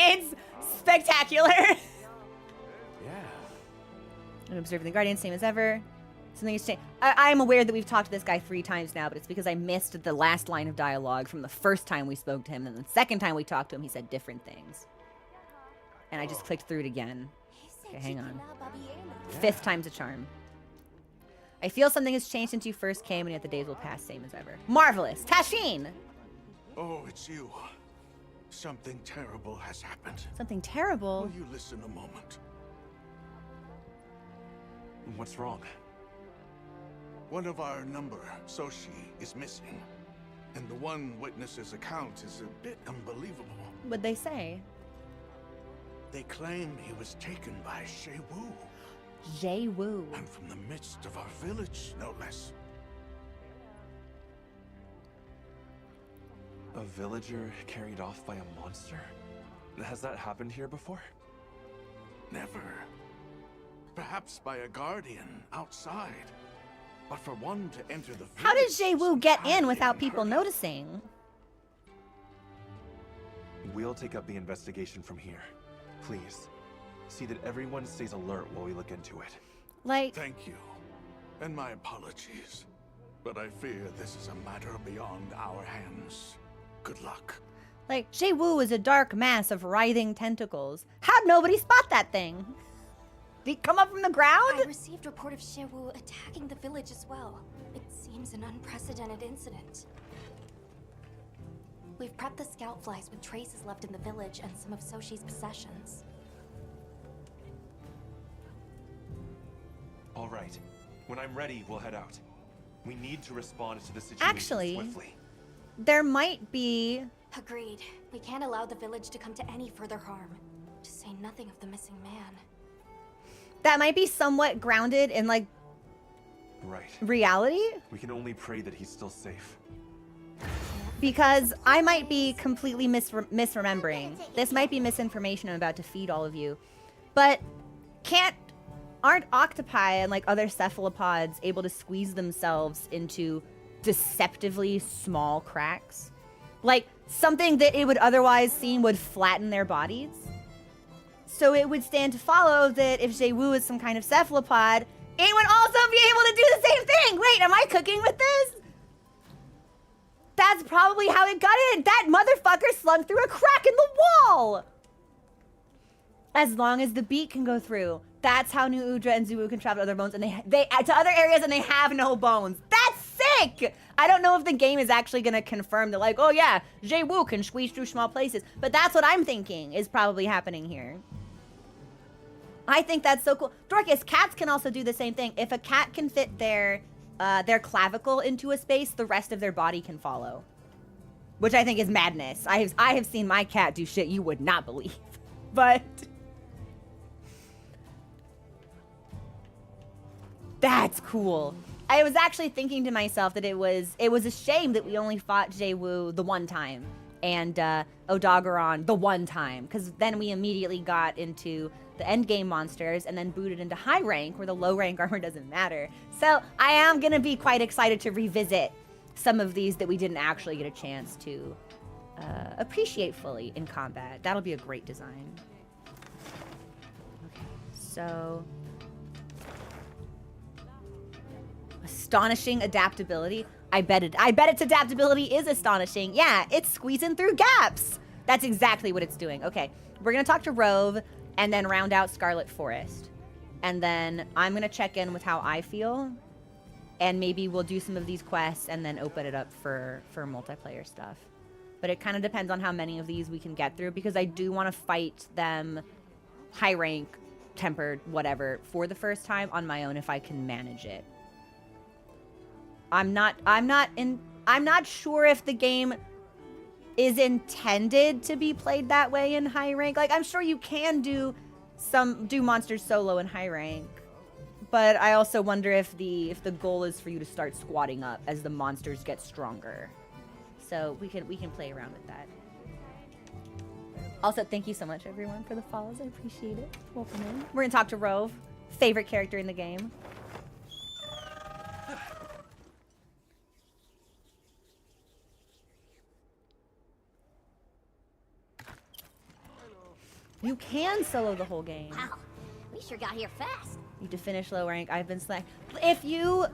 It's spectacular. I'm observing the Guardian, same as ever. Something has changed. I'm aware that we've talked to this guy 3 times now, but it's because I missed the last line of dialogue from the first time we spoke to him. And the second time we talked to him, he said different things. And I just clicked through it again. Okay, hang on. 5th time's a charm. I feel something has changed since you first came, and yet the days will pass same as ever. Marvelous. Tashin! Oh, it's you. Something terrible has happened. Something terrible? Will you listen a moment? What's wrong? One of our number, Soshi, is missing. And the one witness's account is a bit unbelievable. What'd they say? They claim he was taken by Jay-Woo. Jay-Woo. And from the midst of our village, no less. A villager carried off by a monster? Has that happened here before? Never. Perhaps by a guardian outside. But for one to enter the village... How did Jay-Woo get in without people noticing? We'll take up the investigation from here. Please, see that everyone stays alert while we look into it. Like... Thank you. And my apologies. But I fear this is a matter beyond our hands. Good luck. Like, Jay-Woo is a dark mass of writhing tentacles. How'd nobody spot that thing? Did he come up from the ground? I received report of Jay-Woo attacking the village as well. It seems an unprecedented incident. We've prepped the scout flies with traces left in the village and some of Soshi's possessions. All right. When I'm ready, we'll head out. We need to respond to the situation swiftly. There might be... Agreed. We can't allow the village to come to any further harm. to say nothing of the missing man. That might be somewhat grounded in like Right. reality, We can only pray that he's still safe. because I might be completely misremembering. This might be misinformation I'm about to feed all of you. But aren't octopi and like other cephalopods able to squeeze themselves into deceptively small cracks? Like something that it would otherwise seem would flatten their bodies? So it would stand to follow that if Jay-Woo is some kind of cephalopod, it would also be able to do the same thing. Wait, am I cooking with this? That's probably how it got in. That motherfucker slunk through a crack in the wall. As long as the beak can go through. That's how New Udra and Zuwu can travel to other bones, and they to other areas, and they have no bones. That's sick. I don't know if the game is actually gonna confirm that, like, oh yeah, Jay-Woo can squeeze through small places, but that's what I'm thinking is probably happening here. I think that's so cool. Dorcas, cats can also do the same thing. If a cat can fit their clavicle into a space, the rest of their body can follow. Which I think is madness. I have seen my cat do shit you would not believe. But that's cool. I was actually thinking to myself that it was a shame that we only fought Jay-Woo the one time and Odogaron the one time, because then we immediately got into the endgame monsters and then booted into high rank where the low rank armor doesn't matter. So I am gonna be quite excited to revisit some of these that we didn't actually get a chance to appreciate fully in combat. That'll be a great design. Okay, so astonishing adaptability. I bet its adaptability is astonishing. Yeah, it's squeezing through gaps. That's exactly what it's doing. Okay, we're gonna talk to Rove and then round out Scarlet Forest. And then I'm gonna check in with how I feel. And maybe we'll do some of these quests and then open it up for multiplayer stuff. But it kind of depends on how many of these we can get through, because I do want to fight them high rank, tempered, whatever, for the first time on my own if I can manage it. I'm not sure if the game is intended to be played that way in high rank. Like, I'm sure you can do monsters solo in high rank, but I also wonder if the goal is for you to start squatting up as the monsters get stronger. So we can play around with that. Also, thank you so much everyone for the follows. I appreciate it. Welcome in. We're gonna talk to Rove, favorite character in the game. You can solo the whole game. Wow, we sure got here fast. You to finish low rank. I've been slack. If you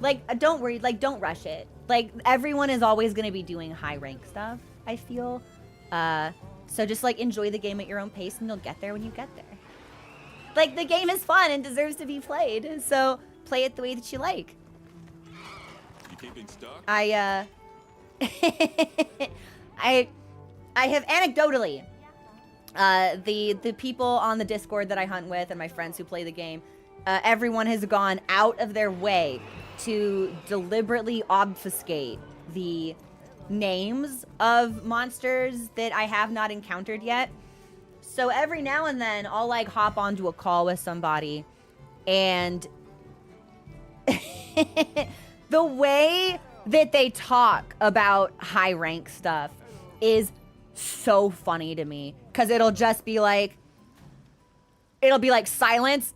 like, don't worry. Like, don't rush it. Like, everyone is always gonna be doing high rank stuff, I feel. So just like enjoy the game at your own pace, and you'll get there when you get there. Like, the game is fun and deserves to be played. So play it the way that you like. You keeping stuck? I have anecdotally. The people on the Discord that I hunt with and my friends who play the game, everyone has gone out of their way to deliberately obfuscate the names of monsters that I have not encountered yet. So every now and then I'll like hop onto a call with somebody, and the way that they talk about high rank stuff is so funny to me, because it'll be like silence,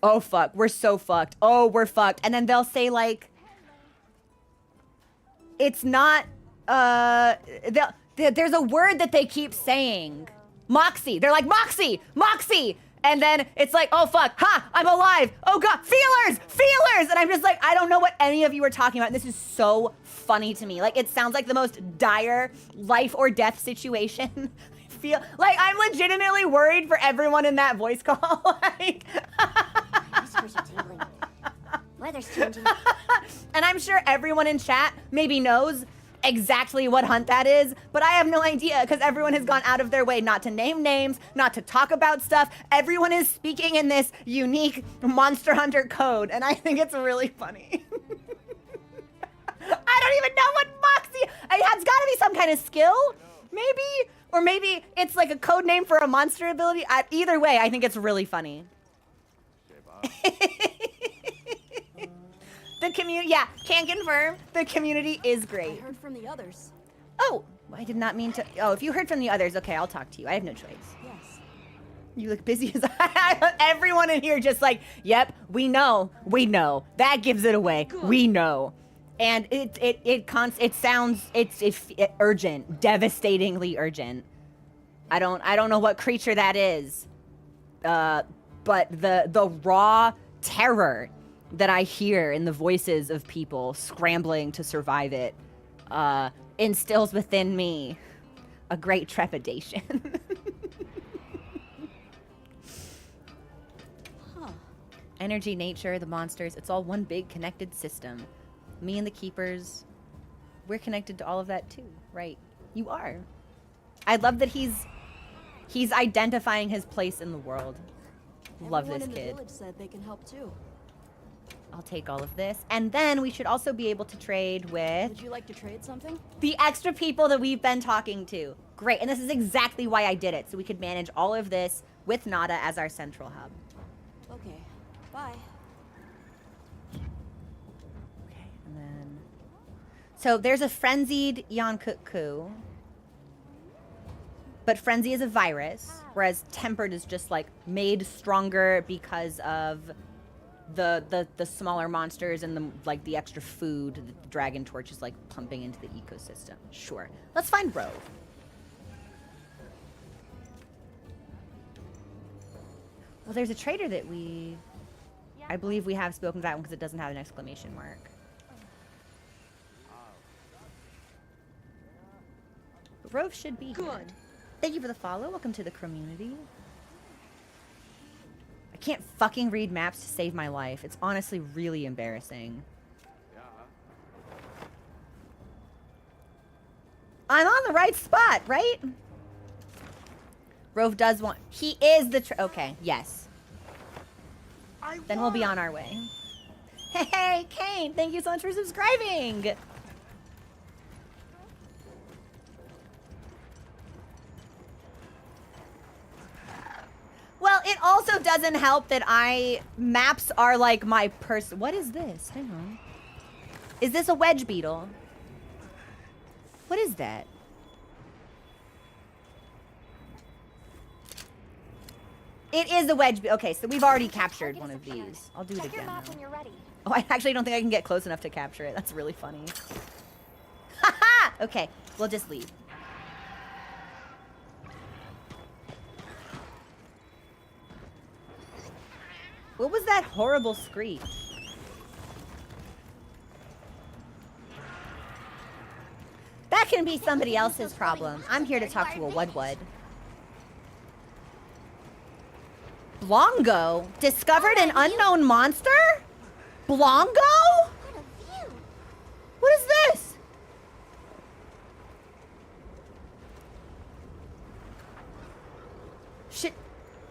oh fuck, we're so fucked, oh we're fucked, and then they'll say like, it's not there's a word that they keep saying, Moxie, they're like Moxie, and then it's like, oh fuck, ha, I'm alive, oh god, feelers, and I'm just like, I don't know what any of you are talking about. This is so funny to me. Like, it sounds like the most dire life or death situation. I feel like I'm legitimately worried for everyone in that voice call. Like, Whispers are tingling. Weather's changing. and I'm sure everyone in chat maybe knows exactly what hunt that is, but I have no idea, because everyone has gone out of their way not to name names, not to talk about stuff. Everyone is speaking in this unique Monster Hunter code, and I think it's really funny. I don't even know what Moxie... It's got to be some kind of skill, maybe? Or maybe it's like a code name for a monster ability. Either way, I think it's really funny. The community, yeah, can confirm. The community is great. I heard from the others. Oh, I did not mean to. Oh, if you heard from the others, okay, I'll talk to you. I have no choice. Yes. You look busy as everyone in here just like, yep, we know. That gives it away. Good. We know. And it sounds it's urgent, devastatingly urgent. I don't know what creature that is. But the raw terror that I hear in the voices of people scrambling to survive it instills within me a great trepidation. Energy, nature, the monsters, it's all one big connected system. Me and the keepers, we're connected to all of that too, right? You are. I love that he's identifying his place in the world. Love this Everyone in kid. the village said they can help too. I'll take all of this. And then we should also be able to trade with Would you like to trade something? the extra people that we've been talking to. Great, and this is exactly why I did it, so we could manage all of this with Nada as our central hub. Okay. Bye. And then, so there's a frenzied Yankukku, but frenzy is a virus, whereas tempered is just like made stronger because of the smaller monsters and the extra food that the dragon torch is like pumping into the ecosystem. Sure, let's find Rove. Well, there's a trader that I believe we have spoken to that one because it doesn't have an exclamation mark. But Rove should be here. Good. Thank you for the follow. Welcome to the community. I can't fucking read maps to save my life. It's honestly really embarrassing. I'm on the right spot, right? Rove does want... He is the... Okay, yes. Then we'll be on our way. Hey, Kane, thank you so much for subscribing. Well, it also doesn't help that maps are like my person. What is this? Hang on. Is this a wedge beetle? What is that? It is a wedge. Okay, so we've already captured one of these. I'll do it again. Oh, I actually don't think I can get close enough to capture it. That's really funny. Haha! Okay, we'll just leave. What was that horrible screech? That can be somebody else's problem. I'm here to talk to a Wudwud. Blongo? Discovered an unknown monster? Blongo? What is this?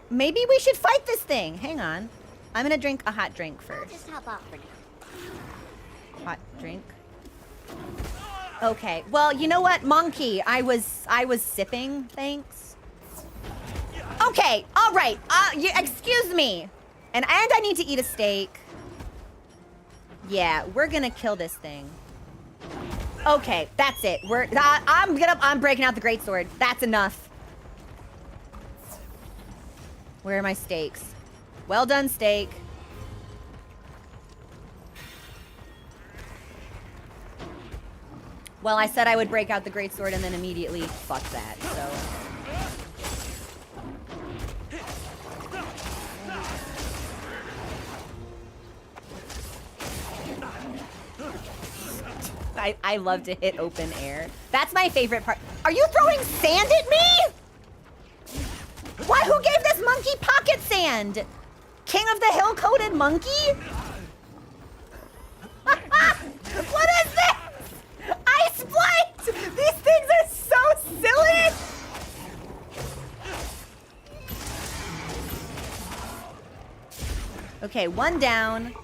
Maybe we should fight this thing. Hang on. I'm gonna drink a hot drink first. Just hop off for now. Hot drink. Okay. Well, you know what, monkey? I was sipping. Thanks. Okay, all right. Excuse me. And I need to eat a steak. Yeah, we're gonna kill this thing. Okay, that's it. I'm breaking out the greatsword. That's enough. Where are my steaks? Well done, steak. Well, I said I would break out the greatsword and then immediately fuck that, so. I love to hit open air. That's my favorite part. Are you throwing sand at me? Why? Who gave this monkey pocket sand? King of the hill-coated monkey? What is this? Ice Blight! These things are so silly! Okay, one down.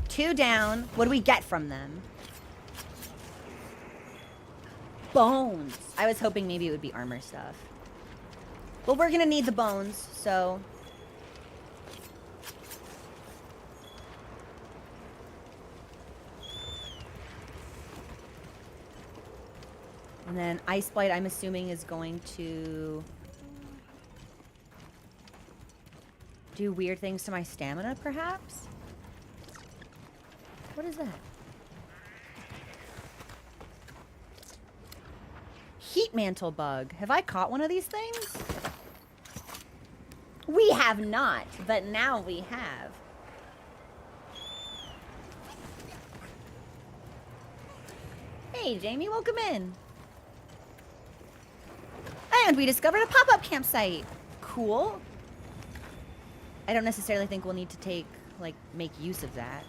2 down. What do we get from them? bones. I was hoping maybe it would be armor stuff. Well, we're gonna need the bones, so... And then Ice Blight, I'm assuming, is going to do weird things to my stamina, perhaps? What is that? Heat mantle bug. Have I caught one of these things? We have not, but now we have. Hey, Jamie, welcome in. And we discovered a pop-up campsite. Cool. I don't necessarily think we'll need to take, like, make use of that.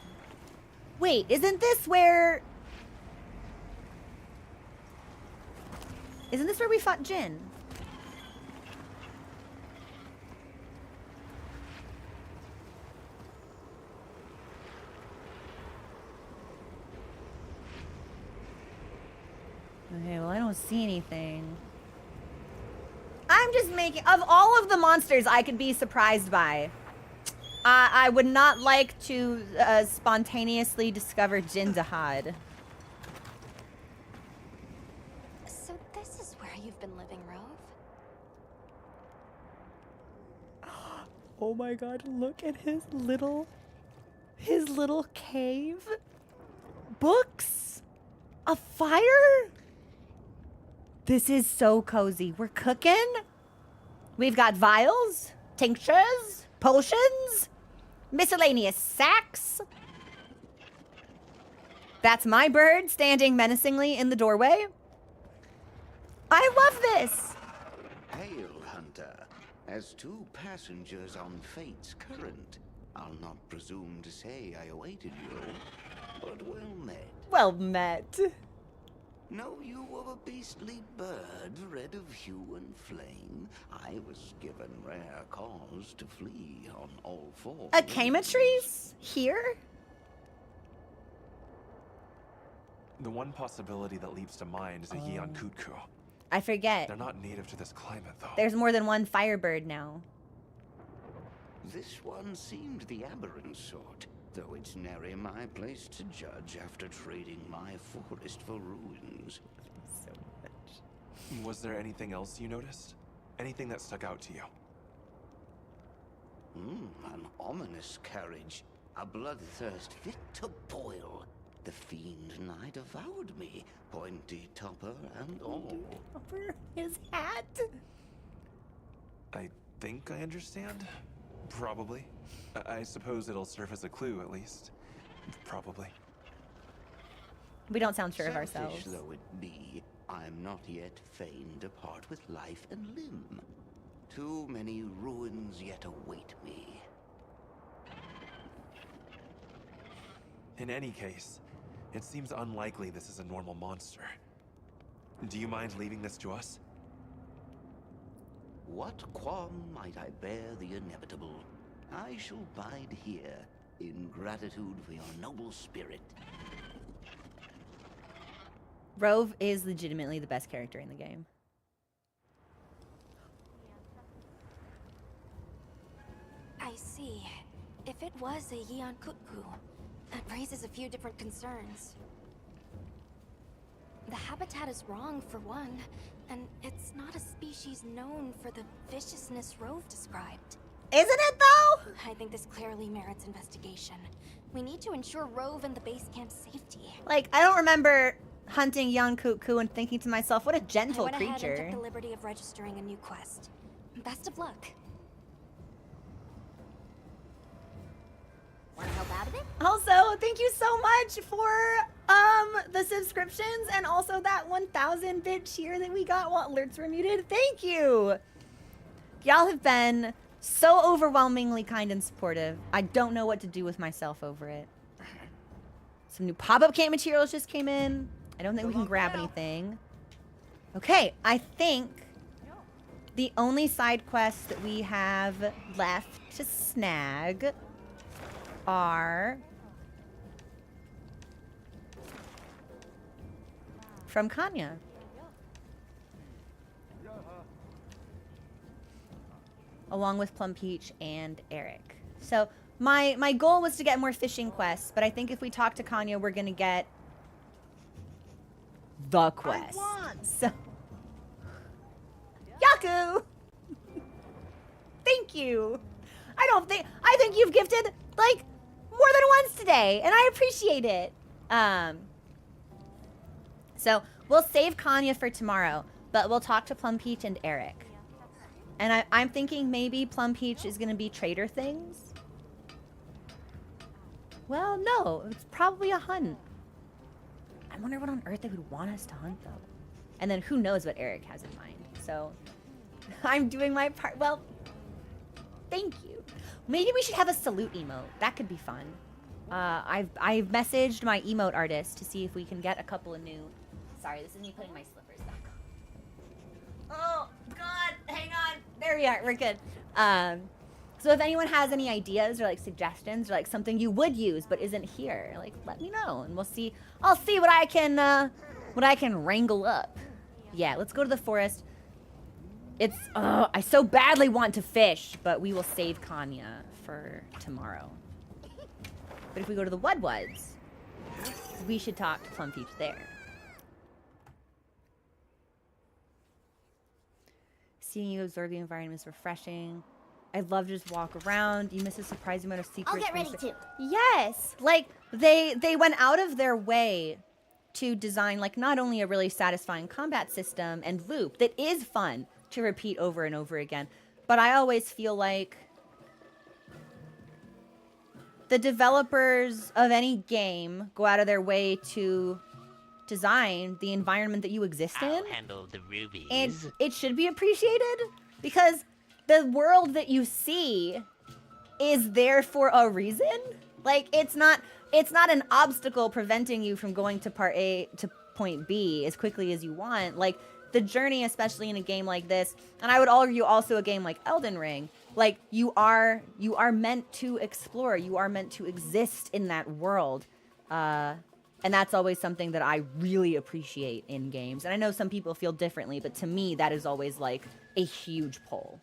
Wait, isn't this where... Isn't this where we fought Jin? Okay, well, I don't see anything. I'm just making... Of all of the monsters I could be surprised by, I would not like to spontaneously discover Jindahad. So this is where you've been living, Rove? Oh my god, look at his little cave. Books? A fire? This is so cozy. We're cooking. We've got vials, tinctures, potions, miscellaneous sacks. That's my bird standing menacingly in the doorway. I love this. Hail, Hunter. As two passengers on Fate's current, I'll not presume to say I awaited you, but well met. Well met. Know you of a beastly bird, red of hue and flame? I was given rare cause to flee on all fours. Acametries? Here? The one possibility that leaps to mind is a Yeon Kutku. I forget. They're not native to this climate, though. There's more than one firebird now. This one seemed the aberrant sort, though it's nary my place to judge after trading my forest for ruins. So much. Was there anything else you noticed? Anything that stuck out to you? An ominous carriage. A bloodthirst fit to boil. The fiend nigh devoured me, pointy topper and all. Topper? His hat? I think I understand. Probably. I suppose it'll serve as a clue, at least. Probably. We don't sound sure of Selfish ourselves. though it be, I'm not yet fain to part with life and limb. Too many ruins yet await me. In any case, it seems unlikely this is a normal monster. Do you mind leaving this to us? What qualm might I bear the inevitable? I shall bide here in gratitude for your noble spirit. Rove is legitimately the best character in the game. I see. If it was a Yeon Kutku, that raises a few different concerns. The habitat is wrong, for one, and it's not a species known for the viciousness Rove described. Isn't it, though? I think this clearly merits investigation. We need to ensure Rove and the base camp's safety. Like, I don't remember hunting young Kutku and thinking to myself, what a gentle I went ahead creature. and took the liberty of registering a new quest. Best of luck. Want to help out a bit? Also, thank you so much for the subscriptions and also that 1,000-bit cheer that we got while alerts were muted. Thank you. Y'all have been so overwhelmingly kind and supportive. I don't know what to do with myself over it. Some new pop-up camp materials just came in. I don't think we can grab anything. Okay, I think the only side quests that we have left to snag are from Kanya. along with Plum Peach and Eric. So my goal was to get more fishing quests, but I think if we talk to Kanya, we're gonna get the quest. So Yaku! Thank you. I think you've gifted like more than once today, and I appreciate it. So we'll save Kanya for tomorrow, but we'll talk to Plum Peach and Eric. And I'm thinking maybe Plum Peach is gonna be trader things. Well, no, it's probably a hunt. I wonder what on earth they would want us to hunt, though. And then who knows what Eric has in mind. So I'm doing my part. Well, thank you. Maybe we should have a salute emote. That could be fun. I've messaged my emote artist to see if we can get a couple of new... Sorry, this is me putting my slippers back on. Oh, God, hang on. There we are, we're good. So if anyone has any ideas or like suggestions or like something you would use but isn't here, like let me know and we'll see. I'll see what I can wrangle up. Yeah, let's go to the forest. It's I so badly want to fish, but we will save Kanya for tomorrow. But if we go to the Wudwuds, we should talk to Plum Peach there. Seeing you absorb the environment is refreshing. I'd love to just walk around. You miss a surprising amount of secrets. I'll get ready too. Yes, like they went out of their way to design like not only a really satisfying combat system and loop that is fun to repeat over and over again, but I always feel like the developers of any game go out of their way to design the environment that you exist in. I'll handle the rubies. And it should be appreciated because the world that you see is there for a reason. Like it's not an obstacle preventing you from going to part A to point B as quickly as you want. Like the journey, especially in a game like this, and I would argue also a game like Elden Ring, like you are meant to explore, you are meant to exist in that world. And that's always something that I really appreciate in games. And I know some people feel differently, but to me, that is always like a huge pull.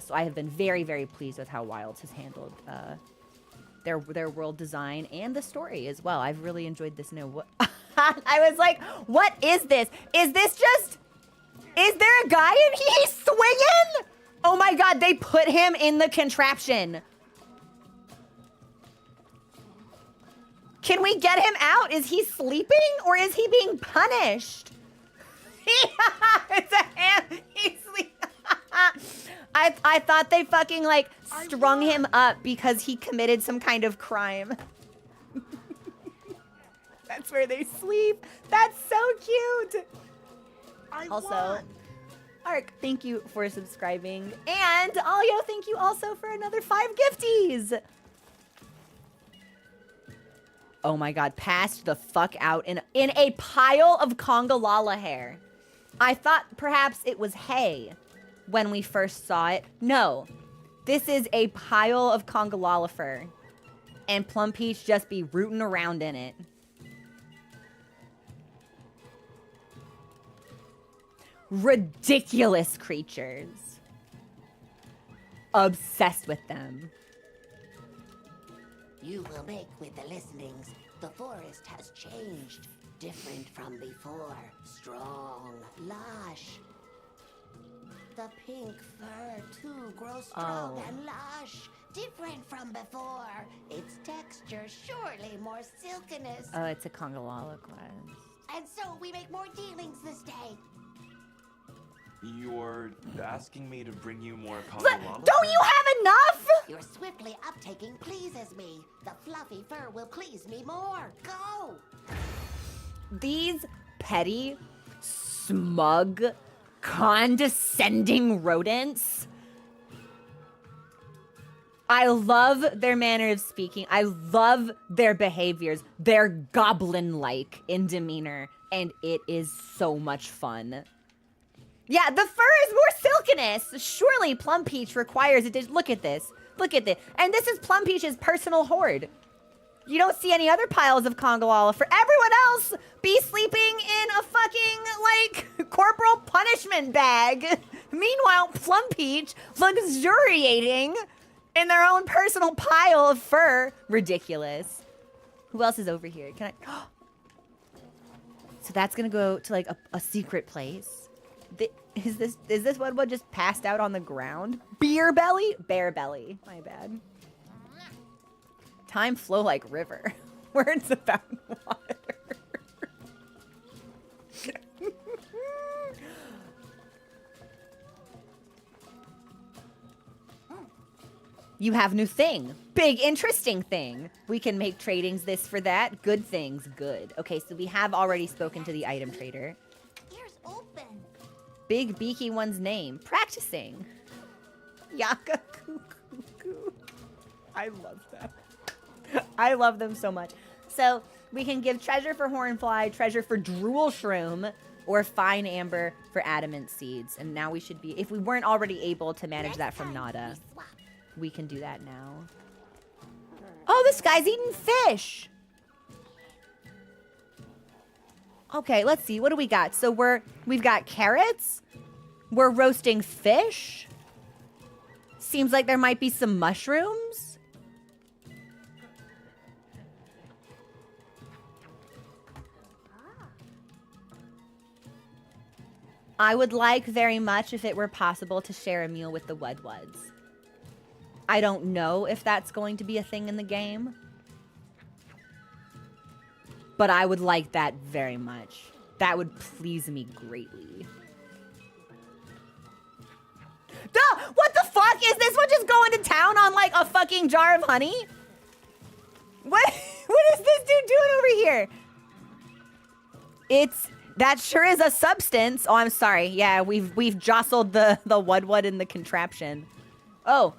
So I have been very, very pleased with how Wilds has handled their world design and the story as well. I've really enjoyed this new... I was like, what is this? Is there a guy in here? He's swinging? Oh my God, they put him in the contraption. Can we get him out? Is he sleeping or is he being punished? It's a hand. He's sleeping. I thought they fucking like strung him up because he committed some kind of crime. That's where they sleep. That's so cute. Also, Ark, thank you for subscribing. And Alio, thank you also for another 5 gifties. Oh my God, passed the fuck out in a pile of Congalala hair. I thought perhaps it was hay when we first saw it. No, this is a pile of Congalala fur. And Plum Peach just be rooting around in it. Ridiculous creatures. Obsessed with them. You will make with the listenings. The forest has changed. Different from before. Strong, lush. The pink fur, too, grows strong and lush. Different from before. Its texture surely more silkiness. Oh, it's a Congalala quest. And so we make more dealings this day. You're asking me to bring you more But Congalala? don't you have enough? Your swiftly uptaking pleases me. The fluffy fur will please me more. Go! These petty, smug, condescending rodents. I love their manner of speaking. I love their behaviors. They're goblin-like in demeanor, and it is so much fun. Yeah, the fur is more silkiness. Surely Plum Peach requires it. Look at this. Look at this. And this is Plum Peach's personal hoard. You don't see any other piles of Congalala. For everyone else, be sleeping in a fucking, like, corporal punishment bag Meanwhile, Plum Peach luxuriating in their own personal pile of fur. Ridiculous. Who else is over here? Can I? So that's gonna go to like a secret place. Is this one just passed out on the ground? Beer belly? Bear belly. My bad. Time flow like river. Words about water. You have new thing. Big interesting thing. We can make tradings this for that. Good things. Good. Okay, so we have already spoken to the item trader. Ears open. Big beaky one's name. Practicing. Yaka Cuckoo. I love them. I love them so much. So we can give treasure for hornfly, treasure for drool shroom, or fine amber for adamant seeds. And now we should be, if we weren't already able to manage that from Nada, we can do that now. Oh, this guy's eating fish. Okay, let's see. What do we got? So we've got carrots. We're roasting fish. Seems like there might be some mushrooms. I would like very much if it were possible to share a meal with the Wudwuds. I don't know if that's going to be a thing in the game. But I would like that very much. That would please me greatly. Duh! What the fuck? Is this one just going to town on like a fucking jar of honey? What is this dude doing over here? That sure is a substance. Oh, I'm sorry. Yeah, we've jostled the Wudwud in the contraption. Oh.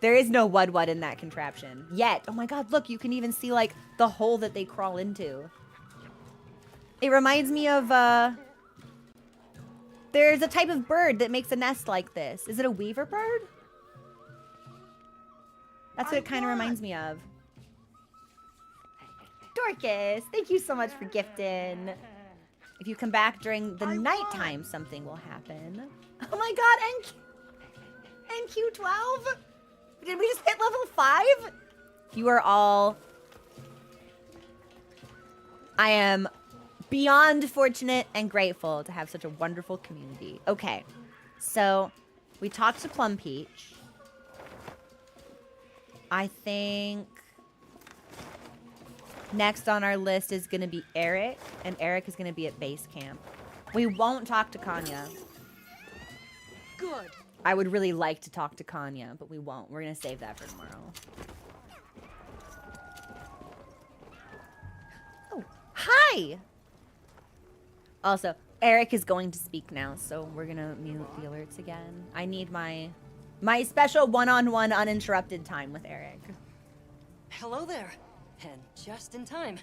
There is no Wudwud in that contraption yet. Oh my god, look, you can even see like the hole that they crawl into. It reminds me of there's a type of bird that makes a nest like this. Is it a weaver bird? That's what it kind of reminds me of. Dorcas, thank you so much for gifting. If you come back during the nighttime, something will happen. Oh my god, NQ12? Did we just hit level 5? You are all... I am beyond fortunate and grateful to have such a wonderful community. Okay, so we talked to Plum Peach. I think next on our list is going to be Eric, and Eric is going to be at base camp. We won't talk to Kanya. Good. I would really like to talk to Kanya, but we won't. We're going to save that for tomorrow. Oh, hi! Also, Eric is going to speak now, so we're going to mute the alerts again. I need my special one-on-one uninterrupted time with Eric. Hello there. And just in time.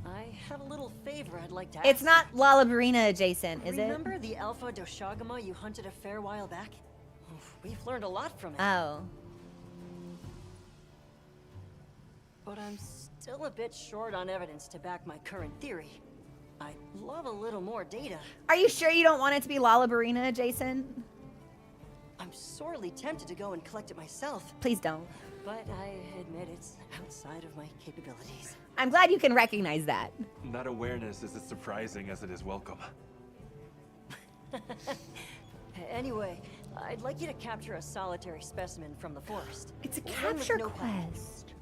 I have a little favor I'd like to ask. It's not Lalabarina adjacent, is it? Remember the Alpha Doshagama you hunted a fair while back? We've learned a lot from it. Oh. But I'm still a bit short on evidence to back my current theory. I'd love a little more data. Are you sure you don't want it to be Lalabarina adjacent? I'm sorely tempted to go and collect it myself. Please don't. But I admit it's outside of my capabilities. I'm glad you can recognize that. That awareness is as surprising as it is welcome. Anyway, I'd like you to capture a solitary specimen from the forest. It's a One with capture no pattern. quest.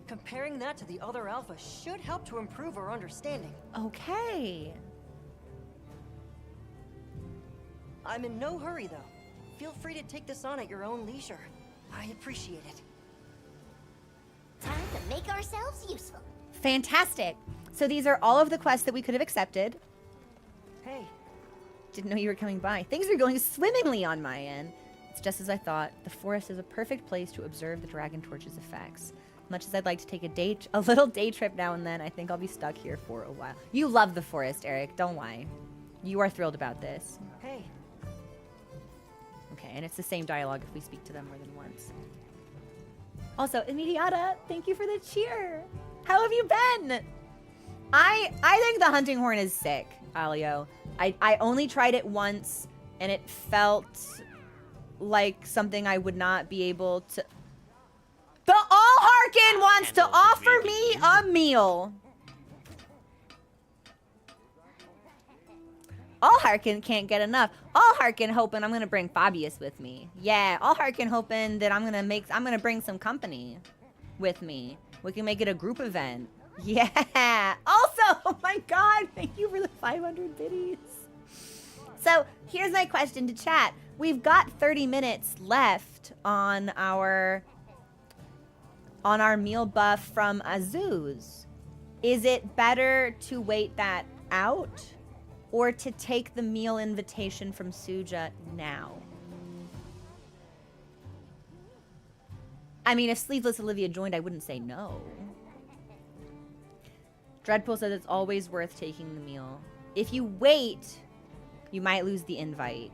Comparing that to the other alpha should help to improve our understanding. Okay. I'm in no hurry, though. Feel free to take this on at your own leisure. I appreciate it. Time to make ourselves useful. Fantastic. So these are all of the quests that we could have accepted. Hey. Didn't know you were coming by. Things are going swimmingly on my end. It's just as I thought. The forest is a perfect place to observe the Dragon Torch's effects. Much as I'd like to take a little day trip now and then, I think I'll be stuck here for a while. You love the forest, Eric. Don't lie. You are thrilled about this. Hey. Okay, and it's the same dialogue if we speak to them more than once. Also, Immediata, thank you for the cheer. How have you been? I think the hunting horn is sick, Alio. I only tried it once, and it felt like something I would not be able to... The All-Harkin wants to offer me a meal. All-Harkin can't get enough. All-Harkin hoping I'm gonna bring Fabius with me. Yeah, All-Harkin hoping that I'm gonna bring some company with me. We can make it a group event. Yeah. Also, oh my god, thank you for the 500 biddies. So here's my question to chat. We've got 30 minutes left on our meal buff from Azuz. Is it better to wait that out or to take the meal invitation from Suja now? I mean, if Sleeveless Olivia joined, I wouldn't say no. Dreadpool says it's always worth taking the meal. If you wait, you might lose the invite.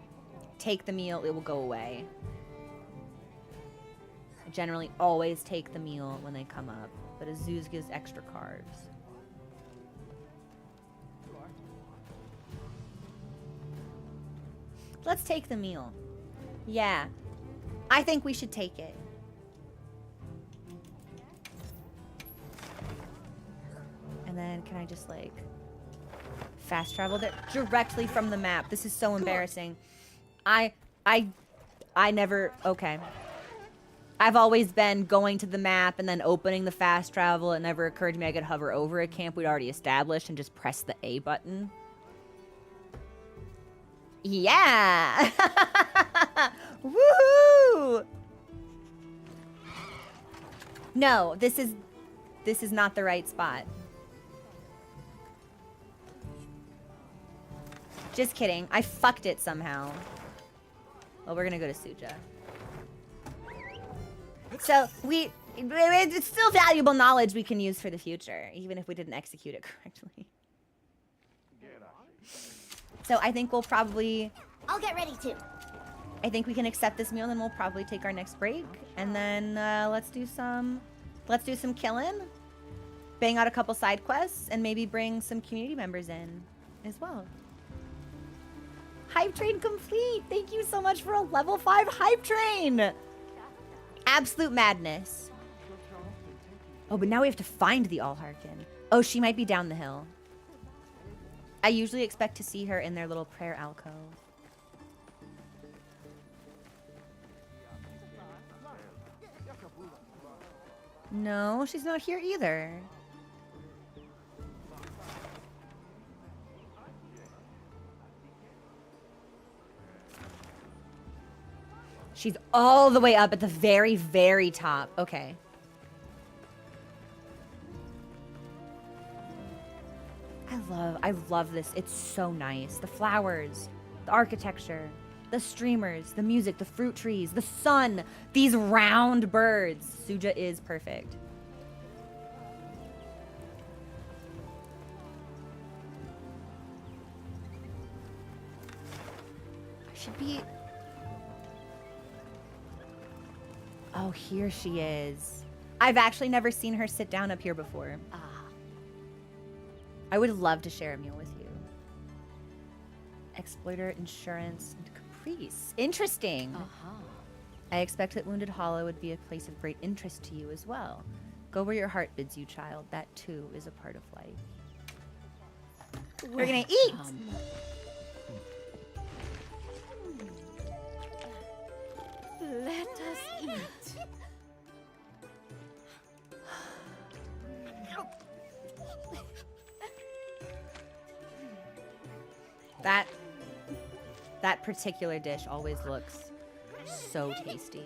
Take the meal, it will go away. I generally always take the meal when they come up, but Azuz gives extra carbs. Let's take the meal. Yeah. I think we should take it. And then can I just like fast travel there directly from the map? This is so embarrassing. I never, okay. I've always been going to the map and then opening the fast travel. It never occurred to me I could hover over a camp we'd already established and just press the A button. Yeah. Woohoo! No, this is not the right spot. Just kidding. I fucked it somehow. Well, we're gonna go to Suja. So it's still valuable knowledge we can use for the future, even if we didn't execute it correctly. So I think we'll probably... I'll get ready too. I think we can accept this meal, and then we'll probably take our next break. And then let's do some killing. Bang out a couple side quests, and maybe bring some community members in as well. Hype train complete. Thank you so much for a level 5 hype train. Absolute madness. Oh, but now we have to find the All-Harkin. Oh, she might be down the hill. I usually expect to see her in their little prayer alcove. No, she's not here either. She's all the way up at the very, very top. Okay. I love this. It's so nice. The flowers, the architecture, the streamers, the music, the fruit trees, the sun, these round birds. Suja is perfect. I should be... Oh, here she is. I've actually never seen her sit down up here before. I would love to share a meal with you. Exploiter, insurance, and caprice. Interesting. I expect that Wounded Hollow would be a place of great interest to you as well. Go where your heart bids you, child. That too is a part of life. We're gonna eat! Let us eat. That particular dish always looks so tasty.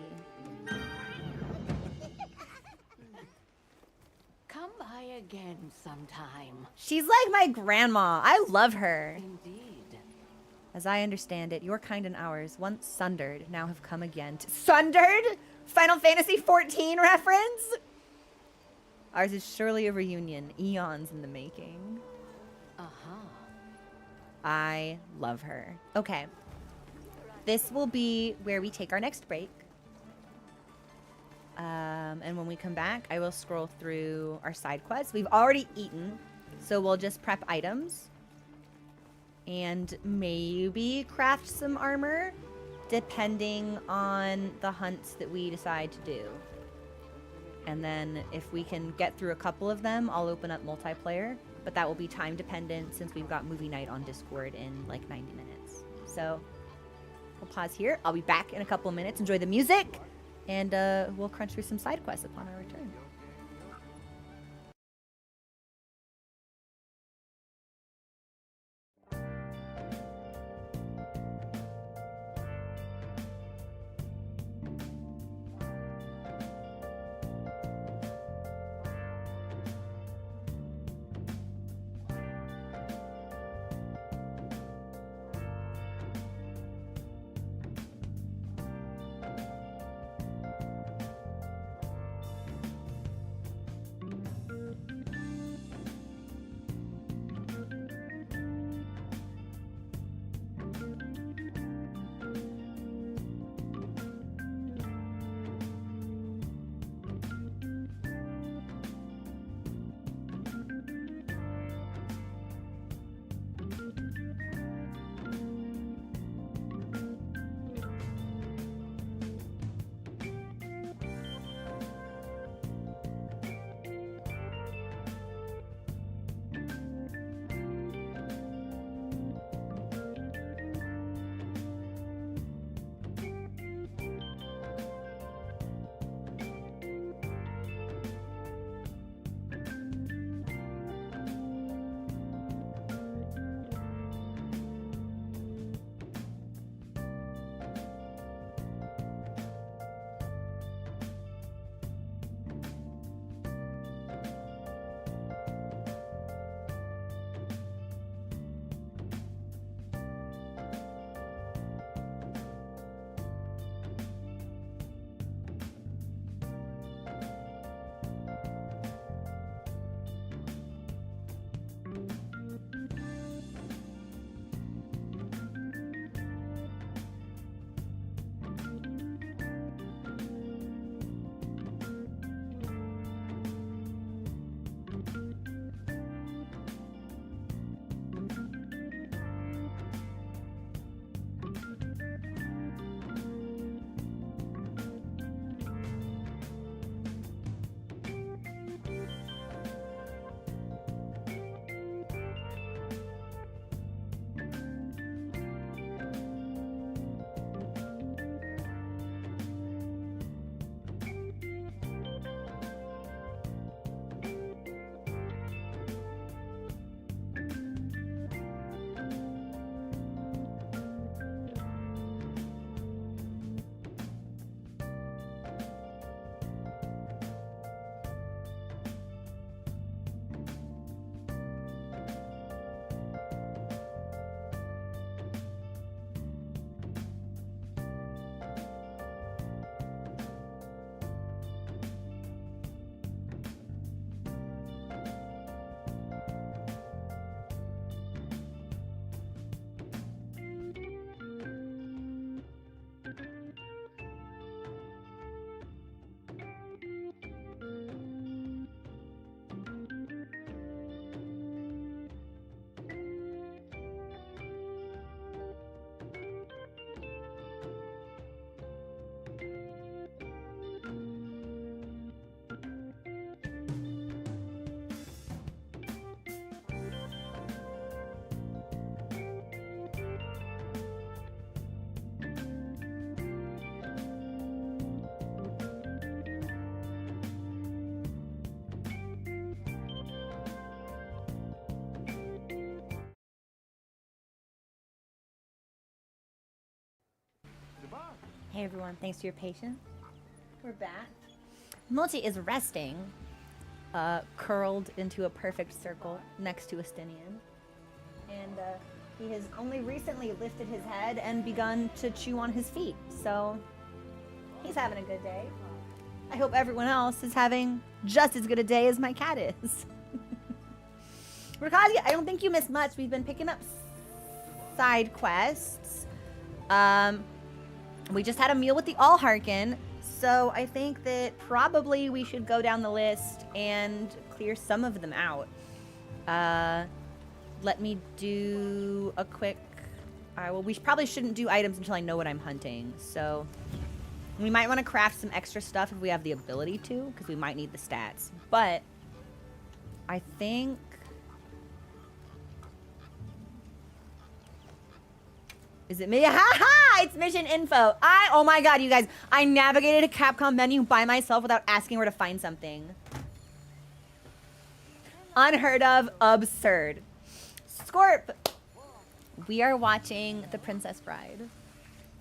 Come by again sometime. She's like my grandma. I love her. Indeed. As I understand it, your kind and ours, once sundered, now have come again to... Sundered? Final Fantasy 14 reference? Ours is surely a reunion, eons in the making. I love her. Okay. This will be where we take our next break. And when we come back, I will scroll through our side quests. We've already eaten, so we'll just prep items. and maybe craft some armor, depending on the hunts that we decide to do. And then if we can get through a couple of them, I'll open up multiplayer, but that will be time dependent since we've got movie night on Discord in like 90 minutes. So we'll pause here. I'll be back in a couple of minutes. Enjoy the music, and we'll crunch through some side quests upon our return. Hey everyone, thanks for your patience. We're back. Multi is resting, curled into a perfect circle next to Estinian. And he has only recently lifted his head and begun to chew on his feet. So he's having a good day. I hope everyone else is having just as good a day as my cat is. Rakazi, I don't think you missed much. We've been picking up side quests. We just had a meal with the Allharkin, so I think that probably we should go down the list and clear some of them out. let me do a quick... well, we probably shouldn't do items until I know what I'm hunting. So we might want to craft some extra stuff if we have the ability to, because we might need the stats. But I think... Is it me? Ha ha! It's mission info. Oh my god, you guys. I navigated a Capcom menu by myself without asking where to find something. Unheard of. Absurd. Scorp. We are watching The Princess Bride.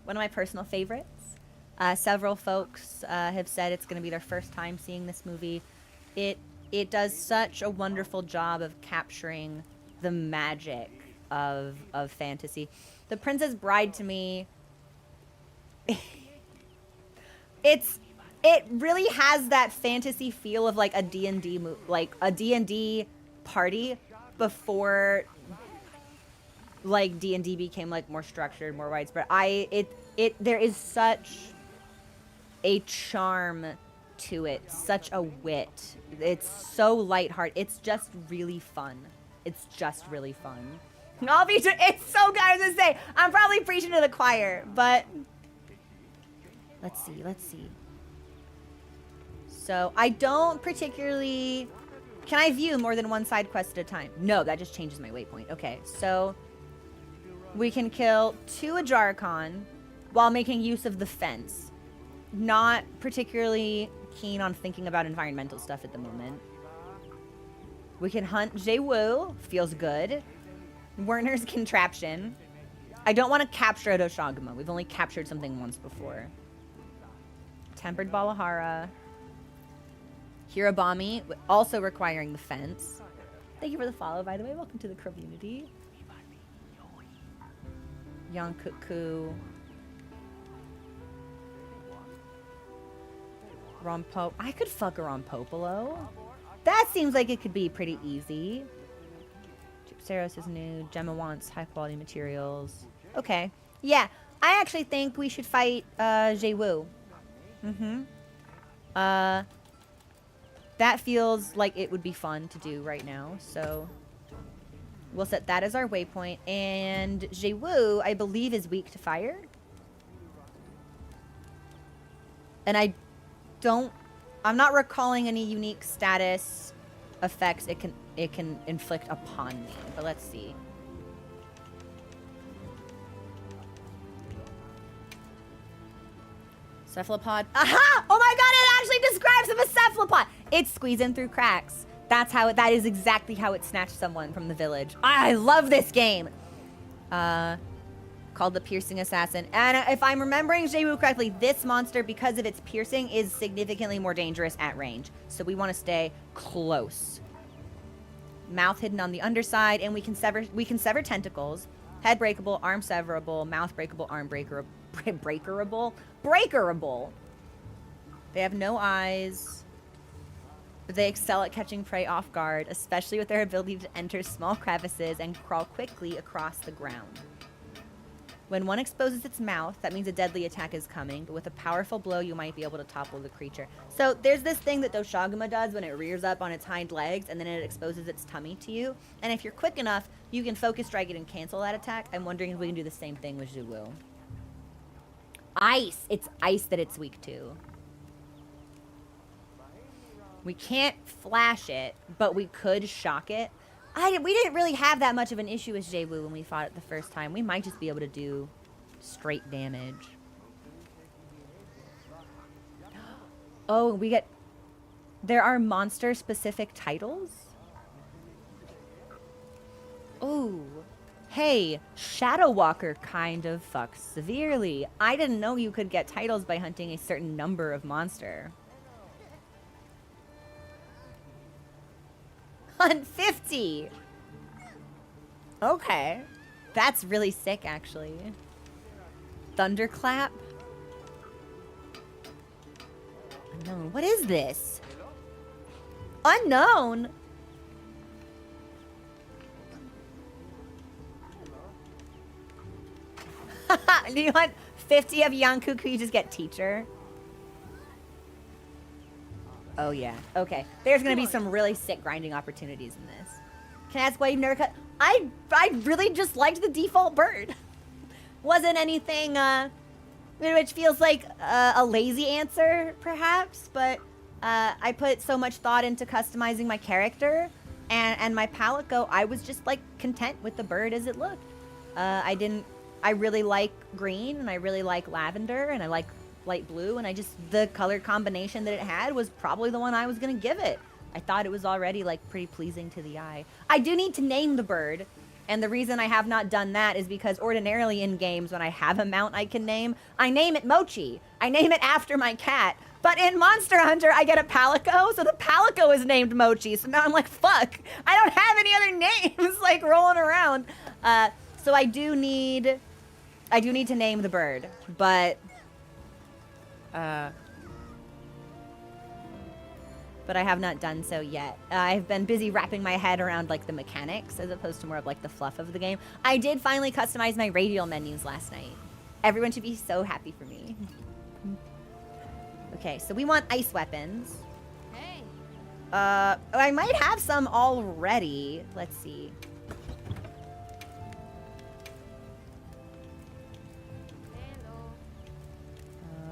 One of my personal favorites. Several folks have said it's going to be their first time seeing this movie. It does such a wonderful job of capturing the magic of fantasy. The Princess Bride to me, it really has that fantasy feel of like a D&D like a D&D party before like D&D became like more structured, more widespread. There is such a charm to it, such a wit. It's so lighthearted. It's just really fun. It's just really fun. It's so good. I was gonna say, I'm probably preaching to the choir, but let's see. So I don't particularly, can I view more than one side quest at a time? No, that just changes my waypoint. Okay, so we can kill 2 Ajarkon while making use of the fence. Not particularly keen on thinking about environmental stuff at the moment. We can hunt Jeiwu, feels good. Werner's contraption. I don't want to capture a Doshaguma. We've only captured something once before. Tempered Balahara. Hirabami, also requiring the fence. Thank you for the follow, by the way. Welcome to the community. Yonkuku. Rompo. I could fuck a Rompopolo. That seems like it could be pretty easy. Saros is new. Gemma wants high quality materials. Okay. Yeah. I actually think we should fight Jeiwu. That feels like it would be fun to do right now. So we'll set that as our waypoint. And Jeiwu, I believe, is weak to fire. And I'm not recalling any unique status effects it can inflict upon me, but let's see. Cephalopod. Aha! Oh my god, it actually describes him as cephalopod. It's squeezing through cracks. That is exactly how it snatched someone from the village. I love this game. Called the Piercing Assassin. And if I'm remembering Jeiwu correctly, this monster, because of its piercing, is significantly more dangerous at range. So we want to stay close. Mouth hidden on the underside, and we can sever tentacles. Head breakable, arm severable, mouth breakable, arm breakable. They have no eyes, but they excel at catching prey off guard, especially with their ability to enter small crevices and crawl quickly across the ground. When one exposes its mouth, that means a deadly attack is coming, but with a powerful blow, you might be able to topple the creature. So there's this thing that Doshaguma does when it rears up on its hind legs, and then it exposes its tummy to you. And if you're quick enough, you can focus strike it and cancel that attack. I'm wondering if we can do the same thing with Jeiwu. Ice! It's ice that it's weak to. We can't flash it, but we could shock it. We didn't really have that much of an issue with Jeiwu when we fought it the first time. We might just be able to do straight damage. Oh, there are monster-specific titles? Oh, hey, Shadow Walker kind of fucks severely. I didn't know you could get titles by hunting a certain number of monster. Hunt 50. Okay. That's really sick, actually. Thunderclap. Unknown. What is this? Unknown? Do you want 50 of Yankuku? You just get teacher. Oh, yeah. Okay. There's going to be some really sick grinding opportunities in this. Can I ask why you never cut? I really just liked the default bird. Wasn't anything, which feels like a lazy answer, perhaps, but I put so much thought into customizing my character and my palette go, I was just like content with the bird as it looked. I really like green and I really like lavender and I like light blue, and the color combination that it had was probably the one I was gonna give it. I thought it was already like pretty pleasing to the eye. I do need to name the bird, and the reason I have not done that is because ordinarily in games when I have a mount I can name, I name it Mochi. I name it after my cat. But in Monster Hunter, I get a Palico, so the Palico is named Mochi. So now I'm like, fuck, I don't have any other names like rolling around. So I do need to name the bird, but I have not done so yet. I've been busy wrapping my head around like the mechanics as opposed to more of like the fluff of the game. I did finally customize my radial menus last night. Everyone should be so happy for me. Okay, so we want ice weapons. Hey. I might have some already. Let's see.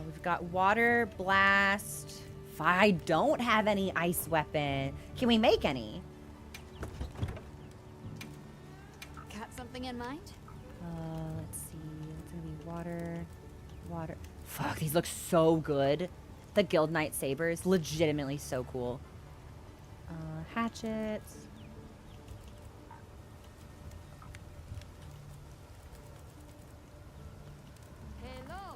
We've got water, blast. I don't have any ice weapon. Can we make any? Got something in mind? Let's see. It's gonna be water, water. Fuck, these look so good. The Guild Knight sabers, legitimately so cool. Hatchets. Hello.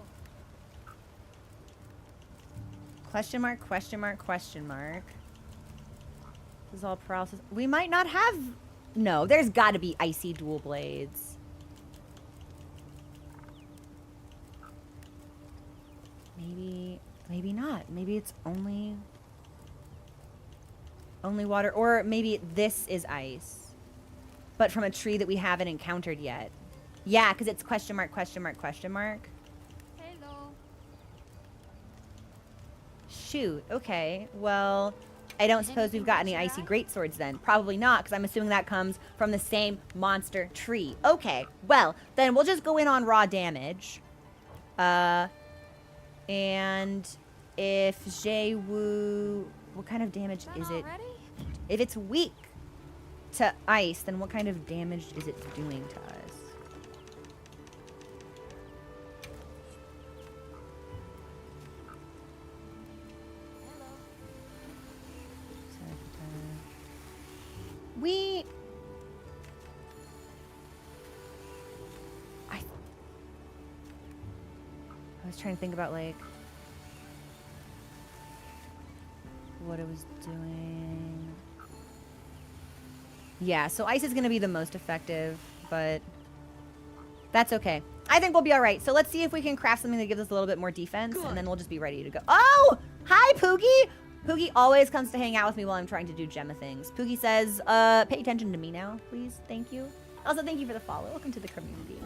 Question mark, question mark, question mark. This is all paralysis. We might not have... No, there's got to be icy dual blades. Maybe not. Maybe it's only water. Or maybe this is ice. But from a tree that we haven't encountered yet. Yeah, because it's question mark, question mark, question mark. Hello. Shoot, okay. Well, I don't suppose we've got any icy greatswords then. Probably not, because I'm assuming that comes from the same monster tree. Okay, well, then we'll just go in on raw damage. And if Jay-Woo... What kind of damage is it? If it's weak to ice, then what kind of damage is it doing to us? I was trying to think about, like, what it was doing. Yeah, so ice is going to be the most effective, but that's okay. I think we'll be all right. So let's see if we can craft something that gives us a little bit more defense, and then we'll just be ready to go. Oh! Hi, Poogie! Poogie always comes to hang out with me while I'm trying to do Gemma things. Poogie says, pay attention to me now, please. Thank you. Also, thank you for the follow. Welcome to the community.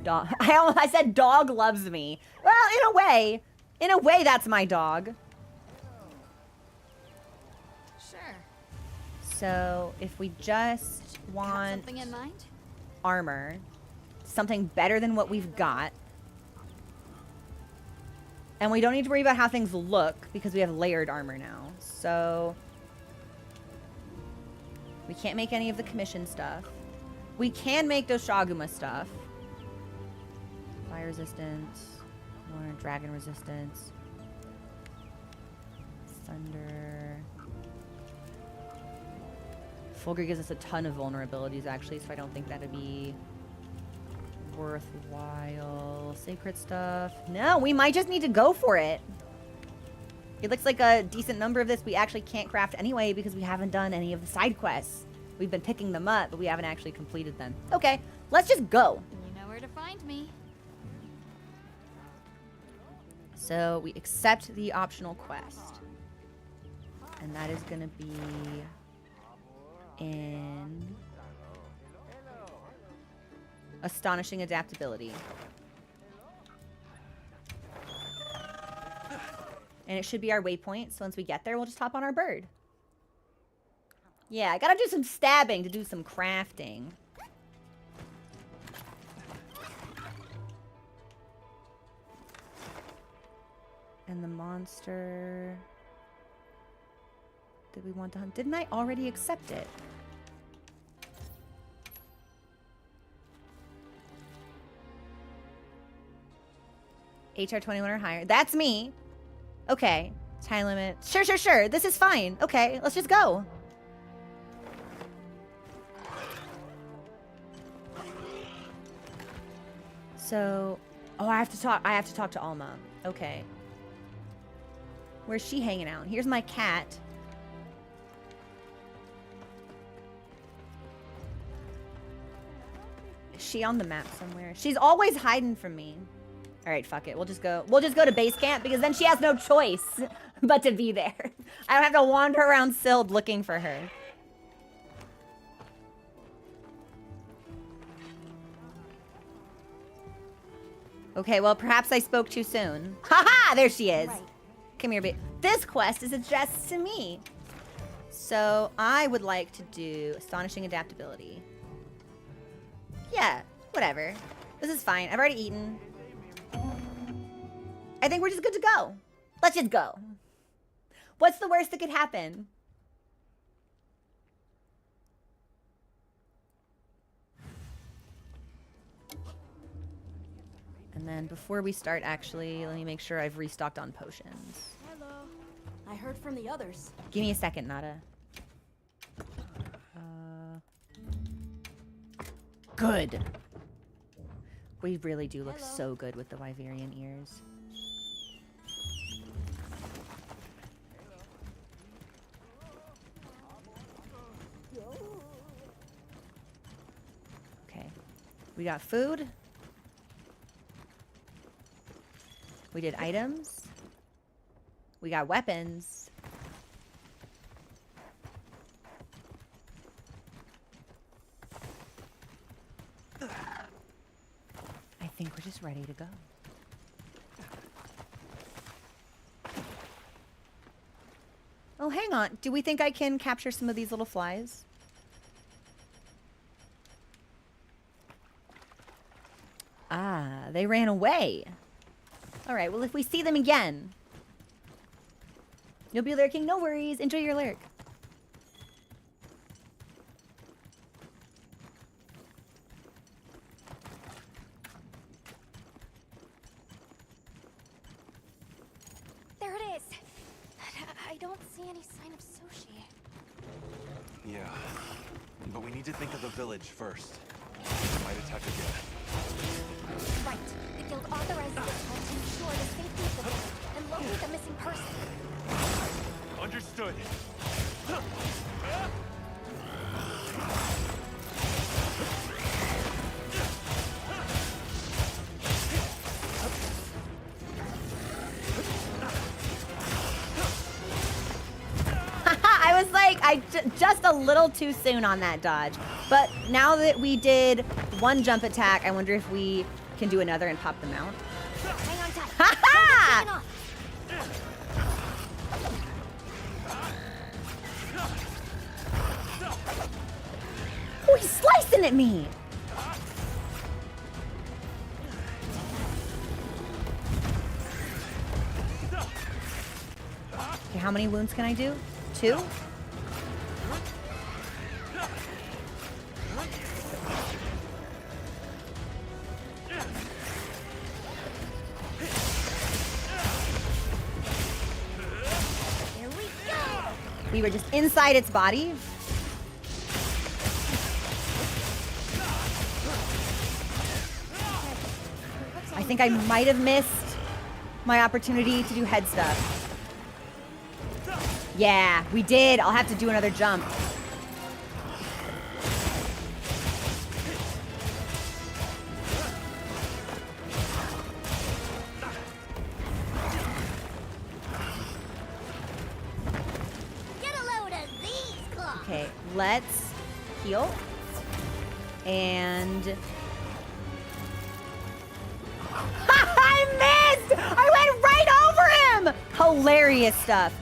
Dog. I said dog loves me. Well, in a way, that's my dog. Sure. So if we just want something in mind? Armor, something better than what we've got, and we don't need to worry about how things look because we have layered armor now. So we can't make any of the commission stuff. We can make those Shaguma stuff. Fire resistance, water, dragon resistance, thunder. Fulgur gives us a ton of vulnerabilities actually, so I don't think that'd be worthwhile. Sacred stuff. No, we might just need to go for it. It looks like a decent number of this we actually can't craft anyway because we haven't done any of the side quests. We've been picking them up, but we haven't actually completed them. Okay, let's just go. You know where to find me. So we accept the optional quest. And that is going to be in Astonishing Adaptability. And it should be our waypoint, so once we get there, we'll just hop on our bird. Yeah, I gotta do some stabbing to do some crafting. And the monster... Did we want to hunt? Didn't I already accept it? HR 21 or higher. That's me. Okay. Time limit. Sure, sure, sure. This is fine. Okay, let's just go. So, oh, I have to talk to Alma. Okay. Where's she hanging out? Here's my cat. Is she on the map somewhere? She's always hiding from me. All right, fuck it. We'll just go to base camp because then she has no choice but to be there. I don't have to wander around Sild looking for her. Okay, well, perhaps I spoke too soon. Haha, there she is. Right. Come here, babe. This quest is addressed to me. So I would like to do astonishing adaptability. Yeah, whatever. This is fine. I've already eaten. I think we're just good to go. Let's just go. What's the worst that could happen? And then before we start, actually, let me make sure I've restocked on potions. Hello. I heard from the others. Give me a second, Nada. Good. We really do look so good with the Wyverian ears. Okay. We got food. We did items. We got weapons. I think we're just ready to go. Oh, hang on. Do we think I can capture some of these little flies? Ah, they ran away. All right, well, if we see them again, you'll be lurking. No worries. Enjoy your lurk. There it is. I don't see any sign of Sushi. Yeah, but we need to think of the village first. They might attack again. Right. The guild authorized this hunt to ensure the safety of the village and locate the missing person. Understood. I was like, just a little too soon on that dodge. But now that we did one jump attack, I wonder if we can do another and pop them out. Hang on tight. Ha ha! Oh, he's slicing at me! Okay, how many wounds can I do? 2? We were just inside its body. I think I might have missed my opportunity to do head stuff. Yeah, we did. I'll have to do another jump. Okay, let's heal. And... I missed! I went right over him! hilarious stuff.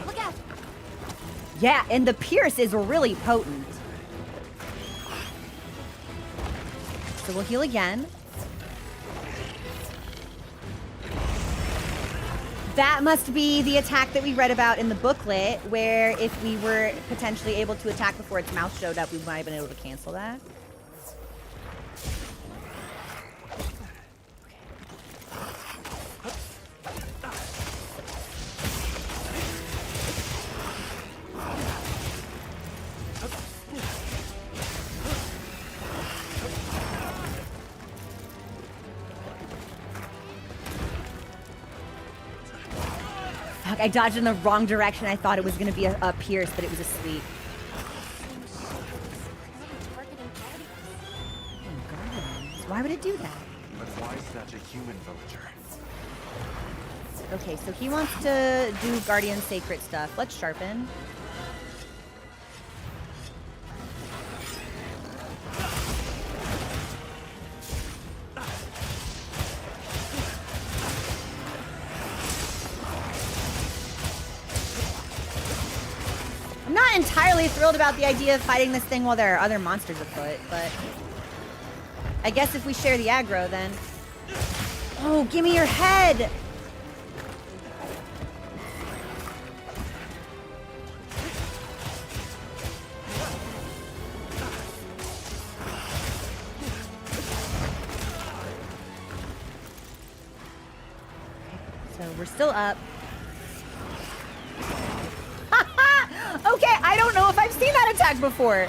Look out! Yeah, and the pierce is really potent. So we'll heal again. That must be the attack that we read about in the booklet, where if we were potentially able to attack before its mouth showed up, we might have been able to cancel that. Fuck, I dodged in the wrong direction. I thought it was going to be a pierce, but it was a sweep. Why would it do that? But why snatch a human villager? Okay, so he wants to do Guardian Sacred stuff. Let's sharpen. I'm not entirely thrilled about the idea of fighting this thing while there are other monsters afoot, but I guess if we share the aggro, then... Oh, give me your head! So we're still up. Okay, I don't know if I've seen that attack before.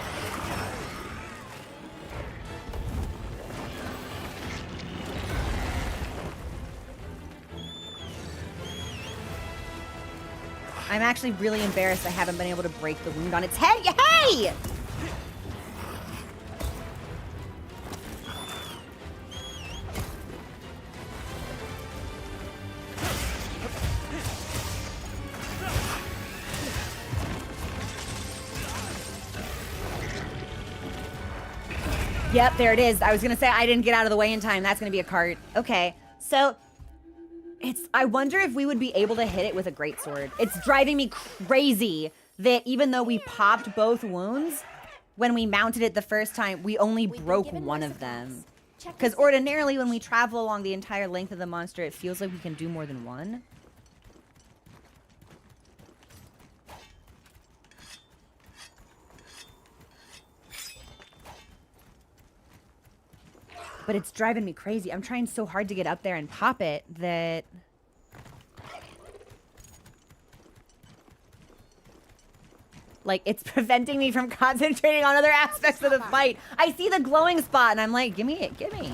I'm actually really embarrassed I haven't been able to break the wound on its head. Hey! Yep, there it is. I was gonna say I didn't get out of the way in time. That's gonna be a cart. Okay, so I wonder if we would be able to hit it with a greatsword. It's driving me crazy that even though we popped both wounds, when we mounted it the first time, we only broke one of them. Because ordinarily when we travel along the entire length of the monster, it feels like we can do more than one. But it's driving me crazy. I'm trying so hard to get up there and pop it that... Like, it's preventing me from concentrating on other aspects of the fight. I see the glowing spot and I'm like, give me it, give me.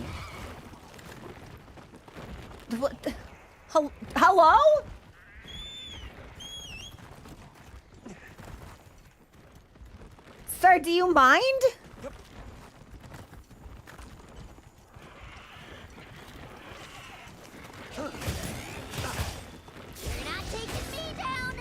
What? Hello? Sir, do you mind? You're not taking me down!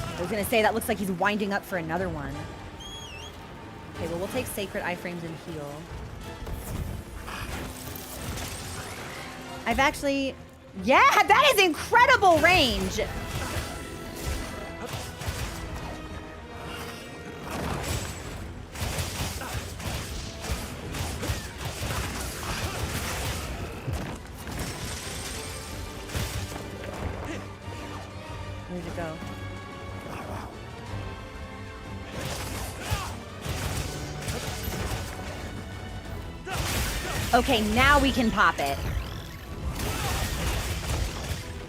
I was gonna say, that looks like he's winding up for another one. Okay, well, we'll take Sacred Iframes and heal. I've actually... Yeah, that is incredible range! Where'd it go? Okay, now we can pop it.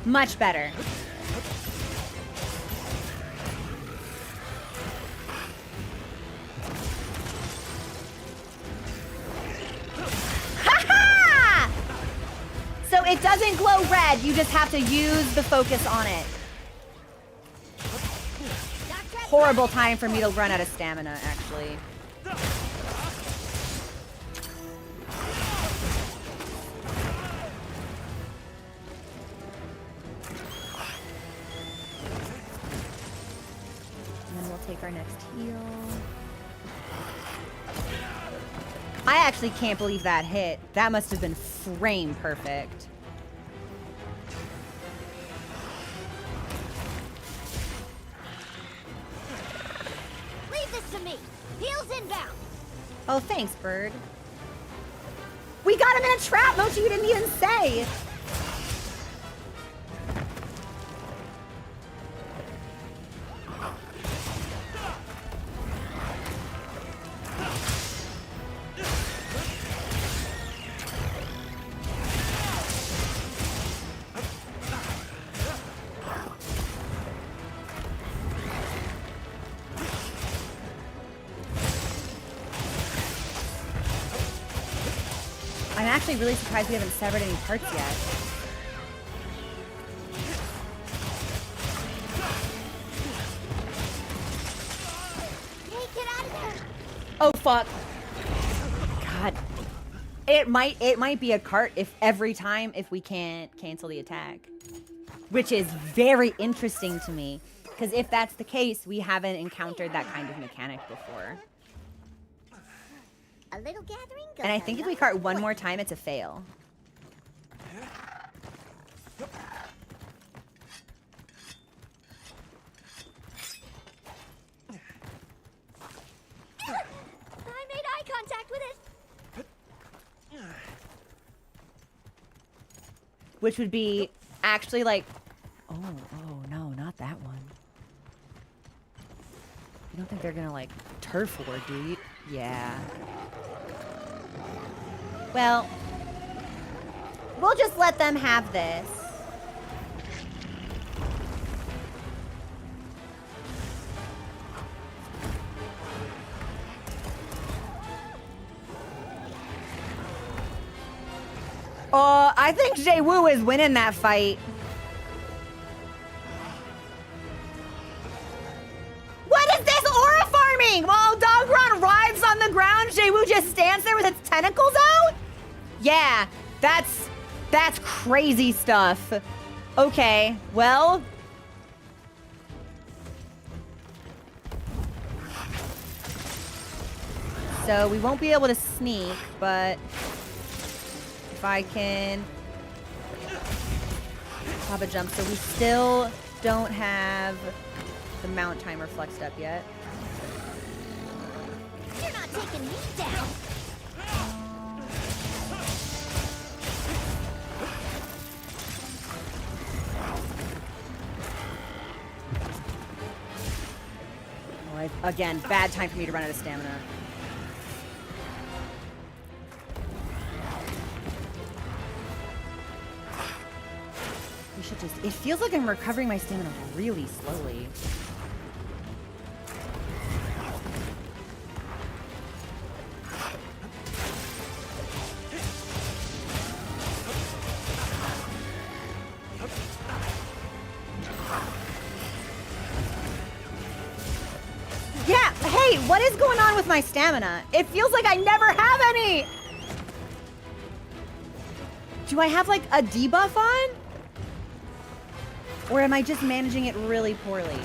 Much better. Ha-ha! So it doesn't glow red, you just have to use the focus on it. Horrible time for me to run out of stamina, actually. take our next heal. I actually can't believe that hit. That must have been frame perfect. Leave this to me. Heels inbound. Oh, thanks, bird. We got him in a trap, Mochi, you didn't even say. I'm actually really surprised we haven't severed any parts yet. Hey, get out of there. Oh fuck. God. It might be a cart if every time if we can't cancel the attack. Which is very interesting to me. Because if that's the case, we haven't encountered that kind of mechanic before. A little gathering goes And I think if we cart one more time, it's a fail. I made eye contact with it. Which would be actually like... Oh, no, not that one. You don't think they're gonna like turf war, do you? Yeah. Well, we'll just let them have this. I think Jay Woo is winning that fight. What is this aura farming? While Dogron rides on the ground, Jay Woo just stands there with its tentacles out? Yeah, that's crazy stuff. Okay, well. So we won't be able to sneak, but if I can pop a jump. So we still don't have the mount timer flexed up yet. You're not taking me down. Oh, again, bad time for me to run out of stamina. We should just... It feels like I'm recovering my stamina really slowly. Yeah, hey, what is going on with my stamina? It feels like I never have any! Do I have like a debuff on? Or am I just managing it really poorly?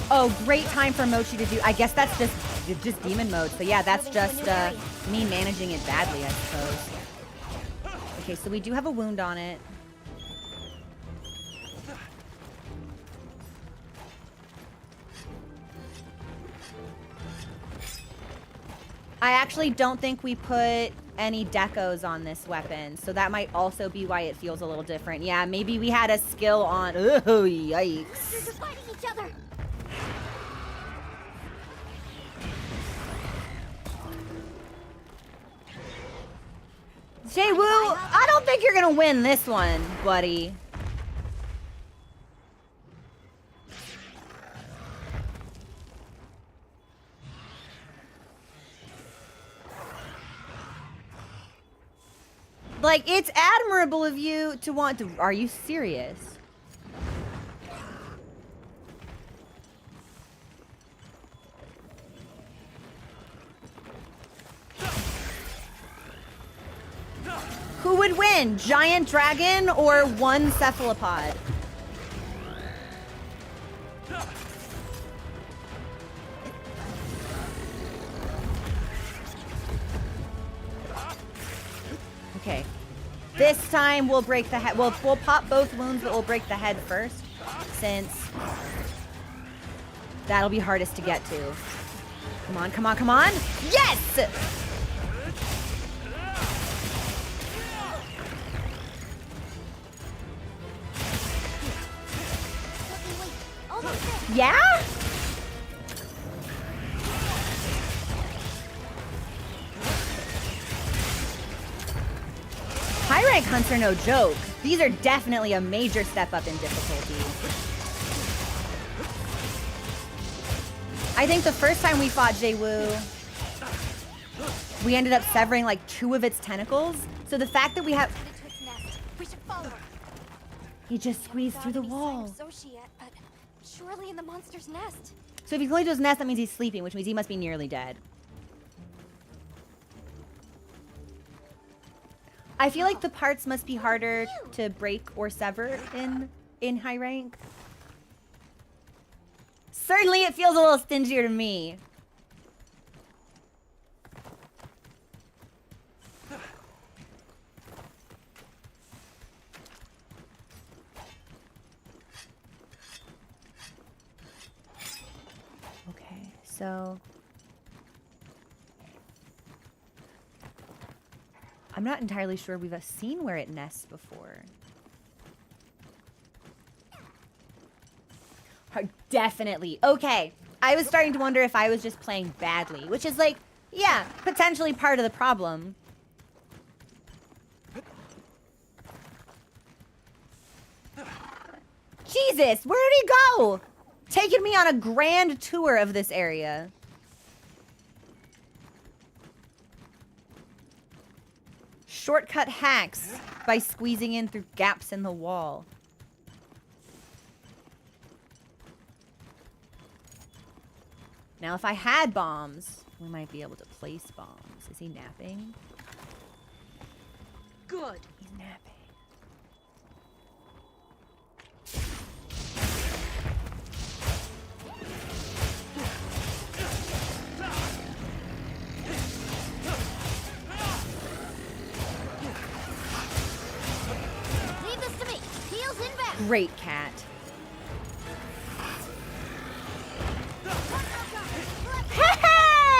Oh, great time for Mochi to do. I guess that's just demon mode. So yeah, that's just me managing it badly, I suppose. Okay, so we do have a wound on it. I actually don't think we put any decos on this weapon, so that might also be why it feels a little different. Yeah, maybe we had a skill on... Oh, yikes. They're just fighting each other. Jay Woo, I don't think you're gonna win this one, buddy. Like, it's admirable of you to want to... Are you serious? Who would win? Giant dragon or one cephalopod? Okay. This time we'll break the head. We'll pop both wounds, but we'll break the head first, since that'll be hardest to get to. Come on, come on, come on! Yes! Yeah? High rank hunts are no joke. These are definitely a major step up in difficulty. I think the first time we fought Jay-Woo, we ended up severing like 2 of its tentacles. So the fact that we have... He just squeezed through the wall. Surely in the monster's nest. So if he's going to his nest, that means he's sleeping, which means he must be nearly dead. I feel like the parts must be harder to break or sever in high rank. Certainly it feels a little stingier to me. Okay, so I'm not entirely sure we've seen where it nests before. Definitely. Okay. I was starting to wonder if I was just playing badly, which is like, yeah, potentially part of the problem. Jesus, where did he go? Taking me on a grand tour of this area. Shortcut hacks by squeezing in through gaps in the wall. Now, if I had bombs, we might be able to place bombs. Is he napping? Good. He's napping. Leave this to me. Heels inbound. Great cat.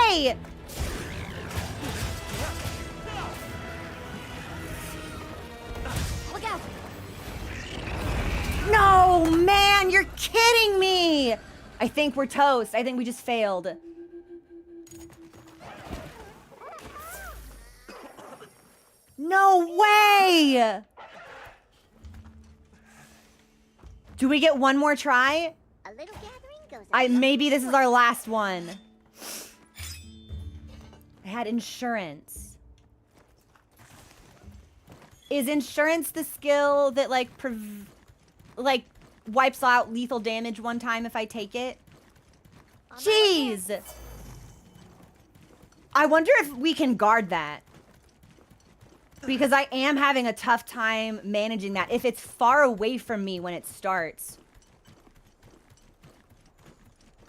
Hey! Look out. No, man, you're kidding me. I think we're toast. I think we just failed. No way! Do we get one more try? A little gathering goes. Maybe this is our last one. I had insurance. Is insurance the skill that like wipes out lethal damage one time if I take it? Jeez. I wonder if we can guard that. Because I am having a tough time managing that. If it's far away from me when it starts.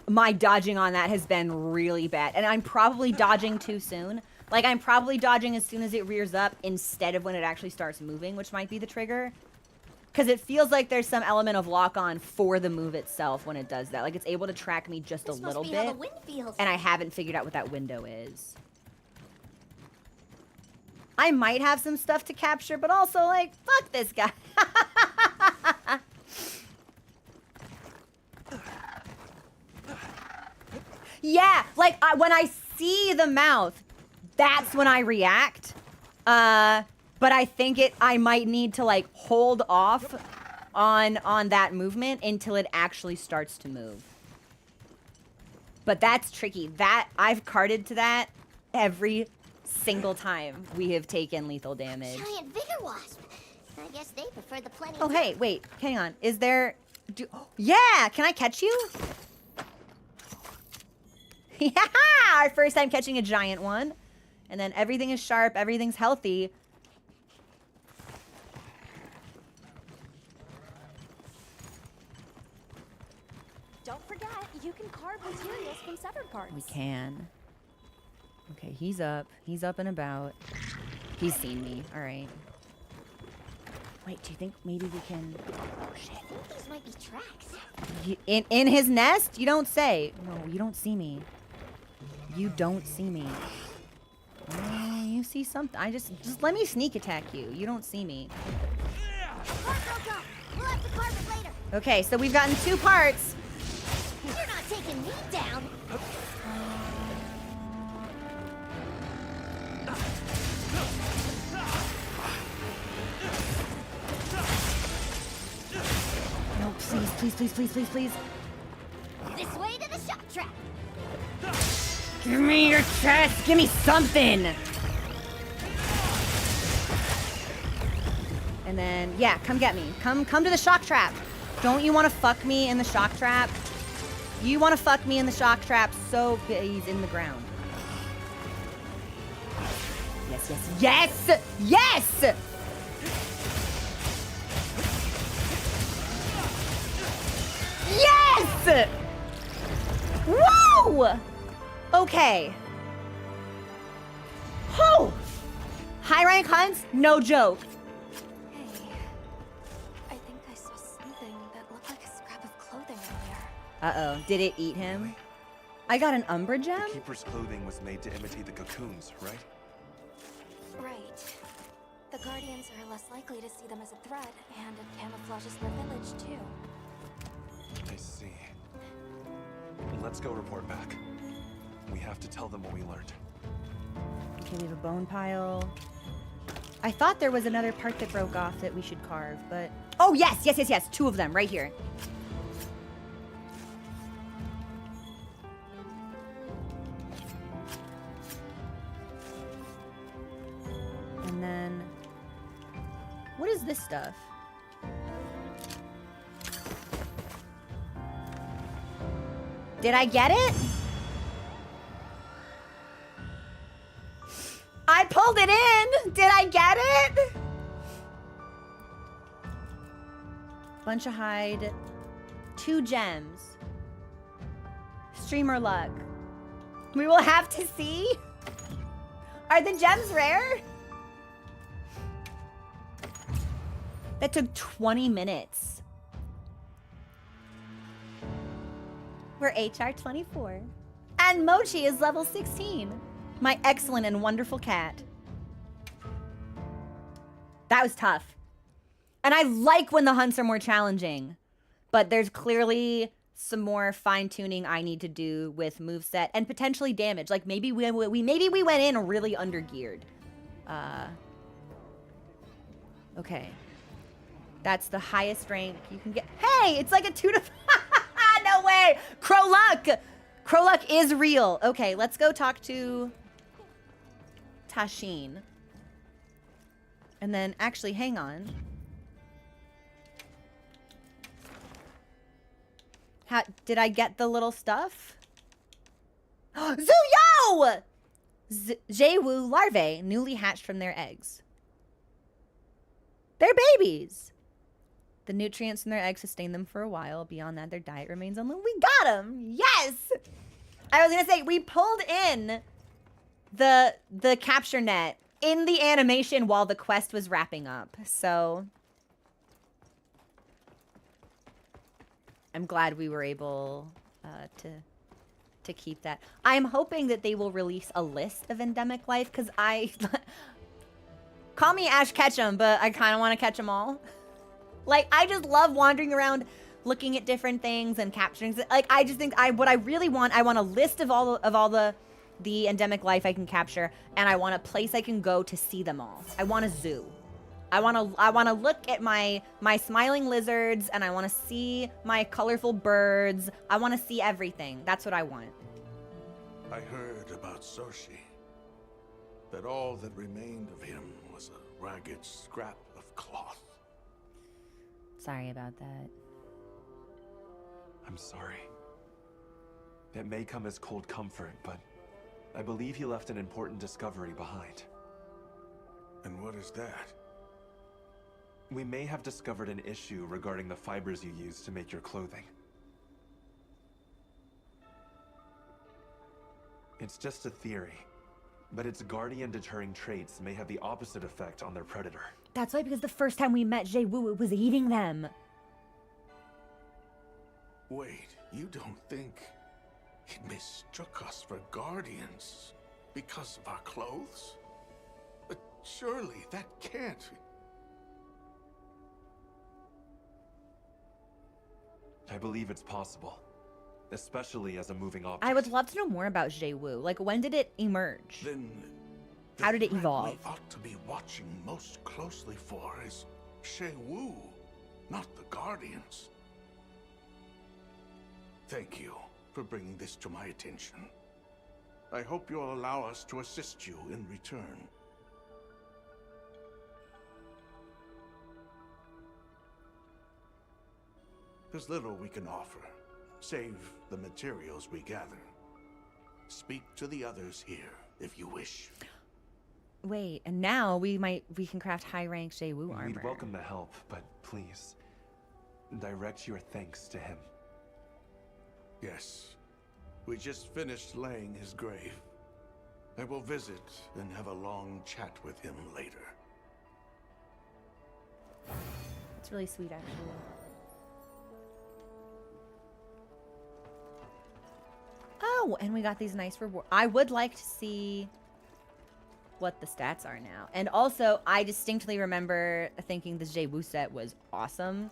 My dodging on that has been really bad. And I'm probably dodging too soon. Like, I'm probably dodging as soon as it rears up instead of when it actually starts moving, which might be the trigger. Because it feels like there's some element of lock-on for the move itself when it does that. Like, it's able to track me just a little bit. How the wind feels. And I haven't figured out what that window is. I might have some stuff to capture, but also, like, fuck this guy. Yeah, like, when I see the mouth, that's when I react. But I think I might need to, like, hold off on that movement until it actually starts to move. But that's tricky. I've carded to that every single time we have taken lethal damage. Giant vigor wasp. I guess they prefer the plenty. Oh, hey, wait, hang on. Is there... yeah, can I catch you? Yeah, our first time catching a giant one. And then everything is sharp, everything's healthy. Don't forget, you can carve materials from severed parts. We can. Okay, he's up. He's up and about. He's seen me. All right. Wait, do you think maybe we can... Oh, shit. I think these might be tracks. In his nest? You don't say. No, you don't see me. You don't see me. You see something. Just let me sneak attack you. You don't see me. We'll have to carve it later. Okay, so we've gotten 2 parts. You're not taking me down. No, please, please, please, please, please, please. This way to the shock trap. Give me your chest. Give me something. And then, yeah, come get me. Come to the shock trap. Don't you want to fuck me in the shock trap? You want to fuck me in the shock trap so he's in the ground. Yes, yes, yes, yes! Yes! Whoa! Okay. Whew! High rank hunts, no joke. Hey, I think I saw something that looked like a scrap of clothing earlier. Uh-oh, did it eat him? I got an Umbra gem? The Keeper's clothing was made to imitate the cocoons, right? Right. The Guardians are less likely to see them as a threat, and it camouflages their village, too. I see. Let's go report back. We have to tell them what we learned. Okay, we have a bone pile. I thought there was another part that broke off that we should carve, but... Oh, yes, yes, yes, yes. 2 of them right here. And then... What is this stuff? Did I get it? I pulled it in! Did I get it? Bunch of hide. 2 gems. Streamer luck. We will have to see. Are the gems rare? That took 20 minutes. We're HR 24. And Mochi is level 16. My excellent and wonderful cat. That was tough. And I like when the hunts are more challenging. But there's clearly some more fine-tuning I need to do with moveset and potentially damage. Like maybe we went in really undergeared. Okay. That's the highest rank you can get. Hey, it's like a 2 to 5. No way. Crow luck. Crow luck is real. Okay, let's go talk to Tashin. And then, actually, hang on. Did I get the little stuff? Zuyo! Jewu larvae, newly hatched from their eggs. They're babies. The nutrients in their eggs sustain them for a while. Beyond that, their diet remains unknown. We got them! Yes! I was gonna say, we pulled in the capture net in the animation while the quest was wrapping up. So I'm glad we were able to keep that. I'm hoping that they will release a list of endemic life, because call me Ash Ketchum, but I kind of want to catch them all. Like, I just love wandering around looking at different things and capturing. Like, I just think what I really want, I want a list of all the endemic life I can capture, and I want a place I can go to see them all. I want a zoo. I want to look at my smiling lizards, and I want to see my colorful birds. I want to see everything. That's what I want. I heard about Soshi. That all that remained of him was a ragged scrap of cloth. Sorry about that. I'm sorry. It may come as cold comfort, but I believe he left an important discovery behind. And what is that? We may have discovered an issue regarding the fibers you use to make your clothing. It's just a theory, but its guardian deterring traits may have the opposite effect on their predator. That's why, because the first time we met Jay-Woo, it was eating them. Wait, you don't think it mistook us for guardians because of our clothes? But surely that can't. I believe it's possible, especially as a moving object. I would love to know more about Jay-Woo. Like, when did it emerge? Then how did it threat evolve? we ought to be watching most closely for is Jay-Woo, not the Guardians. Thank you for bringing this to my attention. I hope you'll allow us to assist you in return. There's little we can offer, save the materials we gather. Speak to the others here, if you wish. Wait, and now we can craft high-rank Jay-Woo armor. We'd welcome the help, but please, direct your thanks to him. Yes. We just finished laying his grave. I will visit and have a long chat with him later. It's really sweet, actually. Oh, and we got these nice rewards. I would like to see what the stats are now. And also, I distinctly remember thinking the Jay-Woo set was awesome.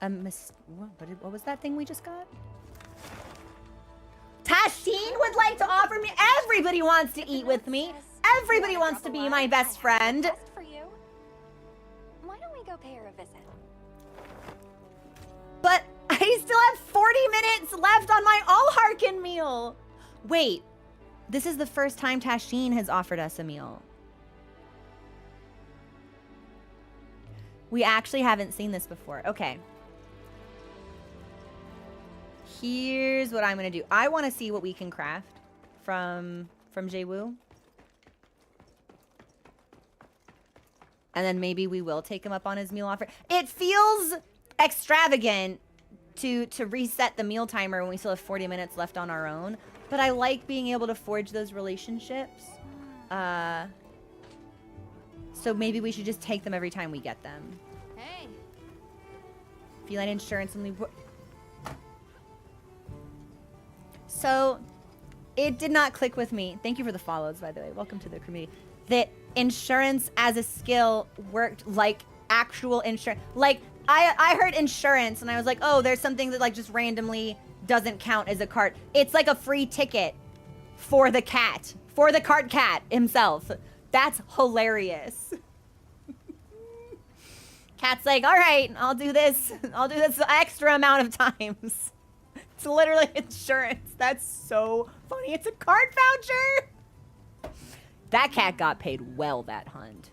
What was that thing we just got? Tasheen would like to offer me. Everybody wants to eat with me. Everybody wants to be my best friend. Best for you. Why don't we go pay her a visit? But I still have 40 minutes left on my All-Harkin meal. Wait, this is the first time Tasheen has offered us a meal. We actually haven't seen this before. Okay. Here's what I'm gonna do. I want to see what we can craft from Jay-Woo. And then maybe we will take him up on his meal offer. It feels extravagant to reset the meal timer when we still have 40 minutes left on our own. But I like being able to forge those relationships. So maybe we should just take them every time we get them. Hey. Feline insurance when we... So, it did not click with me. Thank you for the follows, by the way. Welcome to the community. That insurance as a skill worked like actual insurance. Like, I heard insurance and I was like, oh, there's something that like just randomly doesn't count as a cart. It's like a free ticket for the cat. For the cart cat himself. That's hilarious. Cat's like, all right, I'll do this extra amount of times. It's literally insurance. That's so funny. It's a cart voucher. That cat got paid well that hunt.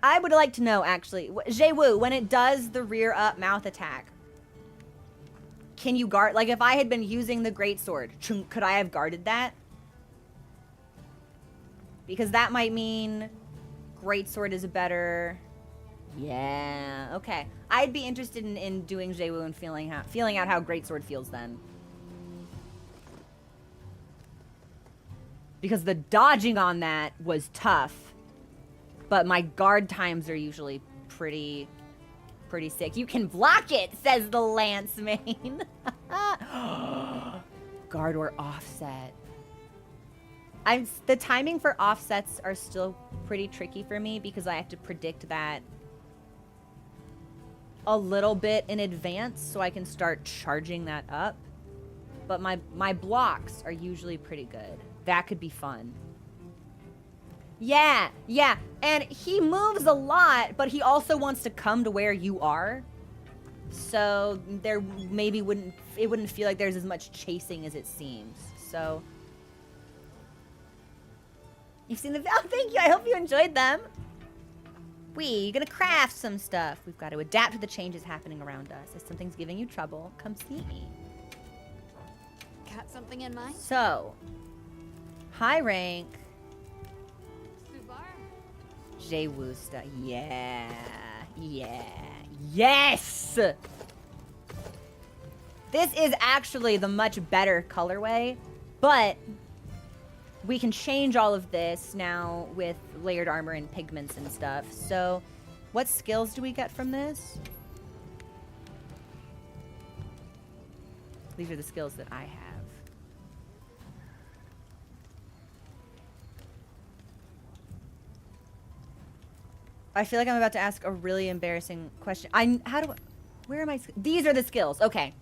I would like to know, actually, Jay-Woo, when it does the rear up mouth attack, can you guard, like if I had been using the greatsword, could I have guarded that? Because that might mean greatsword is a better... Yeah, okay. I'd be interested in doing Jay-Woo and feeling out how greatsword feels then. Because the dodging on that was tough. But my guard times are usually pretty sick. You can block it, says the Lance main. Guard or offset. The timing for offsets are still pretty tricky for me because I have to predict that a little bit in advance so I can start charging that up. But my blocks are usually pretty good. That could be fun. Yeah. And he moves a lot, but he also wants to come to where you are. So there maybe it wouldn't feel like there's as much chasing as it seems. So you've seen the oh, thank you. I hope you enjoyed them. We're gonna craft some stuff. We've got to adapt to the changes happening around us. If something's giving you trouble, come see me. Got something in mind? So, high rank. Jay-Woo stuff. Yeah. Yes! This is actually the much better colorway, but we can change all of this now with layered armor and pigments and stuff. So what skills do we get from this? These are the skills that I have. I feel like I'm about to ask a really embarrassing question. Where am I? These are the skills. Okay.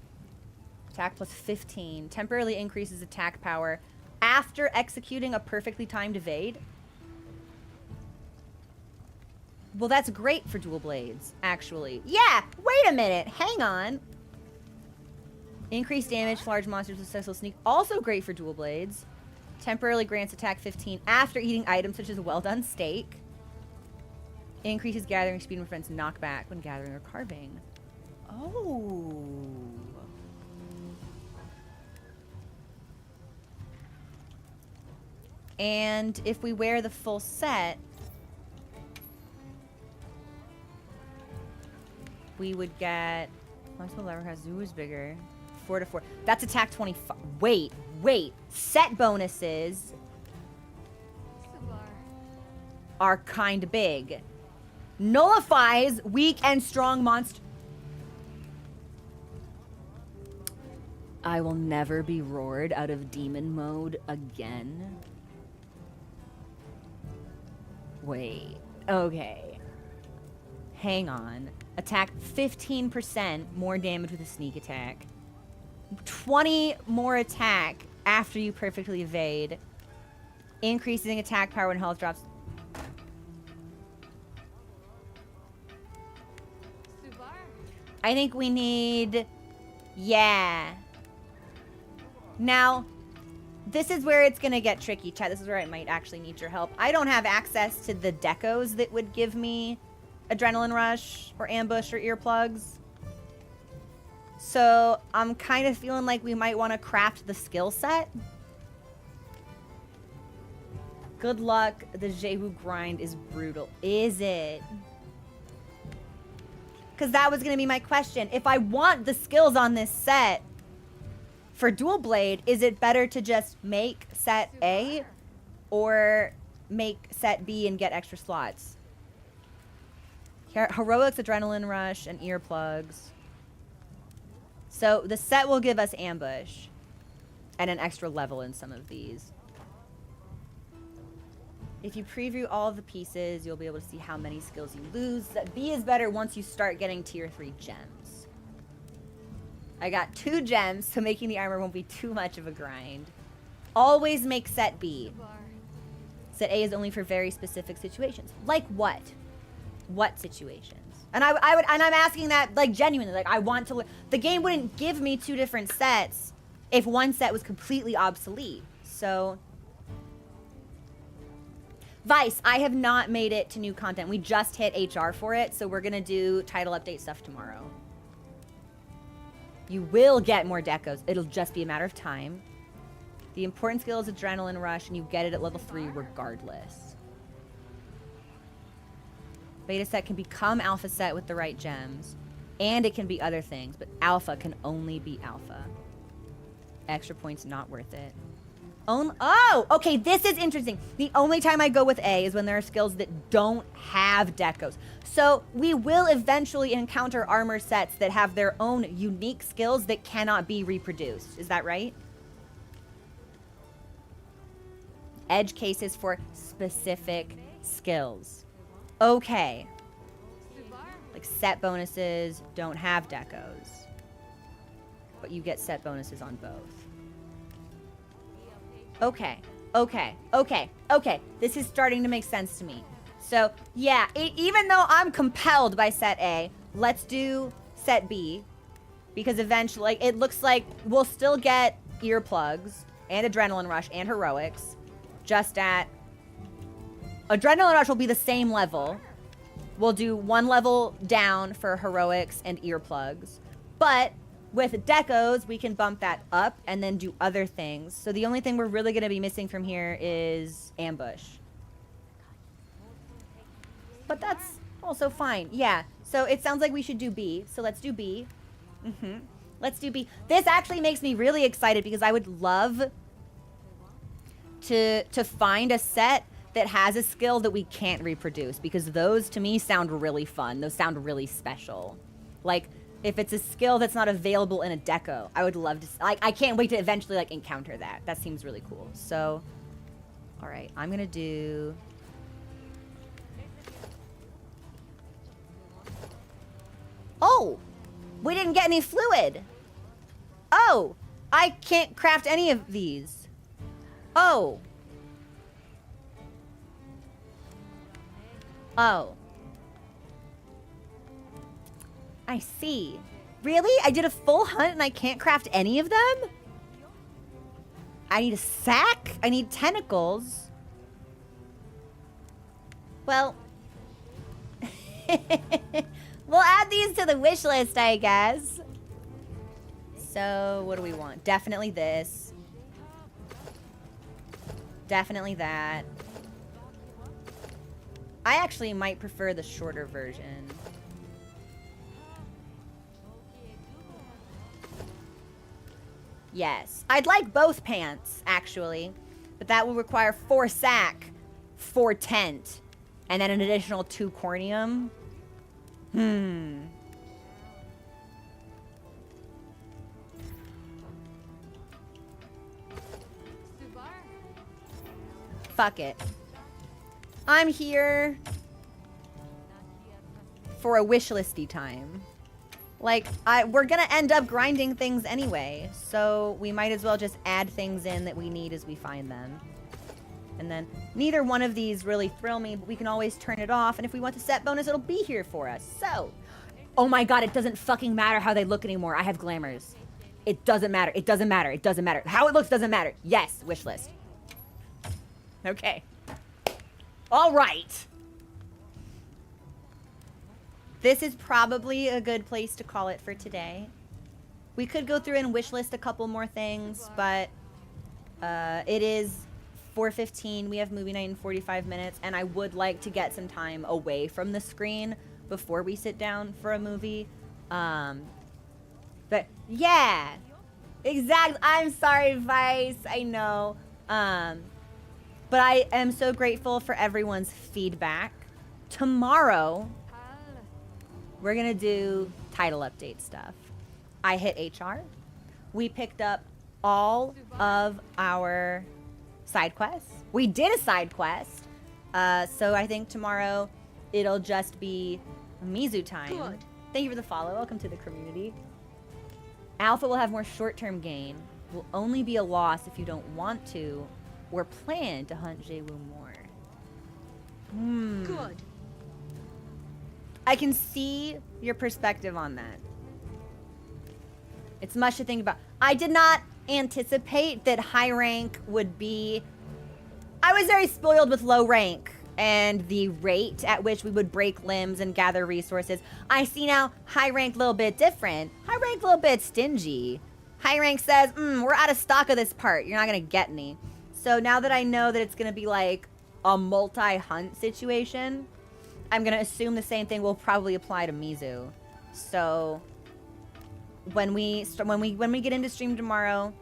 Attack plus 15. Temporarily increases attack power after executing a perfectly timed evade. Well, that's great for dual blades, actually. Yeah, wait a minute. Hang on. Increased damage to large monsters with successful sneak. Also great for dual blades. Temporarily grants attack 15 after eating items such as a well-done steak. Increases gathering speed and prevents knockback when gathering or carving. Oh. And if we wear the full set, we would get... Flexible lever has Zoo is bigger. 4 to 4. That's attack 25. Wait. Set bonuses are kind of big. Nullifies weak and strong monster. I will never be roared out of demon mode again. Wait. Okay. Hang on. Attack 15% more damage with a sneak attack. 20 more attack after you perfectly evade. Increasing attack power when health drops. I think we need... Yeah. Now, this is where it's going to get tricky, chat. This is where I might actually need your help. I don't have access to the decos that would give me adrenaline rush or ambush or earplugs. So I'm kind of feeling like we might want to craft the skill set. Good luck. The Jehu grind is brutal. Is it? Because that was going to be my question. If I want the skills on this set for dual blade, is it better to just make set A or make set B and get extra slots? Heroics, adrenaline rush, and earplugs. So the set will give us ambush and an extra level in some of these. If you preview all of the pieces, you'll be able to see how many skills you lose. Set B is better once you start getting tier 3 gems. I got 2 gems, so making the armor won't be too much of a grind. Always make set B. Set A is only for very specific situations. Like what? What situations? And I'm asking that like genuinely. Like I want to. The game wouldn't give me 2 different sets if one set was completely obsolete. So. Vice, I have not made it to new content. We just hit HR for it, so we're gonna do title update stuff tomorrow. You will get more decos. It'll just be a matter of time. The important skill is adrenaline rush, and you get it at level 3 regardless. Beta set can become alpha set with the right gems, and it can be other things, but alpha can only be alpha. Extra points not worth it. Oh, okay, this is interesting. The only time I go with A is when there are skills that don't have decos. So we will eventually encounter armor sets that have their own unique skills that cannot be reproduced. Is that right? Edge cases for specific skills. Okay. Like set bonuses don't have decos, but you get set bonuses on both. Okay. This is starting to make sense to me. So, yeah, even though I'm compelled by set A, let's do set B. Because eventually, like, it looks like we'll still get earplugs and adrenaline rush and heroics. Just at... Adrenaline rush will be the same level. We'll do 1 level down for heroics and earplugs. But... with decos, we can bump that up and then do other things. So the only thing we're really going to be missing from here is ambush. But that's also fine. Yeah. So it sounds like we should do B. So let's do B. Let's do B. This actually makes me really excited because I would love to find a set that has a skill that we can't reproduce, because those to me sound really fun. Those sound really special. Like, if it's a skill that's not available in a deco, I would love to, like, I can't wait to eventually, like, encounter that. That seems really cool. So, all right, I'm gonna do... Oh, we didn't get any fluid. Oh, I can't craft any of these. Oh. Oh. I see. Really? I did a full hunt and I can't craft any of them? I need a sack? I need tentacles. Well, we'll add these to the wish list, I guess. So, what do we want? Definitely this. Definitely that. I actually might prefer the shorter version. Yes. I'd like both pants, actually. But that will require 4 sack, 4 tent, and then an additional 2 cornium. Fuck it. I'm here for a wish listy time. Like, we're gonna end up grinding things anyway, so we might as well just add things in that we need as we find them. And then, neither one of these really thrill me, but we can always turn it off, and if we want the set bonus, it'll be here for us. So, oh my god, it doesn't fucking matter how they look anymore. I have glamours. It doesn't matter. It doesn't matter. It doesn't matter. How it looks doesn't matter. Yes, wish list. Okay. All right. This is probably a good place to call it for today. We could go through and wish list a couple more things, but it is 4:15. We have movie night in 45 minutes, and I would like to get some time away from the screen before we sit down for a movie. But yeah, exactly. I'm sorry, Vice. I know. But I am so grateful for everyone's feedback. Tomorrow, we're gonna do title update stuff. I hit HR. We picked up all of our side quests. We did a side quest. So I think tomorrow it'll just be Mizu time. Good. Thank you for the follow. Welcome to the community. Alpha will have more short-term gain. Will only be a loss if you don't want to or plan to hunt Jaewoo more. Good. I can see your perspective on that. It's much to think about. I did not anticipate that high rank would be... I was very spoiled with low rank and the rate at which we would break limbs and gather resources. I see now high rank a little bit different. High rank a little bit stingy. High rank says, we're out of stock of this part. You're not going to get any. So now that I know that it's going to be like a multi-hunt situation, I'm going to assume the same thing will probably apply to Mizu. So when we get into stream tomorrow,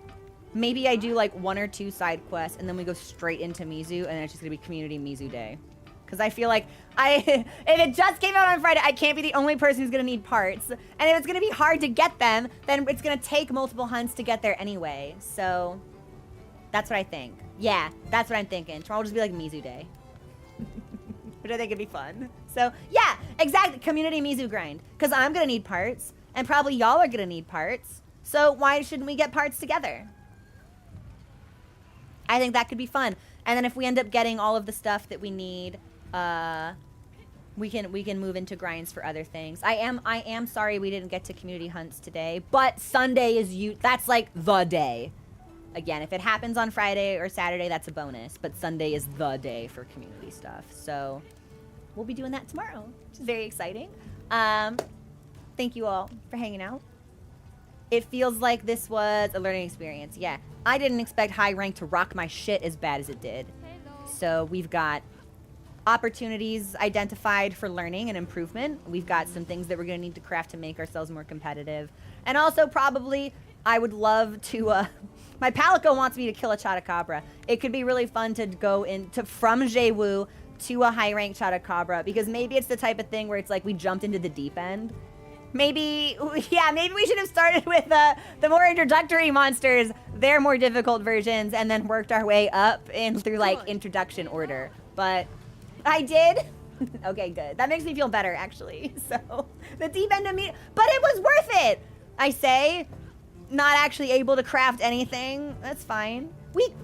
maybe I do like 1 or 2 side quests and then we go straight into Mizu, and then it's just going to be community Mizu day. Because I feel like if it just came out on Friday, I can't be the only person who's going to need parts. And if it's going to be hard to get them, then it's going to take multiple hunts to get there anyway. So that's what I think. Yeah, that's what I'm thinking. Tomorrow will just be like Mizu day. Which I think would be fun. So yeah, exactly. Community Mizu grind. Because I'm going to need parts. And probably y'all are going to need parts. So why shouldn't we get parts together? I think that could be fun. And then if we end up getting all of the stuff that we need, we can move into grinds for other things. I am sorry we didn't get to community hunts today, but Sunday is that's like the day. Again, if it happens on Friday or Saturday, that's a bonus, but Sunday is the day for community stuff. So we'll be doing that tomorrow, which is very exciting. Thank you all for hanging out. It feels like this was a learning experience. Yeah, I didn't expect high rank to rock my shit as bad as it did. So we've got opportunities identified for learning and improvement. We've got some things that we're going to need to craft to make ourselves more competitive. And also probably I would love to, my Palico wants me to kill a Chatacabra. It could be really fun to go from Jewu to a high rank Chatacabra, because maybe it's the type of thing where it's like we jumped into the deep end. Maybe, yeah, maybe we should have started with the more introductory monsters, their more difficult versions, and then worked our way up through like introduction order. But I did. Okay, good. That makes me feel better, actually. So the deep end of me, but it was worth it. I say, not actually able to craft anything. That's fine.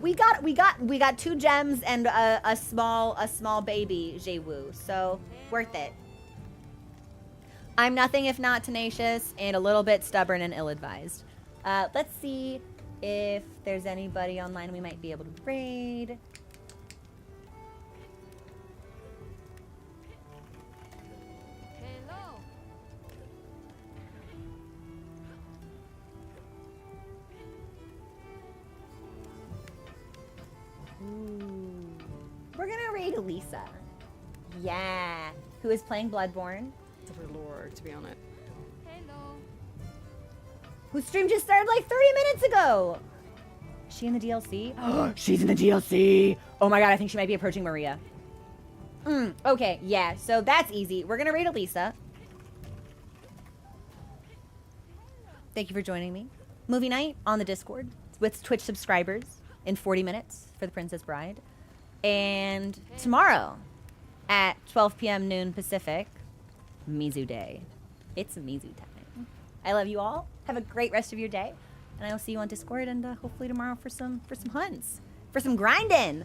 We got 2 gems and a small baby Jewu, so worth it. I'm nothing if not tenacious and a little bit stubborn and ill-advised. Let's see if there's anybody online we might be able to raid. Hello. Ooh. We're gonna raid Elisa. Yeah. Who is playing Bloodborne. It's a lore to be on it. Hello. Whose stream just started like 30 minutes ago. Is she in the DLC? She's in the DLC. Oh my god, I think she might be approaching Maria. Okay, yeah, so that's easy. We're gonna raid Elisa. Thank you for joining me. Movie night on the Discord with Twitch subscribers in 40 minutes for The Princess Bride. And tomorrow at 12 p.m. noon Pacific, Mizu Day. It's Mizu time. I love you all. Have a great rest of your day. And I will see you on Discord and hopefully tomorrow for some hunts. For some grinding.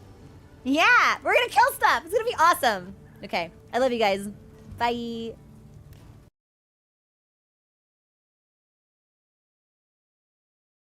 Yeah, we're gonna kill stuff. It's gonna be awesome. Okay, I love you guys. Bye.